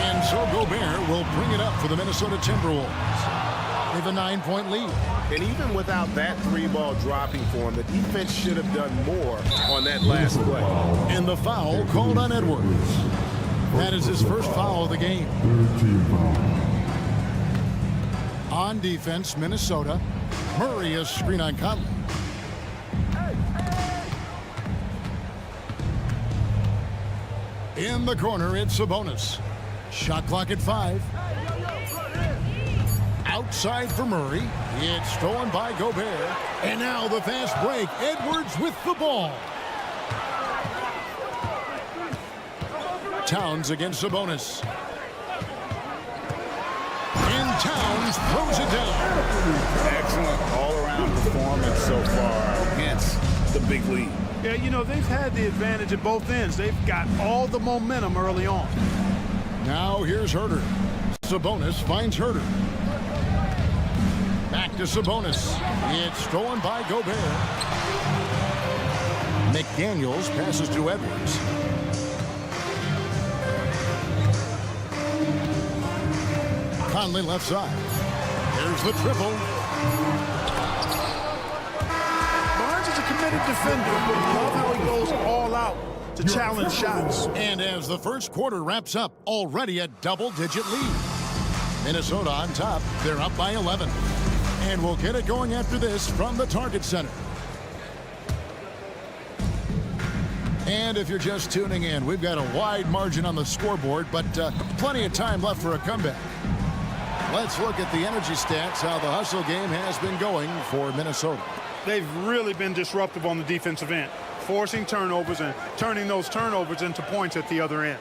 And so Gobert will bring it up for the Minnesota Timberwolves. They have a 9-point lead.
And even without that 3-ball dropping for him, the defense should have done more on that last play.
And the foul called on Edwards. That is his first foul of the game.
Third team foul.
On defense, Minnesota. Murray is screen on Conley. In the corner, it's Sabonis. Shot clock at 5. Outside for Murray. It's stolen by Gobert. And now the fast break. Edwards with the ball. Towns against Sabonis. And Towns throws it down.
Excellent all-around performance so far against the big lead.
Yeah, you know, they've had the advantage at both ends. They've got all the momentum early on.
Now here's Herter. Sabonis finds Herter. Back to Sabonis. It's stolen by Gobert. McDaniels passes to Edwards. Conley left side. Here's the triple.
Barnes is a committed defender. Love how he goes all out to challenge shots.
And as the first quarter wraps up, already a double-digit lead. Minnesota on top. They're up by 11. And we'll get it going after this from the Target Center. And if you're just tuning in, we've got a wide margin on the scoreboard, but plenty of time left for a comeback. Let's look at the energy stats, how the hustle game has been going for Minnesota.
They've really been disruptive on the defensive end, forcing turnovers and turning those turnovers into points at the other end.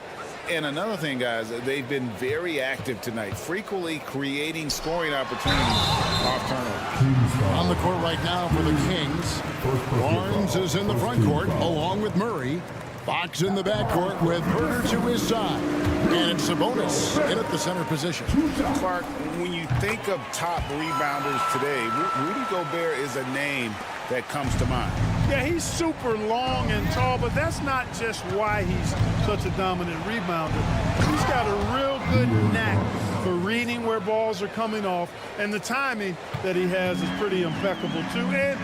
And another thing, guys, they've been very active tonight, frequently creating scoring opportunities off turnover.
On the court right now for the Kings, Barnes is in the front court along with Murray. Fox in the backcourt with Herter to his side. And it's Sabonis in at the center position.
Clark, when you think of top rebounders today, Rudy Gobert is a name that comes to mind.
Yeah, he's super long and tall, but that's not just why he's such a dominant rebounder. He's got a real good knack for reading where balls are coming off, and the timing that he has is pretty impeccable too. And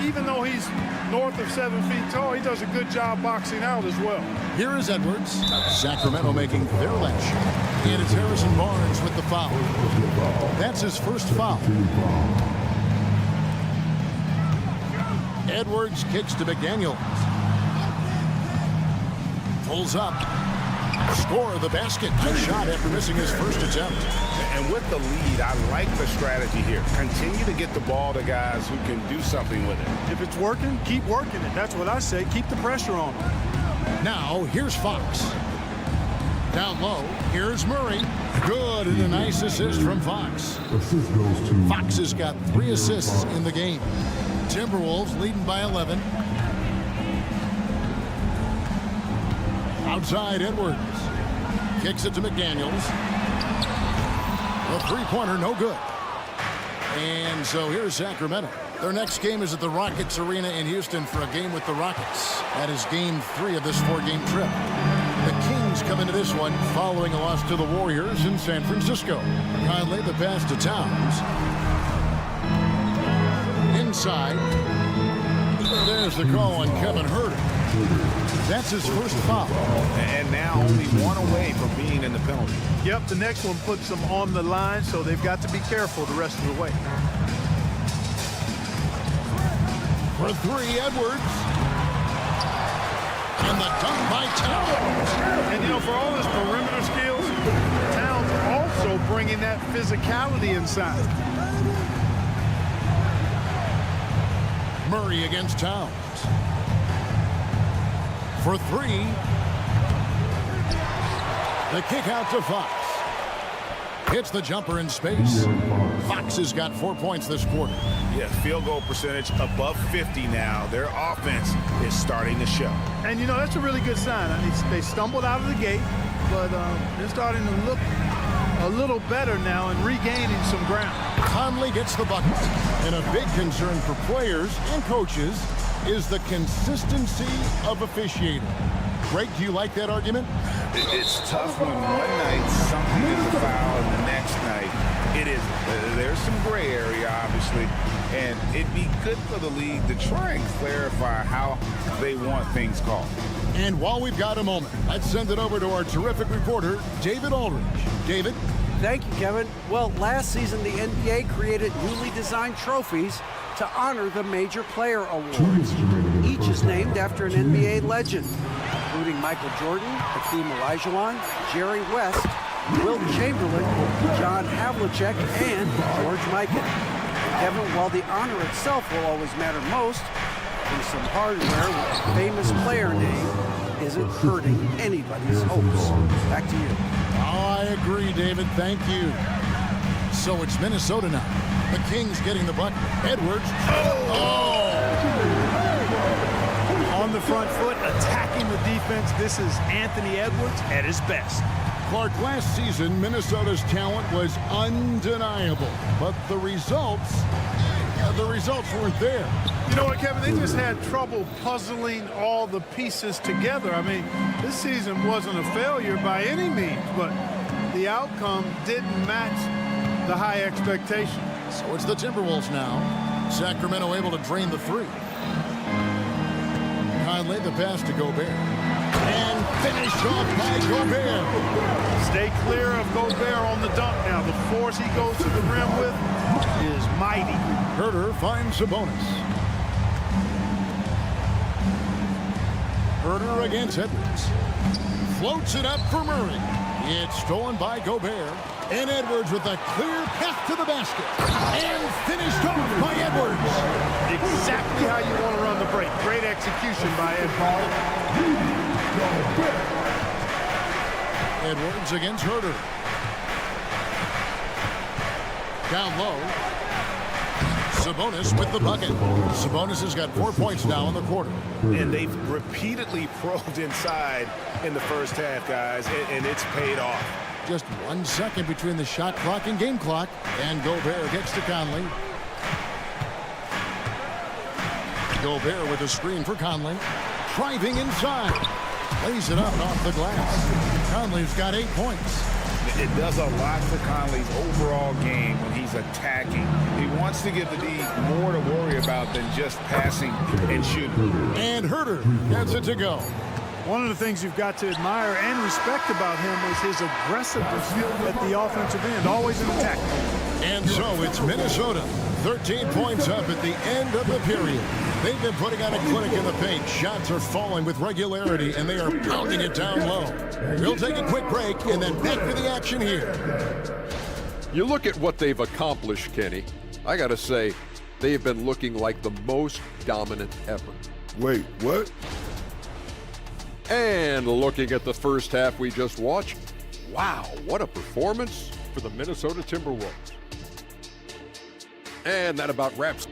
even though he's north of 7 feet tall, he does a good job boxing out as well.
Here is Edwards. Sacramento making their last shot. And it's Harrison Barnes with the foul. That's his first foul. Edwards kicks to McDaniels. Pulls up. Score the basket. A shot after missing his first attempt.
And with the lead, I like the strategy here. Continue to get the ball to guys who can do something with it.
If it's working, keep working it. That's what I say. Keep the pressure on him.
Now, here's Fox. Down low, here's Murray. Good, and a nice assist from Fox. Fox has got 3 assists in the game. Timberwolves leading by 11. Outside, Edwards. Kicks it to McDaniels. A three-pointer, no good. And so here's Sacramento. Their next game is at the Rockets Arena in Houston for a game with the Rockets. That is game 3 of this 4-game trip. The Kings come into this one following a loss to the Warriors in San Francisco. Conley the pass to Towns. Inside. There's the call on Kevin Herter. That's his first foul.
And now only 1 away from being in the penalty.
Yep, the next one puts them on the line, so they've got to be careful the rest of the way.
For 3, Edwards. And the dunk by Towns.
And, you know, for all his perimeter skills, Towns also bringing that physicality inside.
Murray against Towns. For 3. The kick out to Fox. Hits the jumper in space. Fox has got 4 points this quarter.
Yeah, field goal percentage above 50 now. Their offense is starting to show.
And, you know, that's a really good sign. I mean, they stumbled out of the gate, but they're starting to look a little better now and regaining some ground.
Conley gets the bucket. And a big concern for players and coaches is the consistency of officiating. Greg, do you like that argument?
It's tough when one night something is a foul and the next night it is. There's some gray area, obviously, and it'd be good for the league to try and clarify how they want things called.
And while we've got a moment, let's send it over to our terrific reporter, David Aldridge. David?
Thank you, Kevin. Well, last season, the NBA created newly designed trophies to honor the major player awards. Each is named after an NBA legend. including Michael Jordan, Hakeem Olajuwon, Jerry West, Wilt Chamberlain, John Havlicek, and George Mikan. Kevin, while the honor itself will always matter most, there's some hardware with a famous player name isn't hurting anybody's hopes. Back to you.
Oh, I agree, David. Thank you. So it's Minnesota now. The Kings getting the bucket. Edwards. Oh!
On the front foot, attacking the defense. This is Anthony Edwards at his best.
Clark, last season, Minnesota's talent was undeniable, but the results weren't there.
You know what, Kevin? They just had trouble puzzling all the pieces together. I mean, this season wasn't a failure by any means, but the outcome didn't match the high expectation.
So it's the Timberwolves now. Sacramento able to drain the three. Conley, the pass to Gobert. And finished off by Gobert.
Stay clear of Gobert on the dunk now. The force he goes to the rim with is mighty.
Herter finds Sabonis. Herter against Edwards. Floats it up for Murray. It's stolen by Gobert. And Edwards with a clear path to the basket. And finished off by Edwards.
Exactly how you want to run the break. Great execution by Edwards.
Edwards against Herter. Down low. Sabonis with the bucket. Sabonis has got 4 points now in the quarter.
And they've repeatedly probed inside in the first half, guys, and it's paid off.
Just 1 second between the shot clock and game clock. And Gobert gets to Conley. Gobert with a screen for Conley. Driving inside. Lays it up and off the glass. Conley's got 8 points.
It does a lot for Conley's overall game when he's attacking. He wants to give the D more to worry about than just passing and shooting.
And Herter gets it to go.
One of the things you've got to admire and respect about him is his aggressiveness at the offensive end, always in attack.
And so it's Minnesota, 13 points up at the end of the period. They've been putting on a clinic in the paint. Shots are falling with regularity, and they are pounding it down low. We'll take a quick break, and then back to the action here.
You look at what they've accomplished, Kenny. I got to say, they have been looking like the most dominant ever.
Wait, what?
And looking at the first half we just watched, wow, what a performance for the Minnesota Timberwolves. And that about wraps.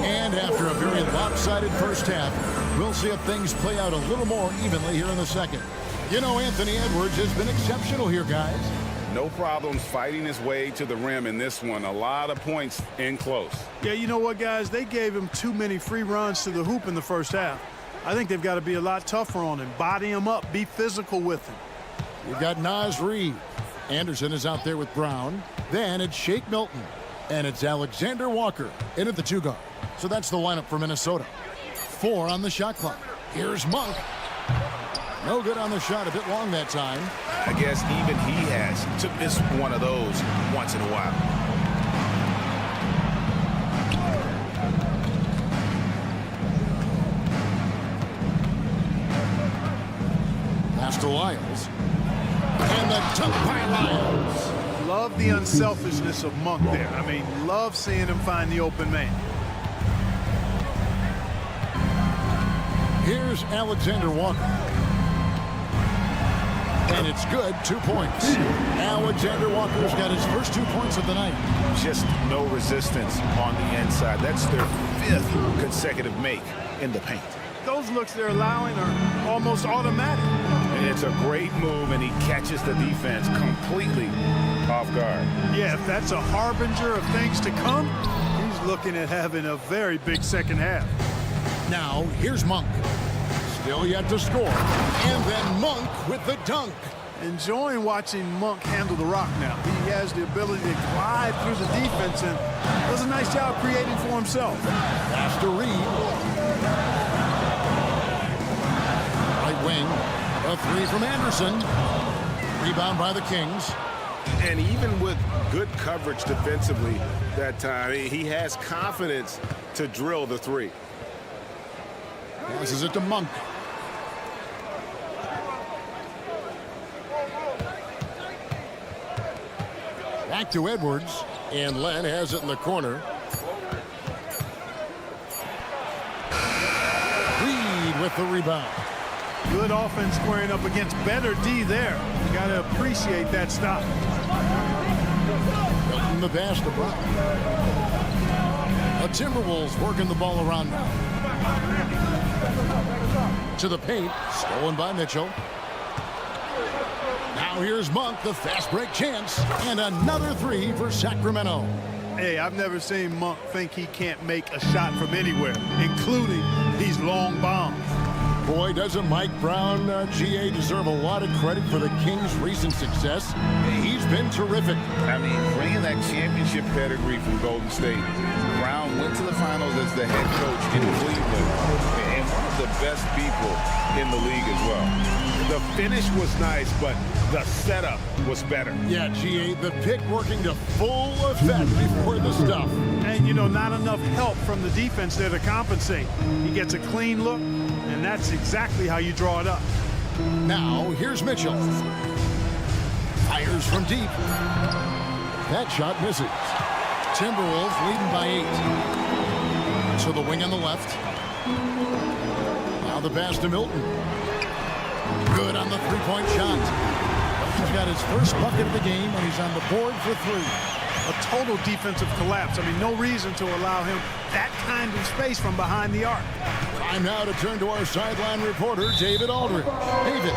And after a very lopsided first half, we'll see if things play out a little more evenly here in the second. You know, Anthony Edwards has been exceptional here, guys.
No problems fighting his way to the rim in this one. A lot of points in close.
Yeah, you know what, guys? They gave him too many free runs to the hoop in the first half. I think they've got to be a lot tougher on him. Body him up. Be physical with him.
You've got Naz Reid. Anderson is out there with Brown. Then it's Shake Milton. And it's Alexander Walker in at the 2 guard. So that's the lineup for Minnesota. 4 on the shot clock. Here's Monk. No good on the shot, a bit long that time.
I guess even he has to miss one of those once in a while.
Pass to Lyles. And the dunk by Lyles.
Love the unselfishness of Monk there. I mean, love seeing him find the open man.
Here's Alexander Walker. And it's good, 2 points. Alexander Walker's got his first 2 points of the night.
Just no resistance on the inside. That's their 5th consecutive make in the paint.
Those looks they're allowing are almost automatic.
And it's a great move, and he catches the defense completely off guard.
Yeah, if that's a harbinger of things to come, he's looking at having a very big second half.
Now, here's Monk. Still yet to score. And then Monk with the dunk.
Enjoying watching Monk handle the rock now. He has the ability to glide through the defense and does a nice job creating for himself.
Pass to Reid. Right wing. A 3 from Anderson. Rebound by the Kings.
And even with good coverage defensively that time, he has confidence to drill the three.
Passes it to Monk. Back to Edwards, and Len has it in the corner. Reed with the rebound.
Good offense squaring up against better D there. You got to appreciate that stop.
In the pass to Brown. The Timberwolves working the ball around now. To the paint, stolen by Mitchell. Now here's Monk, the fast break chance, and another three for Sacramento.
Hey, I've never seen Monk think he can't make a shot from anywhere, including these long bombs.
Boy, doesn't Mike Brown, GA, deserve a lot of credit for the Kings' recent success. He's been terrific.
I mean, bringing that championship pedigree from Golden State. Brown went to the finals as the head coach in Cleveland, and one of the best people in the league as well.
The finish was nice, but the setup was better.
Yeah, GA, the pick working to full effect before the stuff.
And, you know, not enough help from the defense there to compensate. He gets a clean look, and that's exactly how you draw it up.
Now, here's Mitchell. Fires from deep. That shot misses. Timberwolves leading by 8. To the wing on the left. Now the pass to Milton. Good on the three-point shot. He's got his first bucket of the game, and he's on the board for 3.
A total defensive collapse. I mean, no reason to allow him that kind of space from behind the arc.
Time now to turn to our sideline reporter, David Aldridge. David.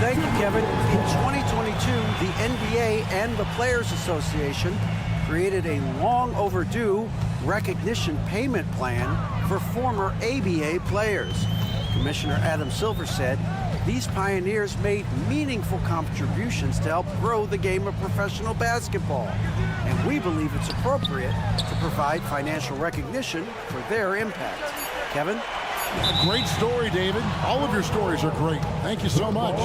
Thank you, Kevin. In 2022, the NBA and the Players Association created a long overdue recognition payment plan for former ABA players. Commissioner Adam Silver said these pioneers made meaningful contributions to help grow the game of professional basketball, and we believe it's appropriate to provide financial recognition for their impact. Kevin?
A great story, David. All of your stories are great. Thank you so much.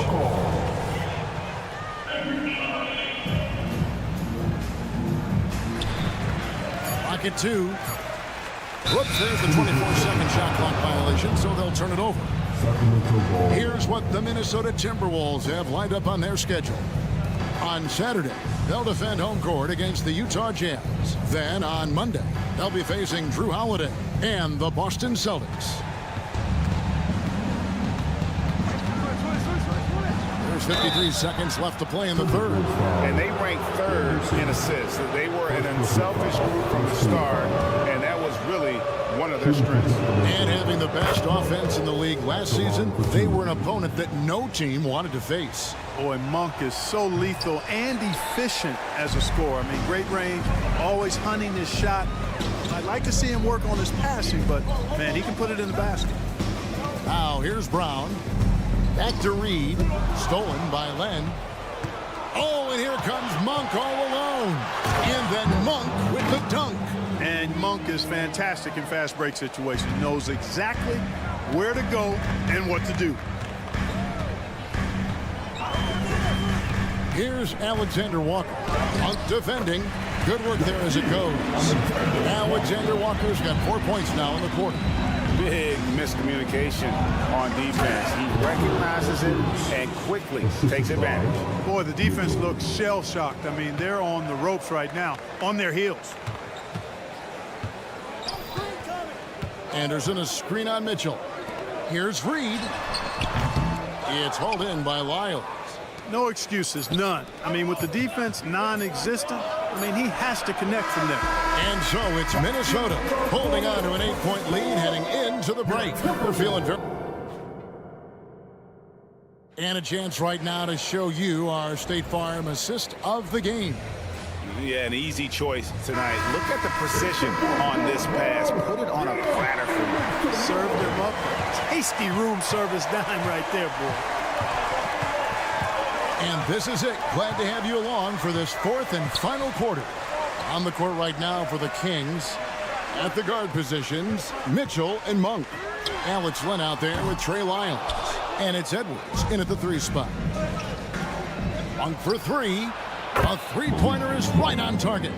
Rocket 2. Whoops, there's the 24-second shot clock violation, so they'll turn it over. Here's what the Minnesota Timberwolves have lined up on their schedule. On Saturday, they'll defend home court against the Utah Jazz. Then on Monday, they'll be facing Drew Holiday and the Boston Celtics. There's 53 seconds left to play in the third.
And they ranked third in assists. They were an unselfish group from the start, and that was really one of their strengths.
And having the best offense in the league last season, they were an opponent that no team wanted to face.
Boy, Monk is so lethal and efficient as a scorer. I mean, great range, always hunting his shot. I'd like to see him work on his passing, but, man, he can put it in the basket.
Now, here's Brown. Back to Reed. Stolen by Len. Oh, and here comes Monk all alone. And then Monk with the dunk.
And Monk is fantastic in fast break situations. He knows exactly where to go and what to do.
Here's Alexander Walker. Monk defending. Good work there as it goes. Alexander Walker's got 4 points now in the quarter.
Big miscommunication on defense. He recognizes it and quickly takes advantage.
Boy, the defense looks shell-shocked. I mean, they're on the ropes right now, on their heels.
Anderson, a screen on Mitchell. Here's Reed. It's hauled in by Lyles.
No excuses, none. I mean, with the defense non-existent, I mean, he has to connect from there.
And so it's Minnesota holding on to an 8-point lead heading into the break. We're feeling very... And a chance right now to show you our State Farm assist of the game.
Yeah, an easy choice tonight. Look at the precision on this pass. Put it on a platter for me.
Served him up. Tasty room service dime right there, boy.
And this is it. Glad to have you along for this fourth and final quarter. On the court right now for the Kings. At the guard positions, Mitchell and Monk. Alex Len out there with Trey Lyles. And it's Edwards in at the 3 spot. Monk for 3. A three-pointer is right on target.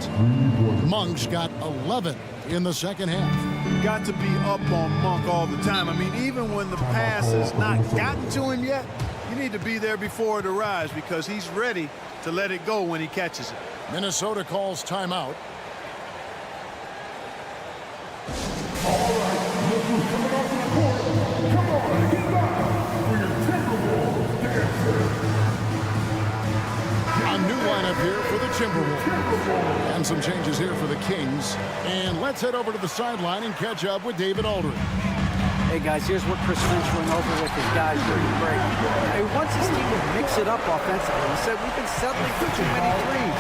Monk's got 11 in the second half.
Got to be up on Monk all the time. I mean, even when the pass has not gotten to him yet, you need to be there before it arrives because he's ready to let it go when he catches it.
Minnesota calls timeout. A new lineup here for the Timberwolves. And some changes here for the Kings. And let's head over to the sideline and catch up with David Aldridge.
Hey, guys, here's what Chris Finch went over with his guys during the break. He wants his team to mix it up offensively. He said, we've been settling for too many threes.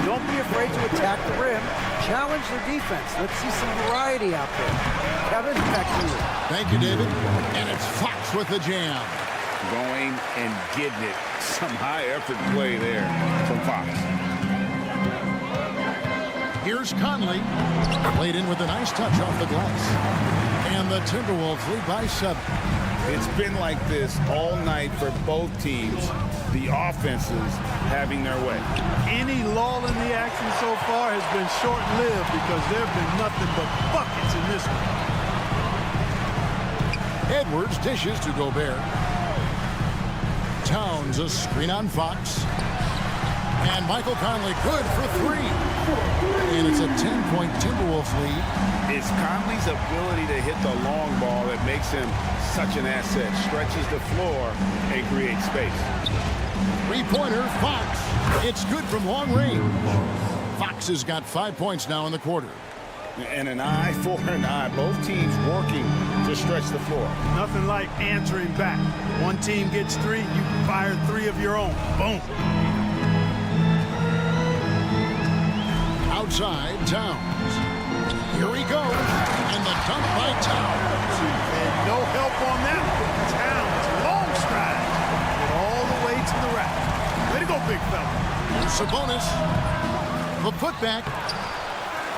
Don't be afraid to attack the rim. Challenge their defense. Let's see some variety out there. Kevin, back to you.
Thank you, David. And it's Fox with the jam.
Going and getting it. Some high-effort play there from Fox.
Here's Conley. Played in with a nice touch off the glass. And the Timberwolves lead by 7.
It's been like this all night for both teams. The offenses having their way.
Any lull in the action so far has been short-lived because there have been nothing but buckets in this one.
Edwards dishes to Gobert. Towns a screen on Fox. And Michael Conley good for 3. And it's a 10-point Timberwolves lead.
It's Conley's ability to hit the long ball that makes him such an asset. Stretches the floor and creates space.
Three-pointer, Fox. It's good from long range. Fox has got 5 points now in the quarter.
And an eye for an eye. Both teams working to stretch the floor.
Nothing like answering back. One team gets 3, you fire 3 of your own. Boom.
Outside, Towns. Here he goes. And the dunk by Towns.
And no help on that one. Towns, long stride. Get all the way to the rack. Way to go, big fella.
Sabonis. The putback.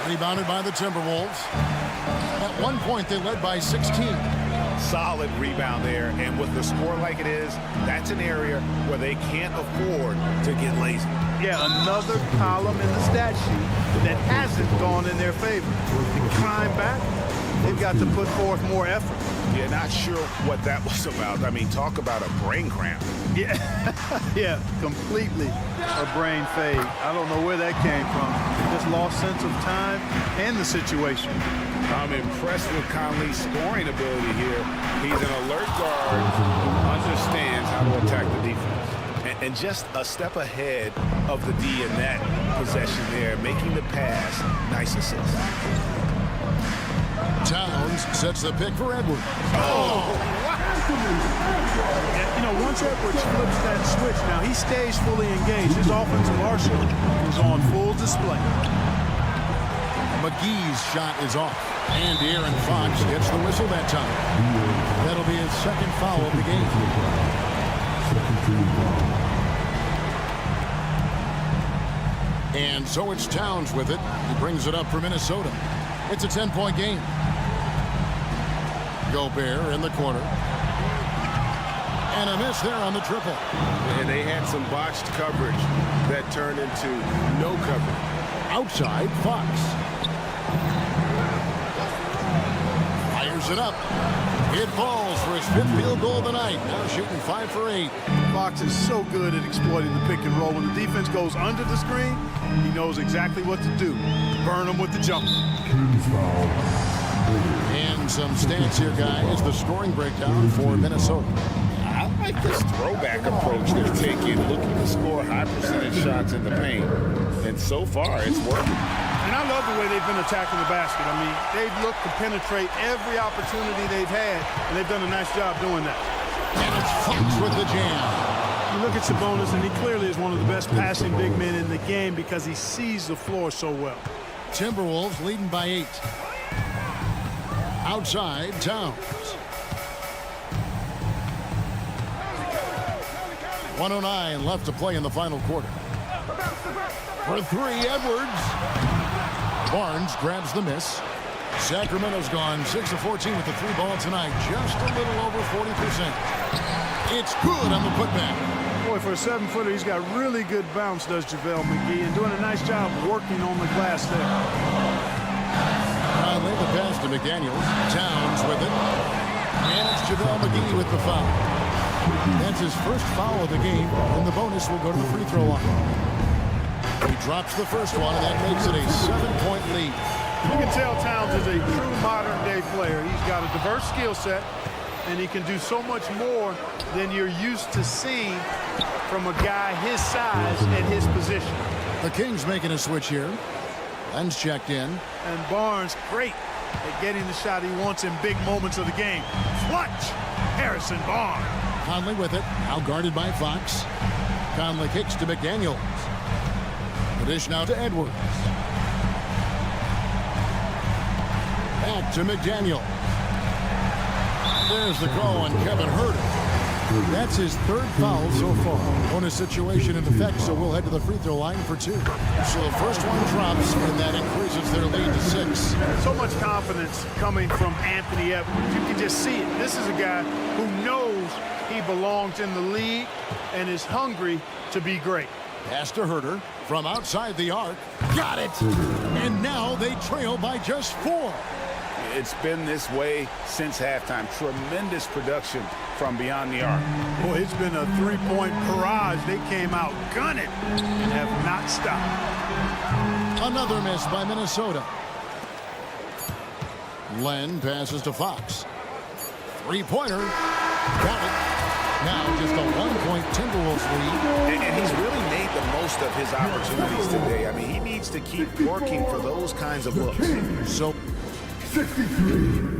Rebounded by the Timberwolves. At one point, they led by 16.
Solid rebound there, and with the score like it is, that's an area where they can't afford to get lazy.
Yeah, another column in the stat sheet that hasn't gone in their favor. To climb back, they've got to put forth more effort.
Yeah, not sure what that was about. I mean, talk about a brain cramp.
Yeah, yeah, completely a brain fade. I don't know where that came from. Just lost sense of time and the situation.
I'm impressed with Conley's scoring ability here. He's an alert guard who understands how to attack the defense. And just a step ahead of the D in that possession there, making the pass. Nice assist.
Towns sets the pick for Edwards.
Oh! You know, once Edwards flips that switch, now he stays fully engaged. His offensive arsenal is on full display.
McGee's shot is off. And Aaron Fox gets the whistle that time. That'll be his second foul of the game. And so it's Towns with it. He brings it up for Minnesota. It's a 10-point game. Gobert in the corner. And a miss there on the triple.
And they had some botched coverage that turned into no coverage.
Outside, Fox. Fires it up. It falls for his 5th field goal of the night. Now shooting 5 for 8.
Fox is so good at exploiting the pick and roll. When the defense goes under the screen, he knows exactly what to do. Burn them with the jumper.
And some stats here, guys. The scoring breakdown for Minnesota.
I like this throwback approach they're taking, looking to score high percentage shots in the paint. And so far, it's working.
And I love the way they've been attacking the basket. I mean, they've looked to penetrate every opportunity they've had, and they've done a nice job doing that.
And it's Fox with the jam.
You look at Sabonis, and he clearly is one of the best passing big men in the game because he sees the floor so well.
Timberwolves leading by 8. Outside, Towns. 1:09 left to play in the final quarter. For 3, Edwards. Barnes grabs the miss. Sacramento's gone 6 of 14 with the 3 ball tonight. Just a little over 40%. It's good on the putback.
Boy, for a 7-footer, he's got really good bounce, does JaVale McGee, and doing a nice job working on the glass there.
Conley, the pass to McDaniels. Towns with it. And it's JaVale McGee with the foul. That's his first foul of the game, and the bonus will go to the free throw line. He drops the first one, and that makes it a 7-point lead.
You can tell Towns is a true modern-day player. He's got a diverse skill set, and he can do so much more than you're used to seeing from a guy his size and his position.
The Kings making a switch here. Len's checked in.
And Barnes, great at getting the shot he wants in big moments of the game. Clutch! Harrison Barnes.
Conley with it, now guarded by Fox. Conley kicks to McDaniels. The dish now to Edwards. Back to McDaniel. There's the call on Kevin Huerter. That's his third foul so far. On a situation in effect, so we'll head to the free throw line for 2. So the first one drops, and that increases their lead to 6.
So much confidence coming from Anthony Edwards. You can just see it. This is a guy who knows he belongs in the league and is hungry to be great.
Pass to Huerter from outside the arc. Got it! And now they trail by just 4.
It's been this way since halftime. Tremendous production from beyond the arc.
Boy, it's been a 3-point barrage. They came out gunning and have not stopped.
Another miss by Minnesota. Len passes to Fox. 3-pointer. Got it. Now just a 1-point Timberwolves lead.
And he's really made the most of his opportunities today. I mean, he needs to keep working for those kinds of looks.
So
63.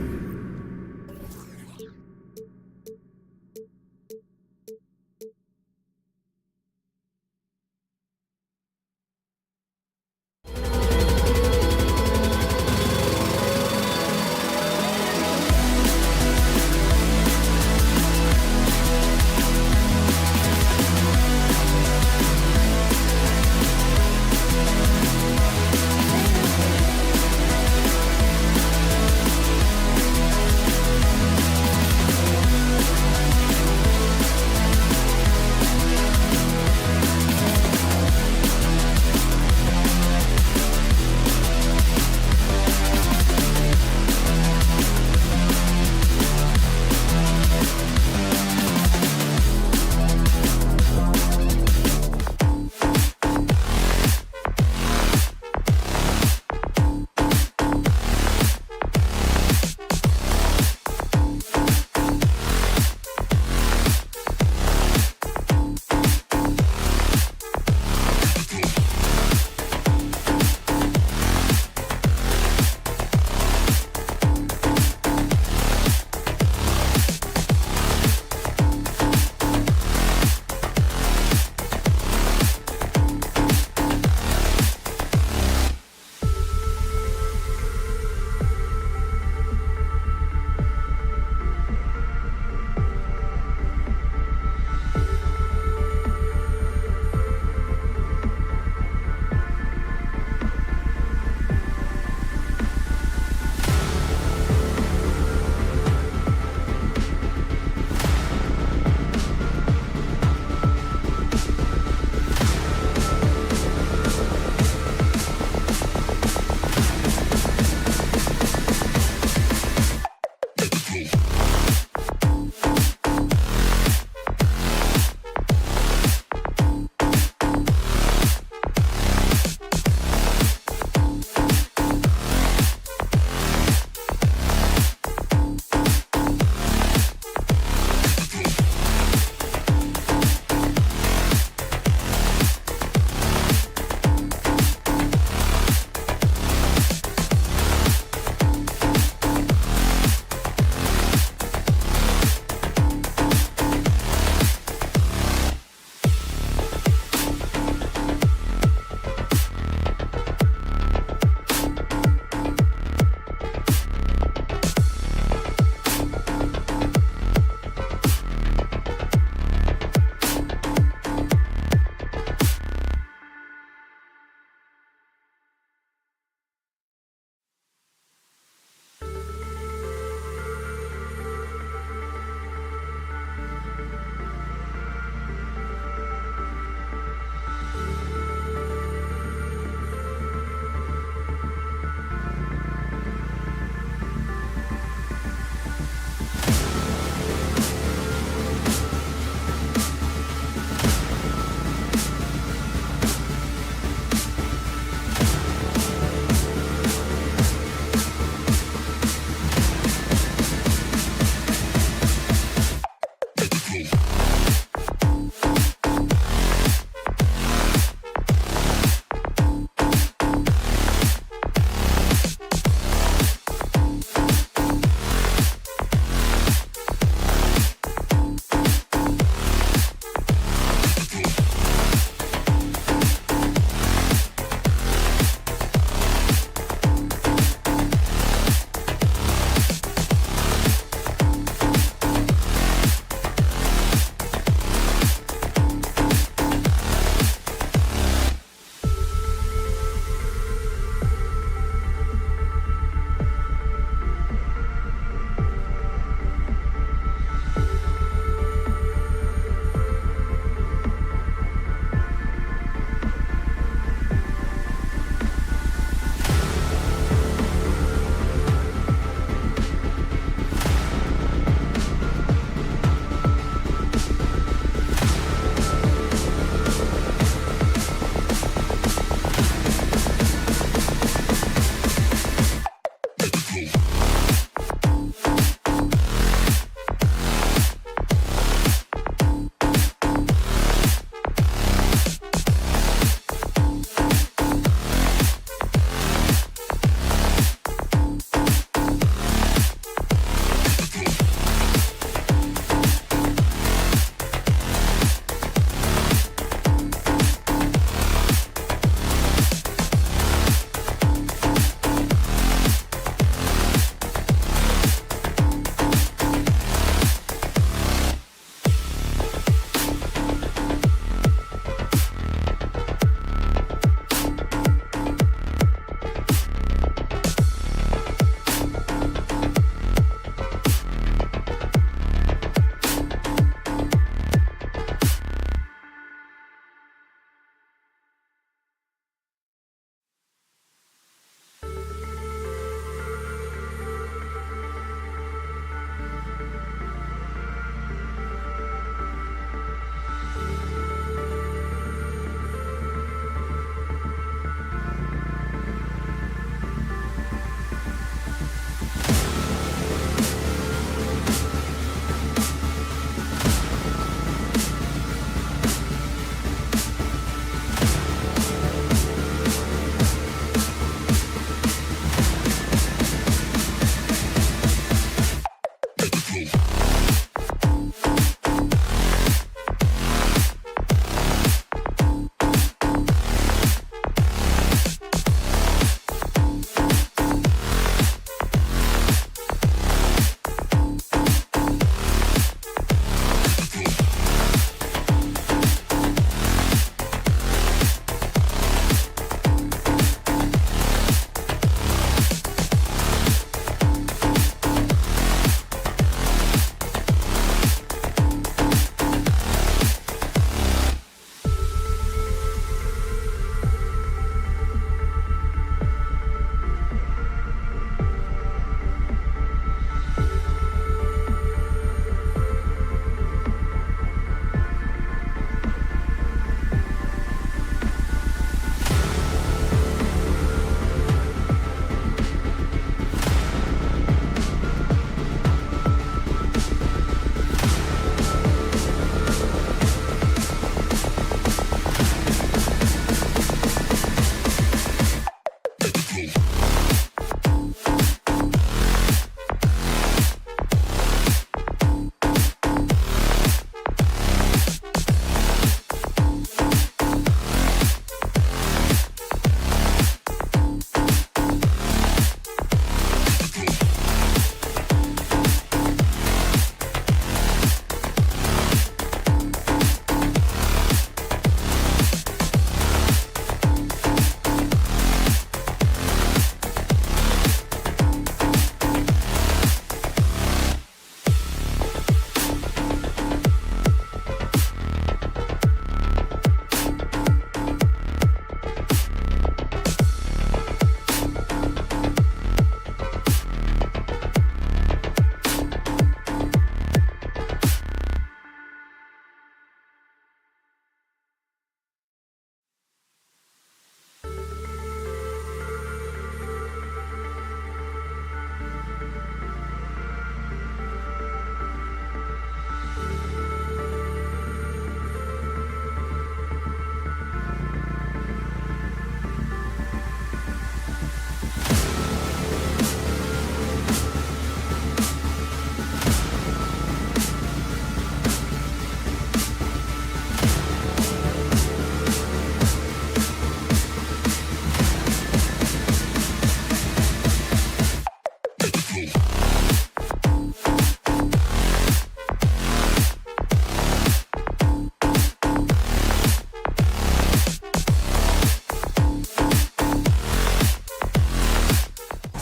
NBA.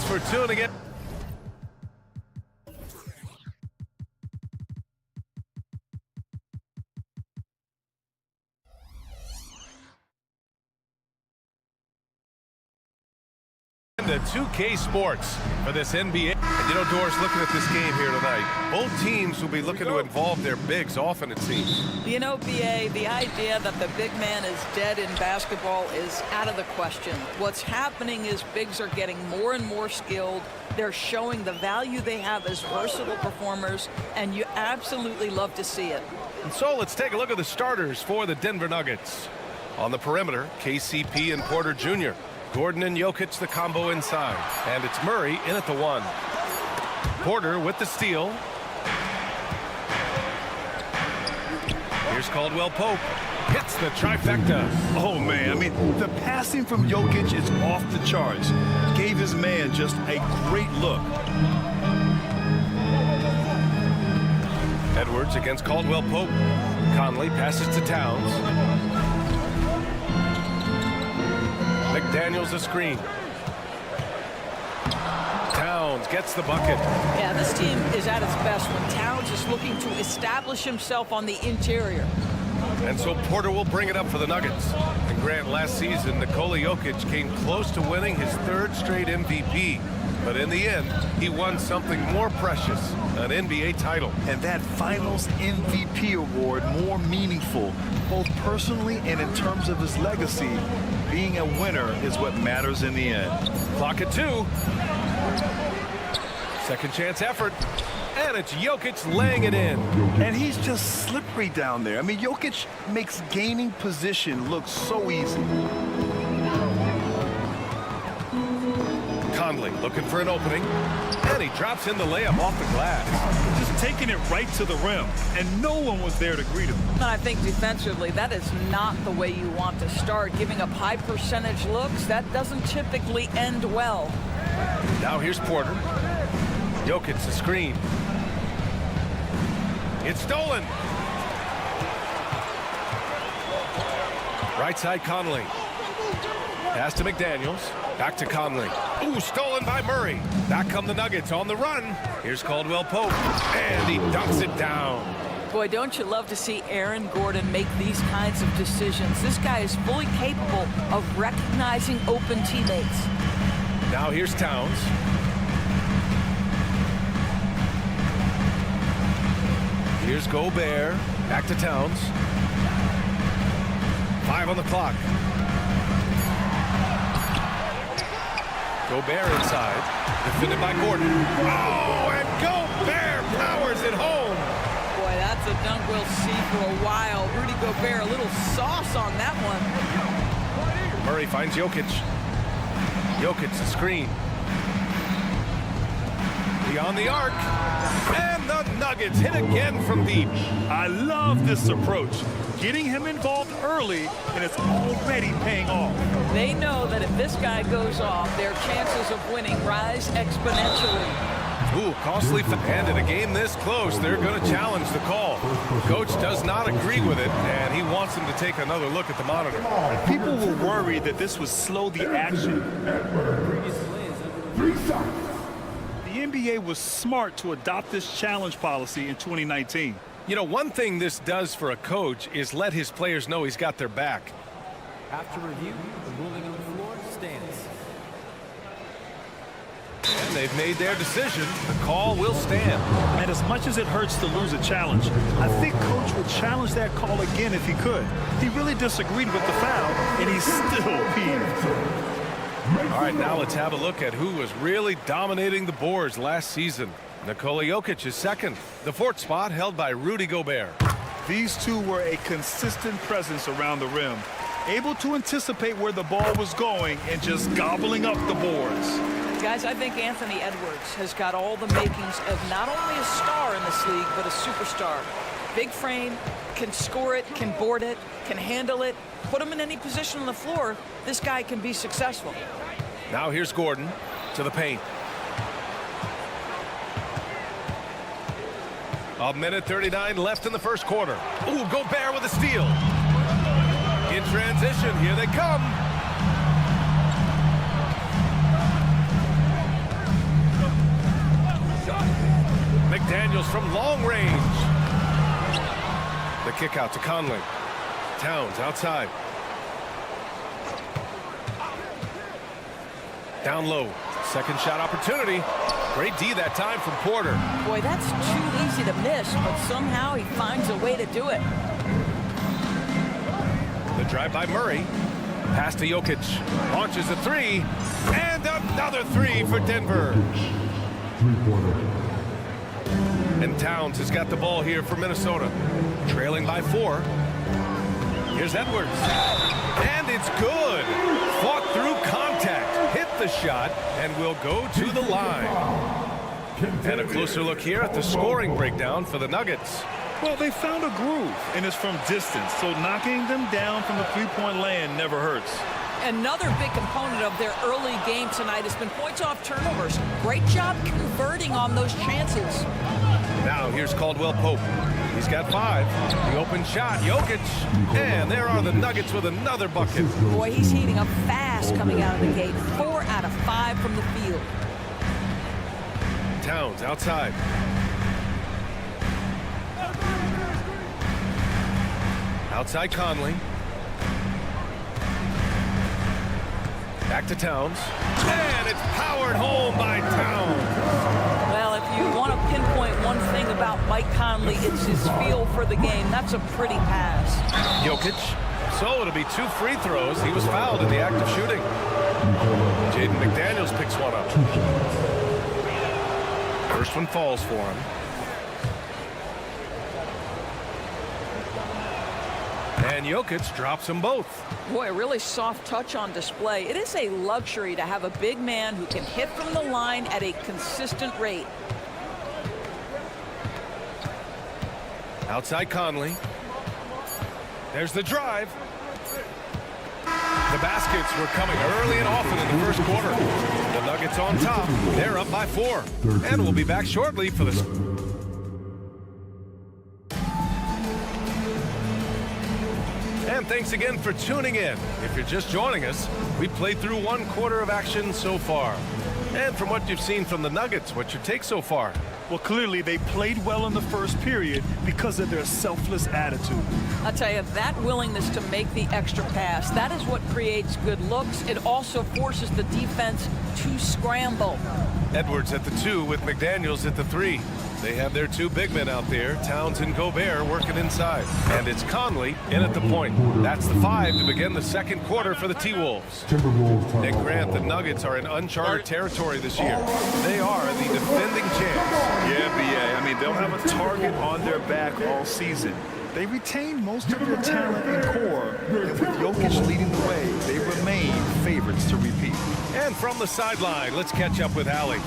For tuning in. The 2K Sports for this NBA. And you know, Doris, looking at this game here tonight, both teams will be looking to involve their bigs often, it seems.
You know, BA, the idea that the big man is dead in basketball is out of the question. What's happening is bigs are getting more and more skilled. They're showing the value they have as versatile performers, and you absolutely love to see it.
And so let's take a look at the starters for the Denver Nuggets. On the perimeter, KCP and Porter Jr. Gordon and Jokic, the combo inside. And it's Murray in at the 1. Porter with the steal. Here's Caldwell Pope. Hits the trifecta.
Oh, man. I mean, the passing from Jokic is off the charts. Gave his man just a great look.
Edwards against Caldwell Pope. Conley passes to Towns. McDaniels a screen. Towns gets the bucket.
Yeah, this team is at its best when Towns is looking to establish himself on the interior.
And so Porter will bring it up for the Nuggets. And Grant, last season, Nikola Jokic came close to winning his 3rd straight MVP. But in the end, he won something more precious, an NBA title.
And that Finals MVP award more meaningful, both personally and in terms of his legacy. Being a winner is what matters in the end.
Clock at 2. Second chance effort. And it's Jokic laying it in.
And he's just slippery down there. I mean, Jokic makes gaining position look so easy.
Conley looking for an opening. And he drops in the layup off the glass.
Just taking it right to the rim. And no one was there to greet him.
And I think defensively, that is not the way you want to start. Giving up high percentage looks, that doesn't typically end well.
Now here's Porter. Jokic the screen. It's stolen. Right side Conley. Pass to McDaniels. Back to Conley. Ooh, stolen by Murray. Back come the Nuggets on the run. Here's Caldwell Pope. And he dunks it down.
Boy, don't you love to see Aaron Gordon make these kinds of decisions. This guy is fully capable of recognizing open teammates.
Now here's Towns. Here's Gobert. Back to Towns. 5 on the clock. Gobert inside. Defended by Gordon. Oh, and Gobert powers it home.
Boy, that's a dunk we'll see for a while. Rudy Gobert, a little sauce on that one.
Murray finds Jokic. Jokic the screen. Beyond the arc. And the Nuggets hit again from deep.
I love this approach. Getting him involved early, and it's already paying off.
They know that if this guy goes off, their chances of winning rise exponentially.
Ooh, costly. And in a game this close, they're going to challenge the call. Coach does not agree with it, and he wants them to take another look at the monitor.
People were worried that this would slow the action. The NBA was smart to adopt this challenge policy in 2019.
You know, one thing this does for a coach is let his players know he's got their back.
After review, the ruling on the floor stands.
And they've made their decision. The call will stand.
And as much as it hurts to lose a challenge, I think Coach would challenge that call again if he could. He really disagreed with the foul, and he's still peeved.
All right, now let's have a look at who was really dominating the boards last season. Nikola Jokic is second. The 4th spot held by Rudy Gobert.
These two were a consistent presence around the rim, able to anticipate where the ball was going and just gobbling up the boards.
Guys, I think Anthony Edwards has got all the makings of not only a star in this league, but a superstar. Big frame, can score it, can board it, can handle it. Put him in any position on the floor, this guy can be successful.
Now here's Gordon to the paint. 1:39 left in the first quarter. Ooh, Gobert with a steal. In transition, here they come. McDaniels from long range. The kick out to Conley. Towns outside. Down low. Second shot opportunity. Great D that time from Porter.
Boy, that's too easy to miss, but somehow he finds a way to do it.
The drive by Murray. Pass to Jokic. Launches a three. And another three for Denver. And Towns has got the ball here for Minnesota. Trailing by 4. Here's Edwards. And it's good. Fought through contact. Hit the shot and will go to the line. And a closer look here at the scoring breakdown for the Nuggets.
Well, they found a groove, and it's from distance, so knocking them down from the three-point land never hurts.
Another big component of their early game tonight has been points off turnovers. Great job converting on those chances.
Now here's Caldwell Pope. He's got 5. The open shot, Jokic. And there are the Nuggets with another bucket.
Boy, he's heating up fast coming out of the gate. 4 out of 5 from the field.
Towns outside. Outside Conley. Back to Towns. And it's powered home by Towns.
Well, if you want to pinpoint one thing about Mike Conley, it's his feel for the game. That's a pretty pass.
Jokic. So it'll be 2 free throws. He was fouled in the act of shooting. Jaden McDaniels picks one up. First one falls for him. And Jokic drops them both.
Boy, a really soft touch on display. It is a luxury to have a big man who can hit from the line at a consistent rate.
Outside Conley. There's the drive. The baskets were coming early and often in the first quarter. The Nuggets on top. They're up by 4. And we'll be back shortly for the... And thanks again for tuning in. If you're just joining us, we played through 1 quarter of action so far. And from what you've seen from the Nuggets, what's your take so far?
Well, clearly they played well in the first period because of their selfless attitude.
I'll tell you, that willingness to make the extra pass, that is what creates good looks. It also forces the defense to scramble.
Edwards at the 2 with McDaniels at the 3. They have their 2 big men out there, Towns and Gobert, working inside. And it's Conley in at the point. That's the 5 to begin the second quarter for the T-Wolves. Nick Grant, the Nuggets are in uncharted territory this year. They are the defending champs.
Yeah, B.A. I mean, they'll have a target on their back all season. They retain most of their talent and core, and with Jokic leading the way, they remain favorites to repeat.
And from the sideline, let's catch up with Allie.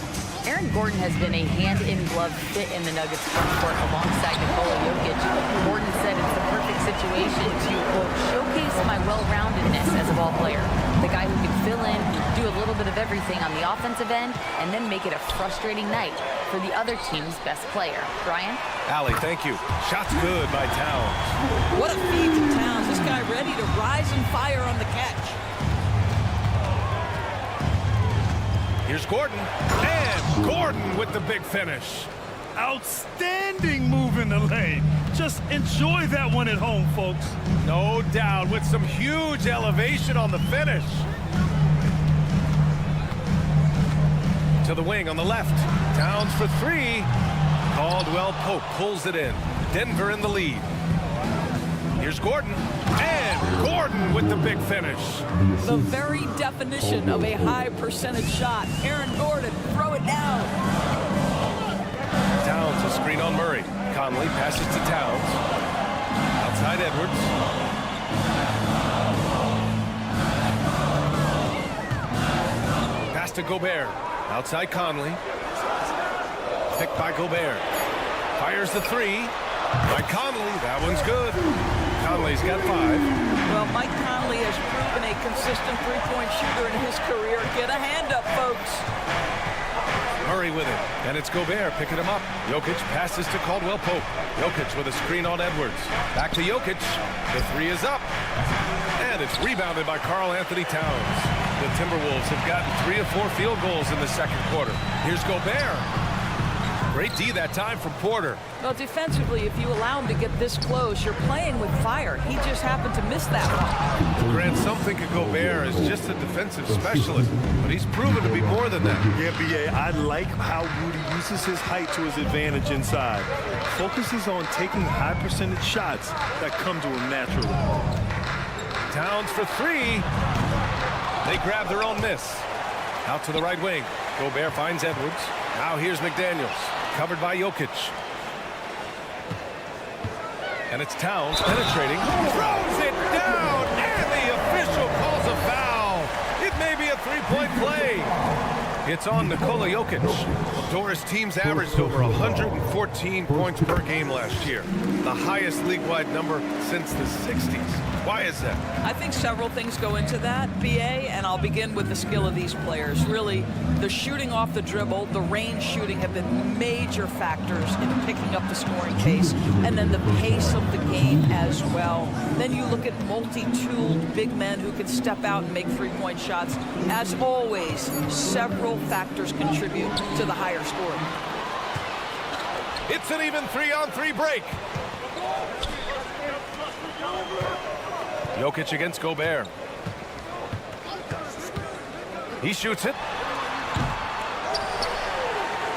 Aaron Gordon has been a hand-in-glove fit in the Nuggets front court alongside Nikola Jokic. Gordon said it's the perfect situation to, quote, showcase my well-roundedness as a ball player. The guy who can fill in, do a little bit of everything on the offensive end, and then make it a frustrating night for the other team's best player. Brian?
Allie, thank you. Shot's good by Towns.
What a feed to Towns. This guy ready to rise and fire on the catch.
Here's Gordon. And Gordon with the big finish.
Outstanding move in the lane. Just enjoy that one at home, folks.
No doubt, with some huge elevation on the finish. To the wing on the left. Towns for 3. Caldwell Pope pulls it in. Denver in the lead. Here's Gordon. And Gordon with the big finish.
The very definition of a high percentage shot. Aaron Gordon, throw it down.
Towns, a screen on Murray. Conley passes to Towns. Outside Edwards. Pass to Gobert. Outside Conley. Picked by Gobert. Fires the 3. By Conley. That one's good. Conley's got 5.
Well, Mike Conley has proven a consistent three-point shooter in his career. Get a hand up, folks.
Murray with it. And it's Gobert picking him up. Jokic passes to Caldwell Pope. Jokic with a screen on Edwards. Back to Jokic. The three is up. And it's rebounded by Karl Anthony Towns. The Timberwolves have gotten 3 of 4 field goals in the second quarter. Here's Gobert. Great D that time from Porter.
Well, defensively, if you allow him to get this close, you're playing with fire. He just happened to miss that one.
Grant, some think of Gobert as just a defensive specialist, but he's proven to be more than that.
Yeah, B.A., I like how Rudy uses his height to his advantage inside. Focuses on taking high percentage shots that come to him naturally.
Towns for 3. They grab their own miss. Out to the right wing. Gobert finds Edwards. Now here's McDaniels. Covered by Jokic. And it's Towns penetrating. Throws it down. And the official calls a foul. It may be a 3-point play. It's on Nikola Jokic. Doris teams averaged over 114 points per game last year. The highest league-wide number since the 60s. Why is that?
I think several things go into that, BA, and I'll begin with the skill of these players. Really, the shooting off the dribble, the range shooting have been major factors in picking up the scoring pace, and then the pace of the game as well. Then you look at multi-tooled big men who can step out and make three-point shots. As always, several factors contribute to the higher scoring.
It's an even 3-on-3 break. Jokic against Gobert. He shoots it.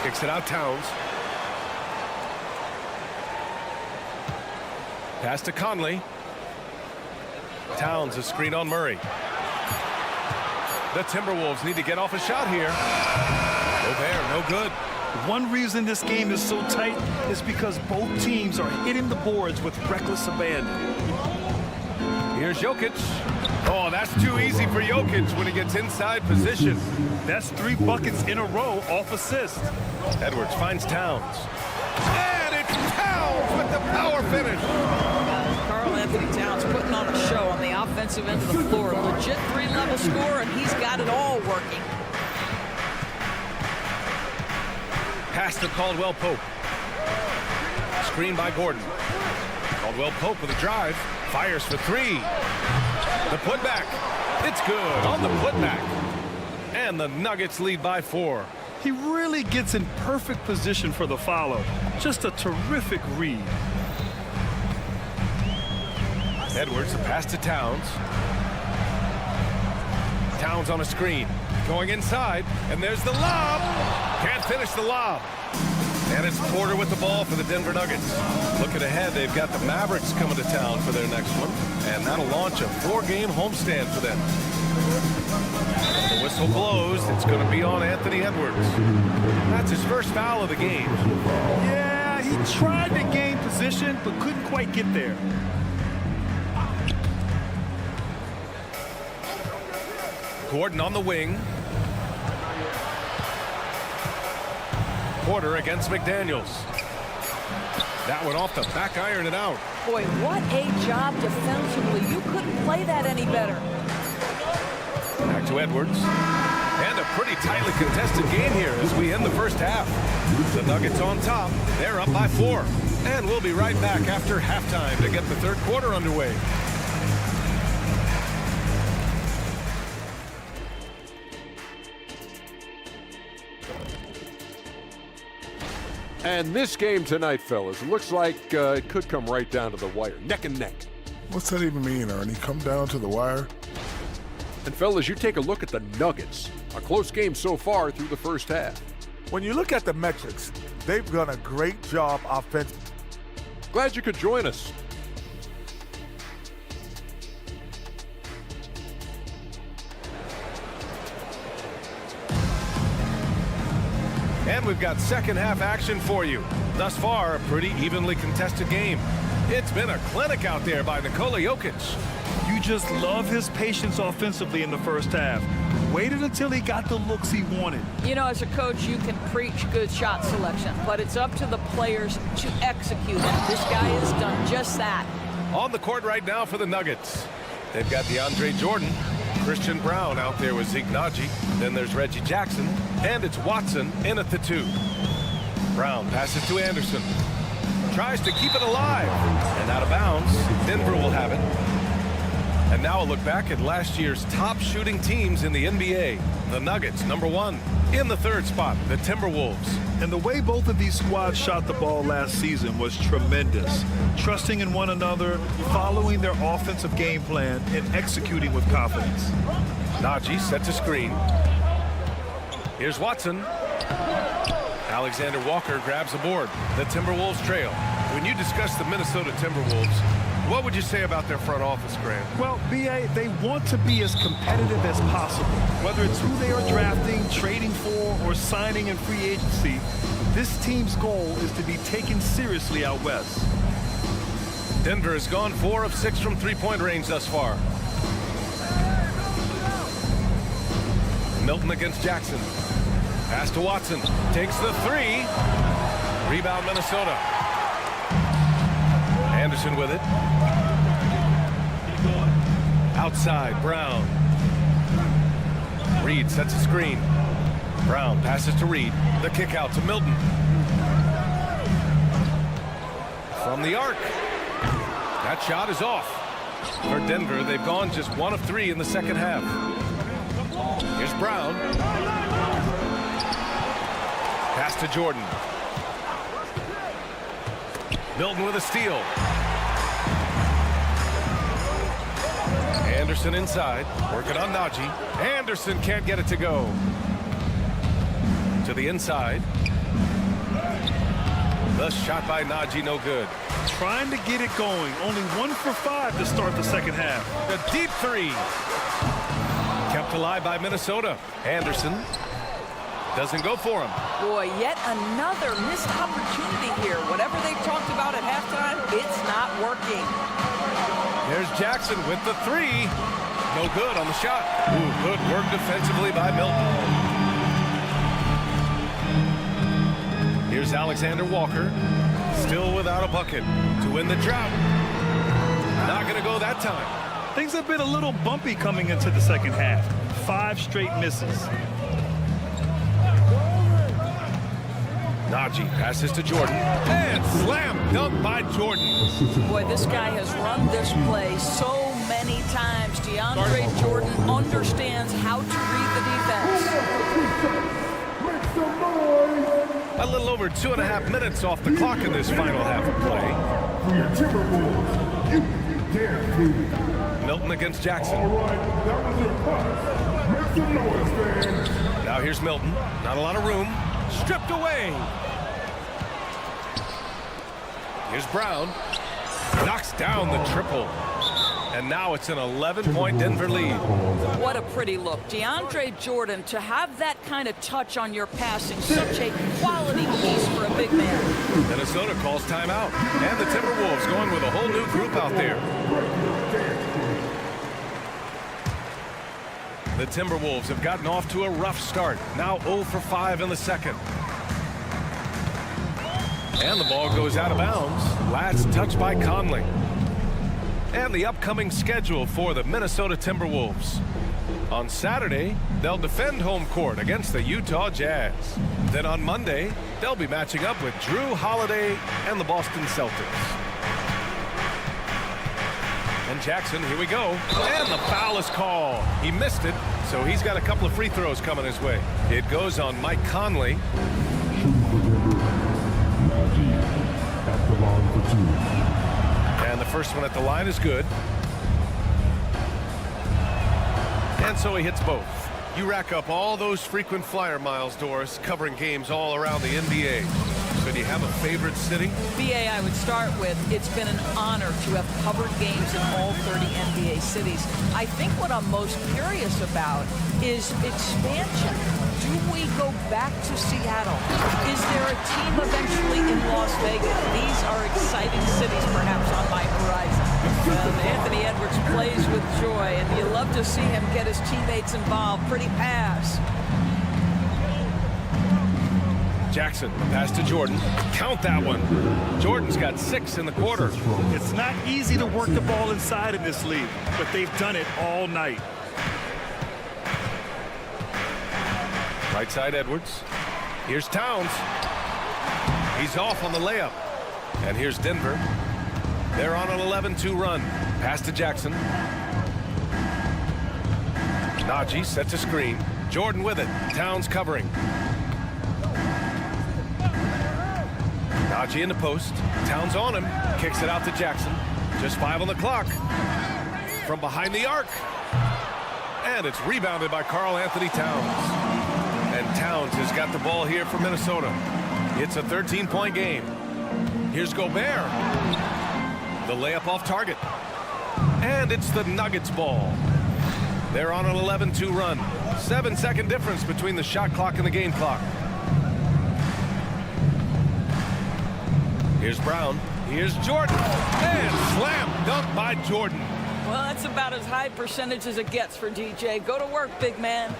Kicks it out, Towns. Pass to Conley. Towns, a screen on Murray. The Timberwolves need to get off a shot here. Gobert, no good.
One reason this game is so tight is because both teams are hitting the boards with reckless abandon.
Here's Jokic. Oh, that's too easy for Jokic when he gets inside position.
That's 3 buckets in a row off assist.
Edwards finds Towns. And it's Towns with the power finish.
Karl Anthony Towns putting on a show on the offensive end of the floor. Legit 3-level score, and he's got it all working.
Pass to Caldwell Pope. Screen by Gordon. Caldwell Pope with a drive. Fires for 3. The putback. It's good on the putback. And the Nuggets lead by 4.
He really gets in perfect position for the follow. Just a terrific read.
Edwards, a pass to Towns. Towns on a screen. Going inside. And there's the lob. Can't finish the lob. And it's Porter with the ball for the Denver Nuggets. Looking ahead, they've got the Mavericks coming to town for their next one. And that'll launch a 4-game homestand for them. The whistle blows. It's going to be on Anthony Edwards. That's his first foul of the game.
Yeah, he tried to gain position, but couldn't quite get there.
Gordon on the wing. Porter against McDaniels. That one off the back iron and out.
Boy, what a job defensively. You couldn't play that any better.
Back to Edwards. And a pretty tightly contested game here as we end the first half. The Nuggets on top. They're up by 4. And we'll be right back after halftime to get the third quarter underway.
And this game tonight, fellas, looks like it could come right down to the wire. Neck and neck.
What's that even mean, Ernie? Come down to the wire?
And fellas, you take a look at the Nuggets. A close game so far through the first half.
When you look at the metrics, they've done a great job offensively.
Glad you could join us.
And we've got second half action for you. Thus far, a pretty evenly contested game. It's been a clinic out there by Nikola Jokic.
You just love his patience offensively in the first half. Waited until he got the looks he wanted.
You know, as a coach, you can preach good shot selection, but it's up to the players to execute it. This guy has done just that.
On the court right now for the Nuggets. They've got DeAndre Jordan. Christian Brown out there with Zeke Naji. Then there's Reggie Jackson. And it's Watson in at the 2. Brown passes to Anderson. Tries to keep it alive. And out of bounds. Denver will have it. And now a look back at last year's top shooting teams in the NBA. The Nuggets, number 1. In the 3rd spot, the Timberwolves.
And the way both of these squads shot the ball last season was tremendous. Trusting in one another, following their offensive game plan, and executing with confidence.
Naji sets a screen. Here's Watson. Alexander Walker grabs the board. The Timberwolves trail. When you discuss the Minnesota Timberwolves, what would you say about their front office, Grant?
Well, B.A., they want to be as competitive as possible. Whether it's who they are drafting, trading for, or signing in free agency, this team's goal is to be taken seriously out west.
Denver has gone 4 of 6 from three-point range thus far. Milton against Jackson. Pass to Watson. Takes the 3. Rebound Minnesota. Anderson with it. Outside, Brown. Reed sets a screen. Brown passes to Reed. The kick out to Milton. From the arc. That shot is off. For Denver, they've gone just 1 of 3 in the second half. Here's Brown. Pass to Jordan. Milton with a steal. Anderson inside, working on Naji. Anderson can't get it to go. To the inside. The shot by Naji, no good.
Trying to get it going. Only 1 for 5 to start the second half.
The deep 3. Kept alive by Minnesota. Anderson doesn't go for him.
Boy, yet another missed opportunity here. Whatever they talked about at halftime, it's not working.
There's Jackson with the 3. No good on the shot. Ooh, good work defensively by Milton. Here's Alexander Walker. Still without a bucket to win the drought. Not going to go that time.
Things have been a little bumpy coming into the second half. 5 straight misses.
Naji passes to Jordan. And slam dunk by Jordan.
Boy, this guy has run this play so many times. DeAndre Jordan understands how to read the defense.
A little over 2.5 minutes off the clock in this final half of play. Milton against Jackson. Now here's Milton. Not a lot of room. Stripped away. Here's Brown. Knocks down the triple. And now it's an 11-point Denver lead.
What a pretty look. DeAndre Jordan, to have that kind of touch on your passing, such a quality piece for a big man.
Minnesota calls timeout. And the Timberwolves going with a whole new group out there. The Timberwolves have gotten off to a rough start. Now 0 for 5 in the second. And the ball goes out of bounds. Last touch by Conley. And the upcoming schedule for the Minnesota Timberwolves. On Saturday, they'll defend home court against the Utah Jazz. Then on Monday, they'll be matching up with Drew Holiday and the Boston Celtics. And Jackson, here we go. And the foul is called. He missed it, so he's got a couple of free throws coming his way. It goes on Mike Conley. And the first one at the line is good. And so he hits both. You rack up all those frequent flyer miles, Doris, covering games all around the NBA. So do you have a favorite city?
BA, I would start with, it's been an honor to have covered games in all 30 NBA cities. I think what I'm most curious about is expansion. Do we go back to Seattle? Is there a team eventually in Las Vegas? These are exciting cities perhaps on my horizon. Anthony Edwards plays with joy, and you love to see him get his teammates involved. Pretty pass.
Jackson, pass to Jordan. Count that one. Jordan's got 6 in the quarter.
It's not easy to work the ball inside in this league, but they've done it all night.
Right side Edwards. Here's Towns. He's off on the layup. And here's Denver. They're on an 11-2 run. Pass to Jackson. Najee sets a screen. Jordan with it. Towns covering. Najee in the post. Towns on him. Kicks it out to Jackson. Just 5 on the clock. From behind the arc. And it's rebounded by Karl Anthony Towns. And Towns has got the ball here for Minnesota. It's a 13-point game. Here's Gobert. The layup off target. And it's the Nuggets ball. They're on an 11-2 run. 7-second difference between the shot clock and the game clock. Here's Brown. Here's Jordan. And slam dunk by Jordan.
Well, that's about as high percentage as it gets for DJ. Go to work, big man.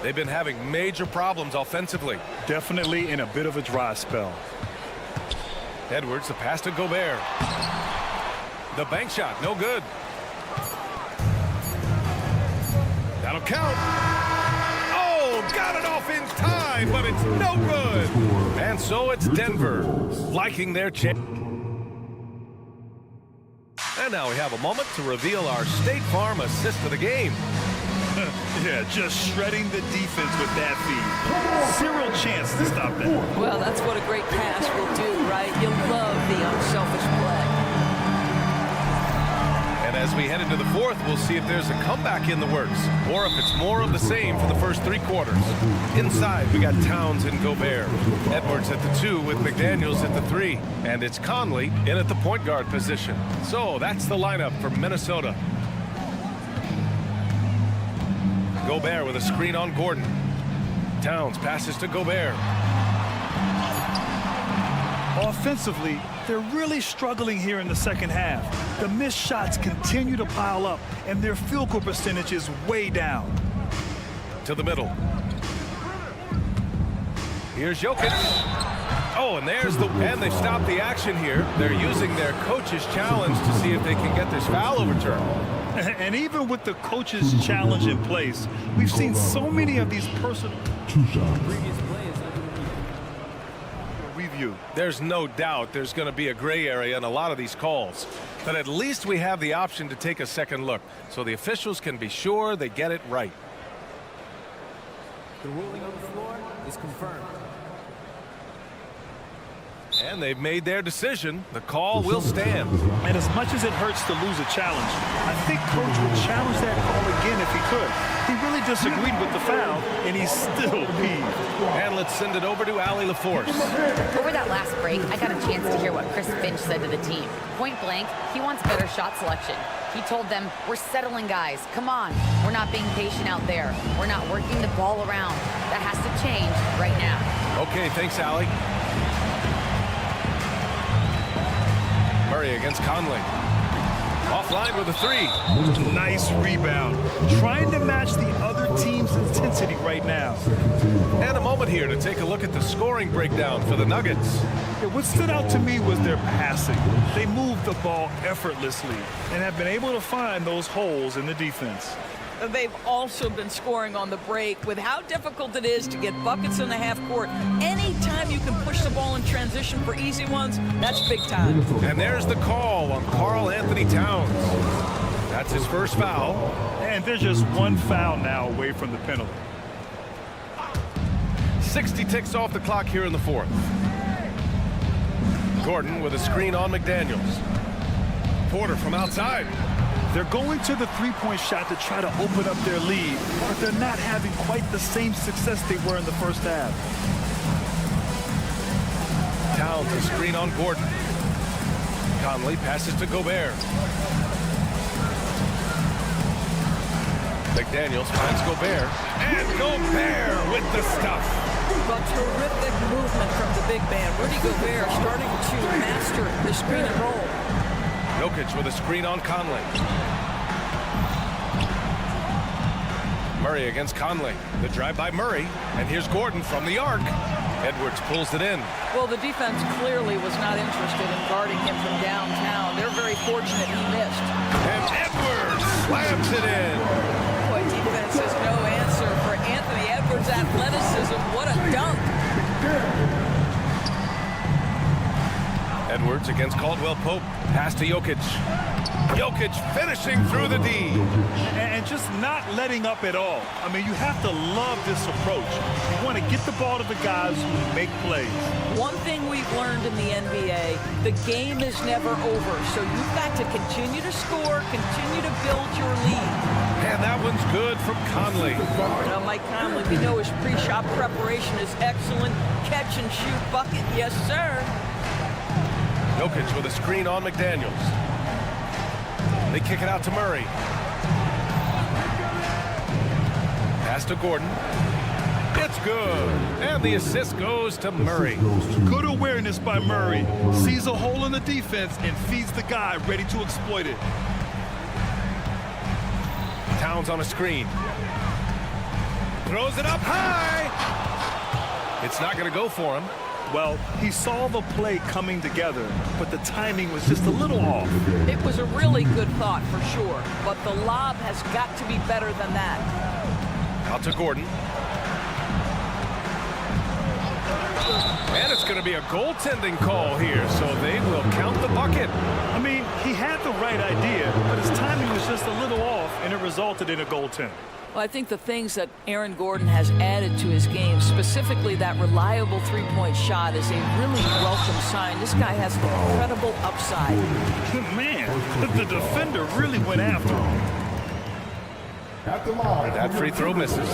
They've been having major problems offensively.
Definitely in a bit of a dry spell.
Edwards, the pass to Gobert. The bank shot, no good. That'll count. Oh, got it off in time, but it's no good. And so it's Denver liking their chance. And now we have a moment to reveal our State Farm assist of the game.
Yeah, just shredding the defense with that feed. Zero chance to stop that.
Well, that's what a great pass will do, right? You'll love the unselfish play.
And as we head into the fourth, we'll see if there's a comeback in the works or if it's more of the same for the first 3 quarters. Inside, we got Towns and Gobert. Edwards at the 2 with McDaniels at the 3. And it's Conley in at the point guard position. So that's the lineup for Minnesota. Gobert with a screen on Gordon. Towns passes to Gobert.
Offensively, they're really struggling here in the second half. The missed shots continue to pile up, and their field goal percentage is way down.
To the middle. Here's Jokic. Oh, and there's and they stopped the action here. They're using their coach's challenge to see if they can get this foul overturned.
And even with the coach's challenge in place, we've seen so many of these personal review.
There's no doubt there's going to be a gray area in a lot of these calls. But at least we have the option to take a second look so the officials can be sure they get it right.
The ruling on the floor is confirmed.
And they've made their decision. The call will stand.
And as much as it hurts to lose a challenge, I think Coach would challenge that call again if he could. He really disagreed with the foul, and he's still peeved.
And let's send it over to Allie LaForce.
Over that last break, I got a chance to hear what Chris Finch said to the team. Point blank, he wants better shot selection. He told them, we're settling, guys. Come on. We're not being patient out there. We're not working the ball around. That has to change right now.
Okay, thanks, Allie. Murray against Conley. Offline with a 3.
Nice rebound. Trying to match the other team's intensity right now.
And a moment here to take a look at the scoring breakdown for the Nuggets.
What stood out to me was their passing. They moved the ball effortlessly and have been able to find those holes in the defense.
They've also been scoring on the break. With how difficult it is to get buckets in the half court, anytime you can push the ball in transition for easy ones, that's big time.
And there's the call on Karl Anthony Towns. That's his first foul.
And there's just one foul now away from the penalty.
60 ticks off the clock here in the fourth. Gordon with a screen on McDaniels. Porter from outside.
They're going to the three-point shot to try to open up their lead, but they're not having quite the same success they were in the first half.
Towns a screen on Gordon. Conley passes to Gobert. McDaniels finds Gobert. And Gobert with the stuff.
A terrific movement from the big man. Rudy Gobert starting to master the screen and roll.
Jokic with a screen on Conley. Murray against Conley. The drive by Murray. And here's Gordon from the arc. Edwards pulls it in.
Well, the defense clearly was not interested in guarding him from downtown. They're very fortunate he missed.
And Edwards slams it in.
Boy, defense has no answer for Anthony Edwards. Edwards' athleticism. What a dunk.
Edwards against Caldwell Pope. Pass to Jokic. Jokic finishing through the D.
And just not letting up at all. I mean, you have to love this approach. You want to get the ball to the guys who make plays.
One thing we've learned in the NBA, the game is never over. So you've got to continue to score, continue to build your lead.
And that one's good from Conley.
Now, Mike Conley, we know his pre-shot preparation is excellent. Catch and shoot bucket, yes, sir.
Jokic with a screen on McDaniels. They kick it out to Murray. Pass to Gordon. It's good. And the assist goes to Murray.
Good awareness by Murray. Sees a hole in the defense and feeds the guy ready to exploit it.
Towns on a screen. Throws it up high. It's not going to go for him.
Well, he saw the play coming together, but the timing was just a little off.
It was a really good thought for sure, but the lob has got to be better than that.
Out to Gordon. And it's going to be a goaltending call here, so they will count the bucket.
I mean, he had the right idea, but his timing was just a little off, and it resulted in a goaltend.
Well, I think the things that Aaron Gordon has added to his game, specifically that reliable three-point shot, is a really welcome sign. This guy has an incredible upside.
Man, the defender really went after him.
That free throw misses.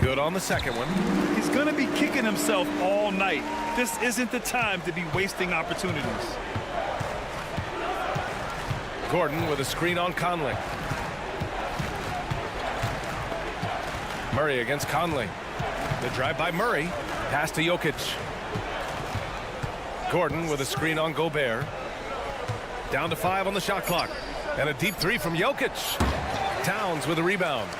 Good on the second one.
He's going to be kicking himself all night. This isn't the time to be wasting opportunities.
Gordon with a screen on Conley. Murray against Conley. The drive by Murray. Pass to Jokic. Gordon with a screen on Gobert. Down to 5 on the shot clock. And a deep three from Jokic. Towns with a rebound.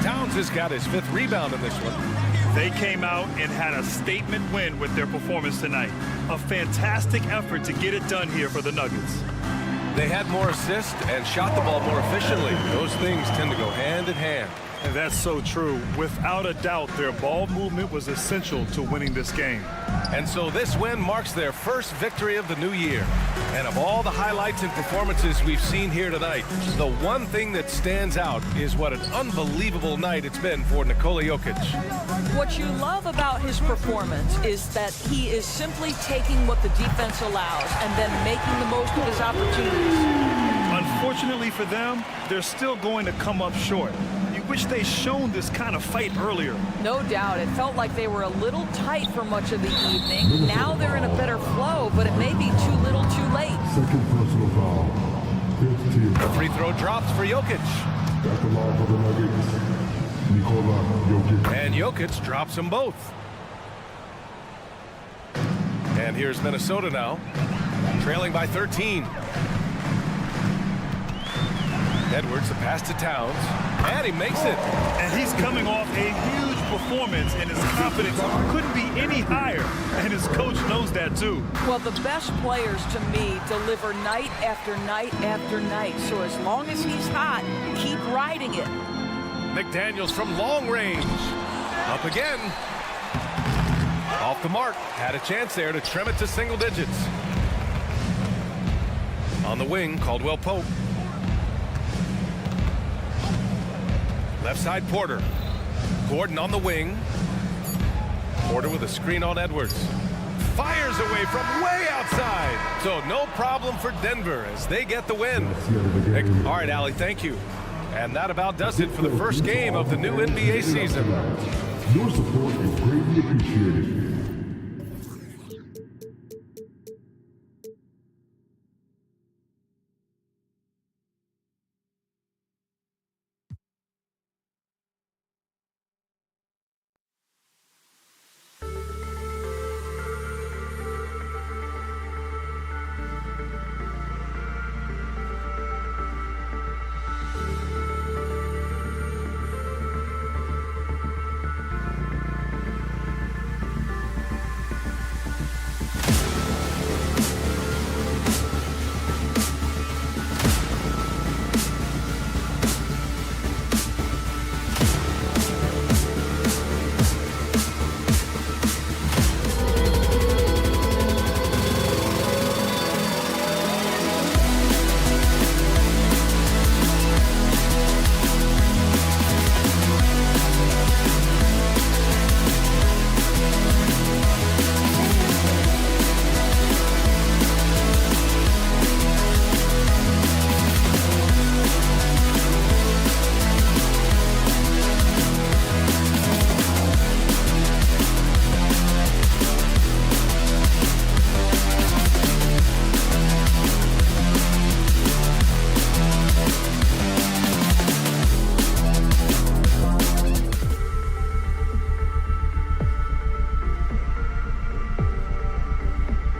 Towns has got his 5th rebound in this one.
They came out and had a statement win with their performance tonight. A fantastic effort to get it done here for the Nuggets.
They had more assists and shot the ball more efficiently. Those things tend to go hand in hand.
And that's so true. Without a doubt, their ball movement was essential to winning this game.
And so this win marks their first victory of the new year. And of all the highlights and performances we've seen here tonight, the one thing that stands out is what an unbelievable night it's been for Nikola Jokic.
What you love about his performance is that he is simply taking what the defense allows and then making the most of his opportunities.
Unfortunately for them, they're still going to come up short. You wish they'd shown this kind of fight earlier.
No doubt. It felt like they were a little tight for much of the evening. Now they're in a better flow, but it may be too little too late.
Second personal foul.
The free throw drops for Jokic.
At the line for the Nuggets, Nikola Jokic.
And Jokic drops them both. And here's Minnesota now, trailing by 13. Edwards, the pass to Towns, and he makes it.
And he's coming off a huge performance, and his confidence couldn't be any higher, and his coach knows that too.
Well, the best players to me deliver night after night after night, so as long as he's hot, keep riding it.
McDaniels from long range, up again. Off the mark, had a chance there to trim it to single digits. On the wing, Caldwell Pope. Left side, Porter. Gordon on the wing. Porter with a screen on Edwards. Fires away from way outside. So no problem for Denver as they get the win. All right, Allie, thank you. And that about does it for the first game of the new NBA season.
Your support is greatly appreciated.